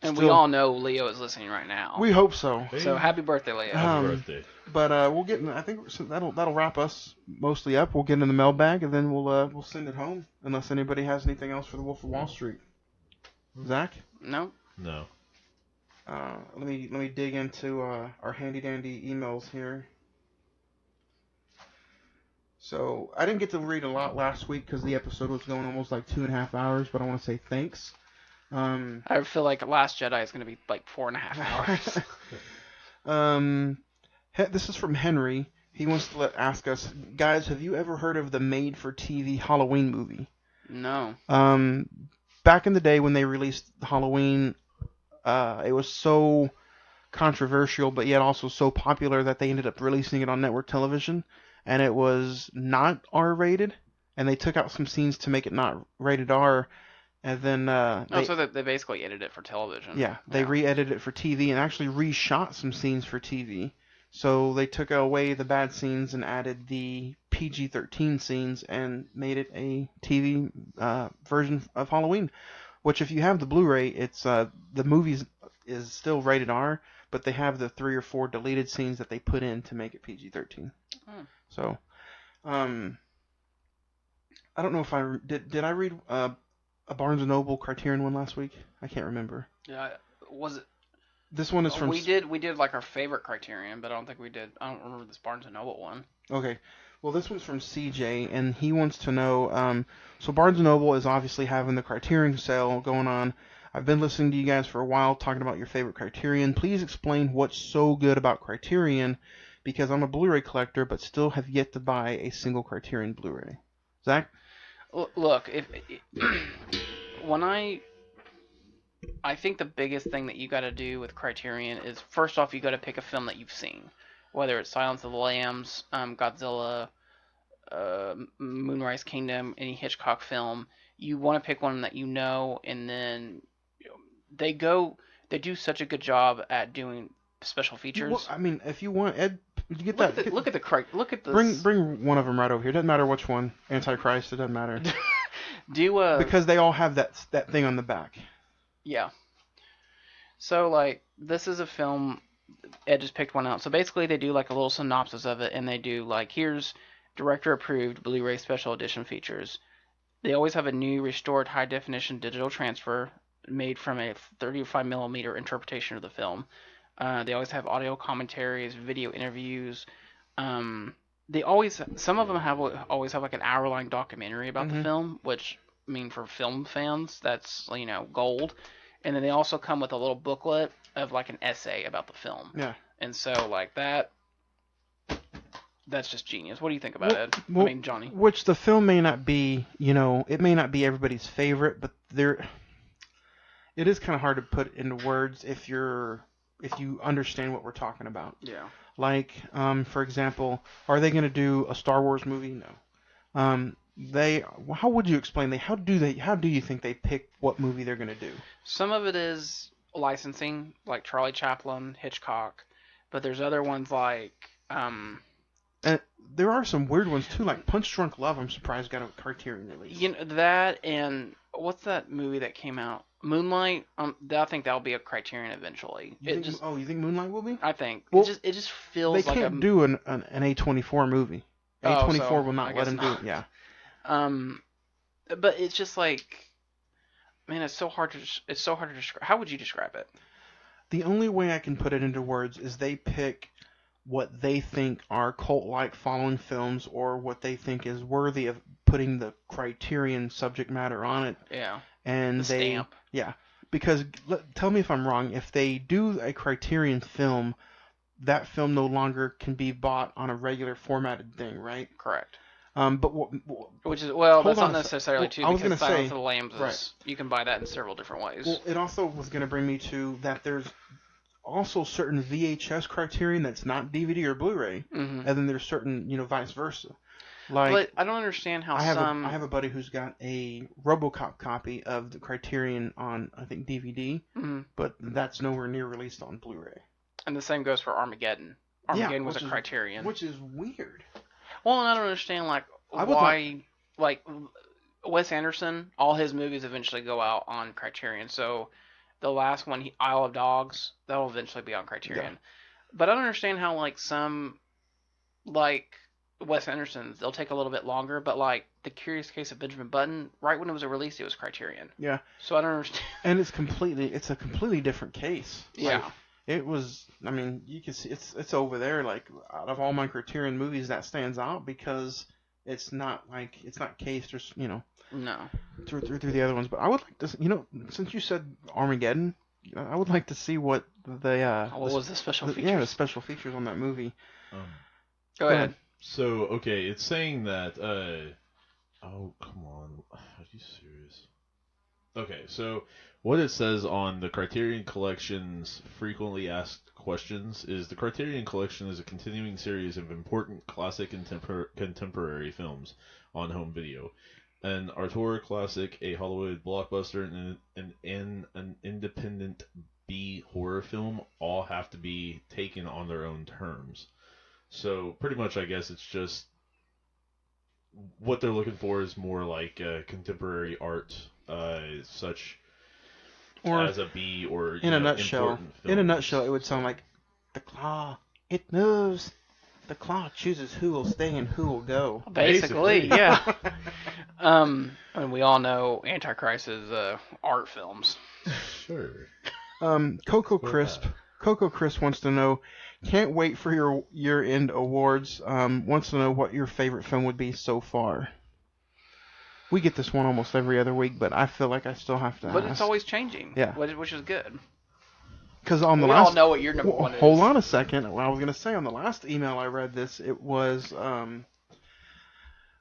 And Still, we all know Leo is listening right now. we hope so. So happy birthday, Leo. Happy birthday. But we'll get. I think that'll wrap us mostly up. We'll get in the mailbag, and then we'll send it home. Unless anybody has anything else for the Wolf of Wall Street. Zach? No? No. Let me dig into our handy dandy emails here. So I didn't get to read a lot last week because the episode was going almost like 2.5 hours, but I want to say thanks. I feel like Last Jedi is going to be like 4.5 hours. This is from Henry. He wants to ask us, guys, have you ever heard of the made-for-TV Halloween movie? No. Back in the day when they released Halloween, it was so controversial, but yet also so popular that they ended up releasing it on network television, and it was not R-rated, and they took out some scenes to make it not rated R, and then So they basically edited it for television. Yeah, they re-edited it for TV and actually reshot some scenes for TV. So they took away the bad scenes and added the PG-13 scenes and made it a TV version of Halloween. Which, if you have the Blu-ray, it's the movie is still rated R, but they have the 3 or 4 deleted scenes that they put in to make it PG-13. So, I don't know if I did I read a Barnes & Noble Criterion one last week? I can't remember. Yeah, was it? This one is from... We did like our favorite Criterion, but I don't remember this Barnes & Noble one. Okay. Well, this one's from CJ, and he wants to know, so Barnes & Noble is obviously having the Criterion sale going on. I've been listening to you guys for a while talking about your favorite Criterion. Please explain what's so good about Criterion, because I'm a Blu-ray collector, but still have yet to buy a single Criterion Blu-ray. Zach? Look, when I think the biggest thing that you got to do with Criterion is, first off, you got to pick a film that you've seen, whether it's Silence of the Lambs, Godzilla, Moonrise Kingdom, any Hitchcock film. You want to pick one that you know, and then they do such a good job at doing special features. Well, I mean, if you want, Ed, you get look at the bring one of them right over here. Doesn't matter which one. Antichrist. It doesn't matter. Because they all have that thing on the back. Yeah. So, like, this is a film, Ed just picked one out. So basically they do like a little synopsis of it, and they do like, here's director-approved Blu-ray special edition features. They always have a new restored high-definition digital transfer made from a 35mm interpretation of the film. They always have audio commentaries, video interviews. Some of them always have like an hour-long documentary about the film, which, I mean, for film fans, that's, gold. And then they also come with a little booklet of like an essay about the film. Yeah. And so like that's just genius. What do you think about it, Ed? I mean, Johnny. Which the film may not be, it may not be everybody's favorite, but it is kind of hard to put into words if you understand what we're talking about. Yeah. Like, for example, are they going to do a Star Wars movie? No. How would you explain how do you think they pick what movie they're going to do? Some of it is licensing, like Charlie Chaplin, Hitchcock, but there's other ones like and there are some weird ones too, like Punch Drunk Love. I'm surprised got a Criterion release. That, and what's that movie that came out? Moonlight. I think that'll be a Criterion eventually. You think Moonlight will be? I think. Well, it just feels like they can't do an A24 movie. A24 will not let them do it. Yeah. But it's just like, man, it's so hard to describe. How would you describe it? The only way I can put it into words is they pick what they think are cult-like following films, or what they think is worthy of putting the Criterion subject matter on it. Yeah. And the stamp. Yeah. Because tell me if I'm wrong. If they do a Criterion film, that film no longer can be bought on a regular formatted thing, right? Correct. But which is that's not necessarily true, because Silence of the Lambs right. You can buy that in several different ways. Well, it also was going to bring me to that there's also certain VHS Criterion that's not DVD or Blu-ray, and then there's certain vice versa. Like, but I don't understand how I have a buddy who's got a RoboCop copy of the Criterion on, I think, DVD, but that's nowhere near released on Blu-ray. And the same goes for Armageddon. Armageddon was a Criterion, which is weird. Well, and I don't understand why Wes Anderson, all his movies eventually go out on Criterion. So the last one, Isle of Dogs, that'll eventually be on Criterion. Yeah. But I don't understand how some Wes Anderson's, they'll take a little bit longer. But like The Curious Case of Benjamin Button, right when it was released, it was Criterion. Yeah. So I don't understand. And it's a completely different case. Yeah. Like, it was. I mean, you can see it's over there. Like out of all my Criterion movies, that stands out because it's not cased or No. through the other ones. But I would like to, since you said Armageddon, I would like to see what the what was the special features? Yeah, the special features on that movie. Go ahead. So, okay, it's saying that, oh, come on. Are you serious? Okay, so what it says on the Criterion Collection's frequently asked questions is the Criterion Collection is a continuing series of important classic and contemporary films on home video. An auteur classic, a Hollywood blockbuster, and an independent B horror film all have to be taken on their own terms. So pretty much, I guess it's just what they're looking for is more like contemporary art, such or as a B or in a nutshell. In a nutshell, it would sound like the claw. It moves. The claw chooses who will stay and who will go. Basically, yeah. And we all know Antichrist is art films. Sure. Coco Crisp wants to know. Can't wait for your year-end awards. Wants to know what your favorite film would be so far. We get this one almost every other week, but I feel like I still have to But ask. it's always changing. Yeah. Which is good. Because on the we last, all know what your number one is. Hold on a second. What I was going to say on the last email I read this, it was Once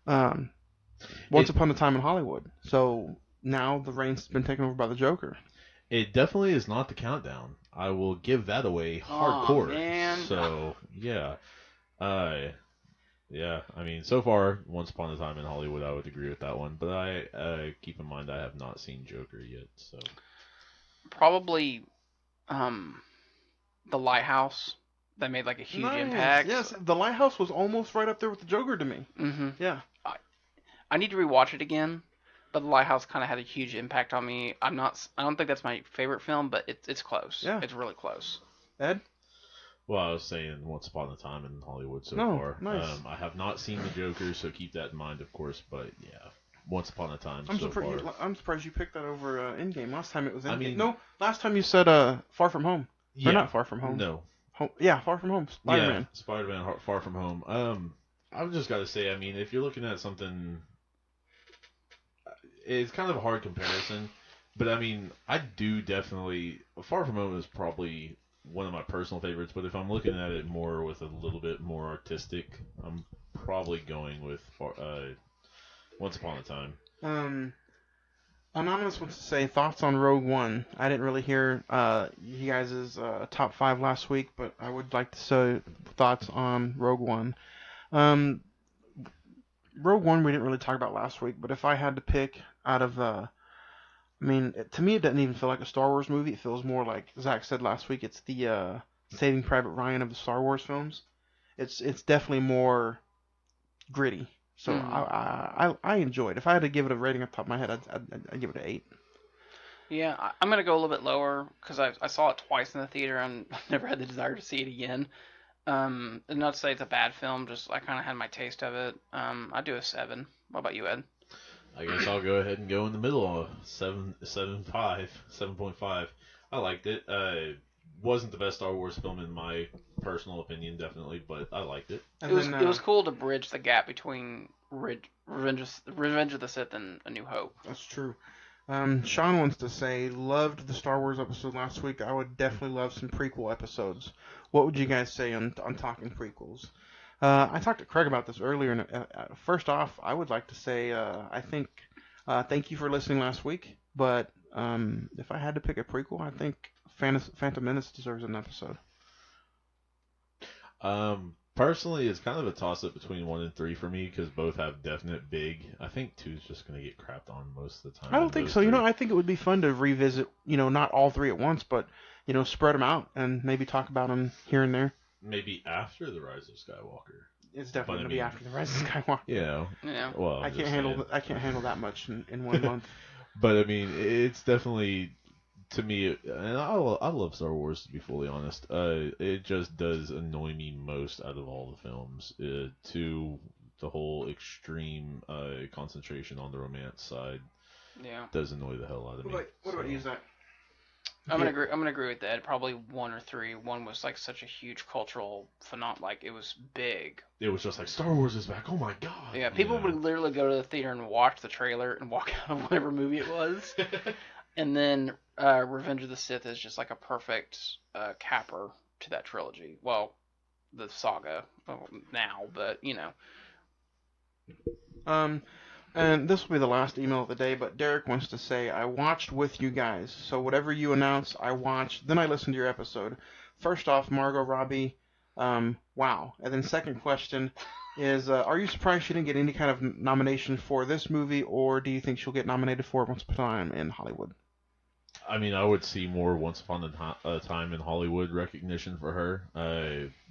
Upon a Time in Hollywood. So now the reign's been taken over by the Joker. It definitely is not the countdown. I will give that away hardcore. Oh, man. So yeah, yeah. I mean, so far, Once Upon a Time in Hollywood, I would agree with that one. But I keep in mind I have not seen Joker yet. So probably, The Lighthouse. That made like a huge impact. Yes, The Lighthouse was almost right up there with the Joker to me. Mm-hmm. Yeah. I need to rewatch it again. But The Lighthouse kind of had a huge impact on me. I don't think that's my favorite film, but it's close. Yeah. It's really close. Ed? well, I was saying Once Upon a Time in Hollywood so No, far. nice. I have not seen the Joker, so keep that in mind, of course. But yeah, Once Upon a Time I'm so surprised. far. I'm surprised you picked that over Endgame. Last time it was Endgame. I mean- No, last time you said Far From Home. Yeah, Or not Far From Home. No. Yeah, Far From Home. Spider-Man. Yeah, Spider-Man Far From Home. I've just got to say, I mean, if you're looking at something, it's kind of a hard comparison, but I mean, I do definitely, Far From Home is probably one of my personal favorites, but if I'm looking at it more with a little bit more artistic, I'm probably going with Once Upon a Time. Anonymous wants to say thoughts on Rogue One. I didn't really hear you guys' top 5 last week, but I would like to say thoughts on Rogue One. Rogue One we didn't really talk about last week, but if I had to pick out of to me it doesn't even feel like a Star Wars movie. It feels more like Zach said last week. It's the Saving Private Ryan of the Star Wars films. It's definitely more gritty. So I enjoyed. If I had to give it a rating off the top of my head, I'd give it an 8. Yeah, I'm gonna go a little bit lower because I saw it twice in the theater and never had the desire to see it again. And not to say it's a bad film, just I kind of had my taste of it. I'd do a 7. What about you, Ed? I guess I'll go ahead and go in the middle on 7.5. I liked it. Wasn't the best Star Wars film in my personal opinion, definitely, but I liked it. It was cool to bridge the gap between Revenge of the Sith and A New Hope. That's true. Sean wants to say, loved the Star Wars episode last week. I would definitely love some prequel episodes. What would you guys say on talking prequels? I talked to Craig about this earlier. And first off, I would like to say I think thank you for listening last week. But if I had to pick a prequel, I think Phantom Menace deserves an episode. Personally, it's kind of a toss-up between 1 and 3 for me because both have definite big. I think 2 is just going to get crapped on most of the time. I don't think so. 3. I think it would be fun to revisit, not all 3 at once, but, spread them out and maybe talk about them here and there. Maybe after The Rise of Skywalker. It's definitely going to be after The Rise of Skywalker. Yeah. Well, I can't handle that much in 1 month. But I mean, it's definitely to me, and I love Star Wars, to be fully honest. It just does annoy me most out of all the films. To the whole extreme concentration on the romance side. Yeah. Does annoy the hell out of me. What about you, Zach? I'm gonna agree with that. Probably 1 or 3. 1 was like such a huge cultural phenomenon. Like it was big. It was just like Star Wars is back. Oh my god. Yeah, people would literally go to the theater and watch the trailer and walk out of whatever movie it was. And then Revenge of the Sith is just like a perfect capper to that trilogy. Well, the saga now, but you know. And this will be the last email of the day, but Derek wants to say, I watched with you guys, so whatever you announce, I watched, then I listened to your episode. First off, Margot Robbie, wow. And then second question is, are you surprised she didn't get any kind of nomination for this movie, or do you think she'll get nominated for Once Upon a Time in Hollywood? I mean, I would see more Once Upon a Time in Hollywood recognition for her.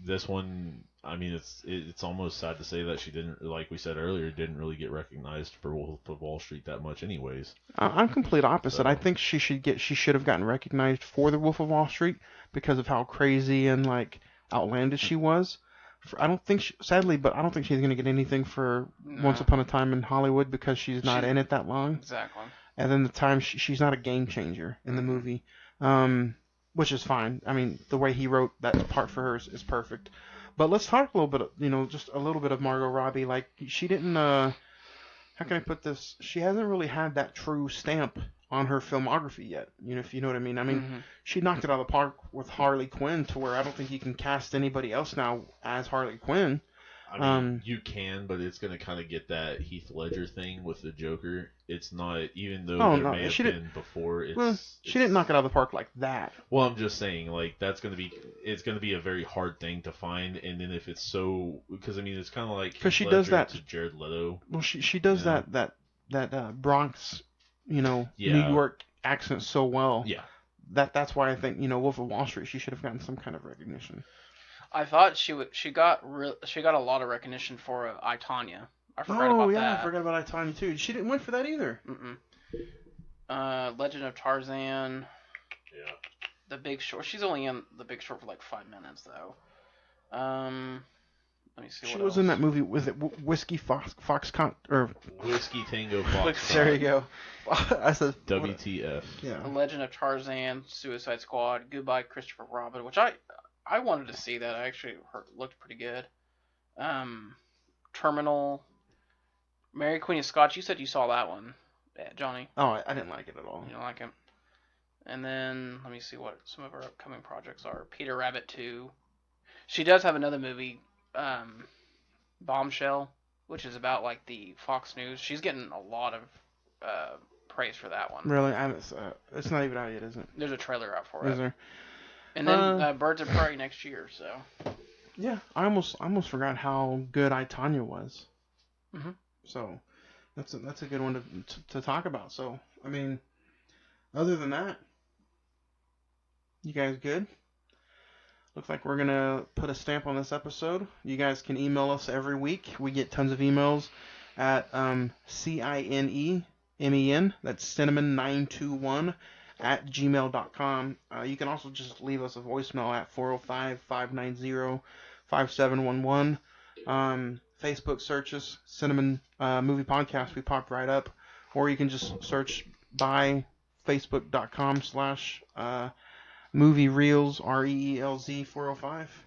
This one, I mean, it's almost sad to say that she didn't, like we said earlier, didn't really get recognized for Wolf of Wall Street that much, anyways. I'm complete opposite. I think she should have gotten recognized for the Wolf of Wall Street because of how crazy and like outlandish she was. I don't think, sadly, but I don't think she's going to get anything for Once Upon a Time in Hollywood because she's not in it that long. Exactly. And then the time she's not a game changer in the movie, which is fine. I mean, the way he wrote that part for her is perfect. But let's talk a little bit, just a little bit of Margot Robbie. Like, she didn't, how can I put this? She hasn't really had that true stamp on her filmography yet, if you know what I mean. I mean, she knocked it out of the park with Harley Quinn to where I don't think you can cast anybody else now as Harley Quinn. I mean, you can, but it's going to kind of get that Heath Ledger thing with the Joker. It's not, even though there may have been before. She didn't knock it out of the park like that. Well, I'm just saying, like, it's going to be a very hard thing to find. And then if it's so, because I mean, it's kind of like because she does that to Jared Leto. Well, she does that Bronx, New York accent so well. Yeah. That's why I think Wolf of Wall Street, she should have gotten some kind of recognition. I thought she got a lot of recognition for I, Tonya. I forgot about that. I forgot about I, Tonya too. She didn't win for that either. Legend of Tarzan. Yeah. The Big Short. She's only in The Big Short for like 5 minutes though. Let me see. She was in that movie with it Whiskey Foxconn or Whiskey Tango Fox. There you go. I said WTF. Yeah. The Legend of Tarzan, Suicide Squad, Goodbye Christopher Robin, which I wanted to see that. I actually looked pretty good. Terminal, Mary Queen of Scots. You said you saw that one, Johnny. Oh, I didn't like it at all. You don't like it? And then let me see what some of her upcoming projects are. Peter Rabbit 2. She does have another movie, Bombshell, which is about like the Fox News. She's getting a lot of praise for that one. Really? It's not even out yet, is it? There's a trailer out for it. Is there? And then Birds of Prey next year, so. Yeah, I almost forgot how good I, Tonya was. So, that's a good one to talk about. So, I mean, other than that, you guys good? Looks like we're gonna put a stamp on this episode. You guys can email us every week. We get tons of emails at CINEMEN. That's Cine-Men921 at gmail.com. You can also just leave us a voicemail at 405-590-5711. Facebook search us, Cine-Men Movie Podcast. We pop right up. Or you can just search by facebook.com/movie reels, REELZ 405.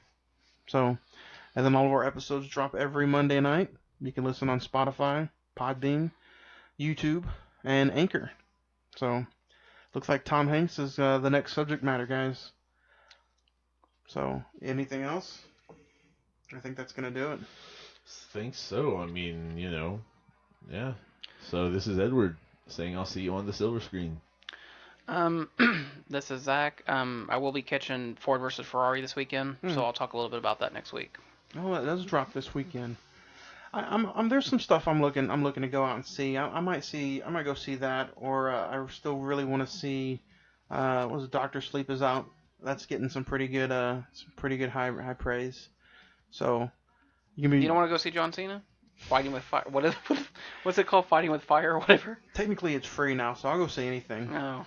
So, and then all of our episodes drop every Monday night. You can listen on Spotify, Podbean, YouTube, and Anchor. So, looks like Tom Hanks is the next subject matter, guys. So, anything else? I think that's going to do it. Think so. I mean, yeah. So this is Edward saying I'll see you on the silver screen. This is Zach. I will be catching Ford versus Ferrari this weekend, so I'll talk a little bit about that next week. Oh, that does drop this weekend. I'm there's some stuff I'm looking to go out and see. I might go see that, or I still really want to see. Was Doctor Sleep is out. That's getting some pretty good high praise. So you don't want to go see John Cena? Fighting with Fire. What's it called? Fighting with Fire or whatever? Technically, it's free now, so I'll go see anything. Oh.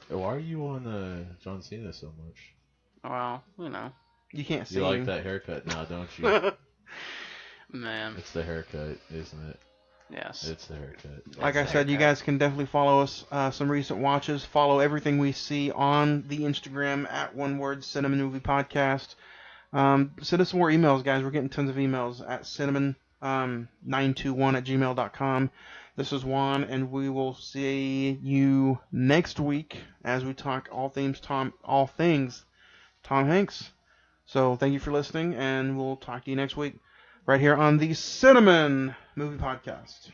Why are you on John Cena so much? Well, you know. You can't see You like him. that haircut now, don't you? Man. It's the haircut, isn't it? Yes. It's the haircut. Like I said, you guys can definitely follow us, some recent watches. Follow everything we see on the Instagram at One Word Cinnamon Movie Podcast. Send us some more emails, guys. We're getting tons of emails at cinnamon921@gmail.com. This is Juan, and we will see you next week as we talk all things Tom Hanks. So thank you for listening, and we'll talk to you next week right here on the Cine-Men Movie Podcast.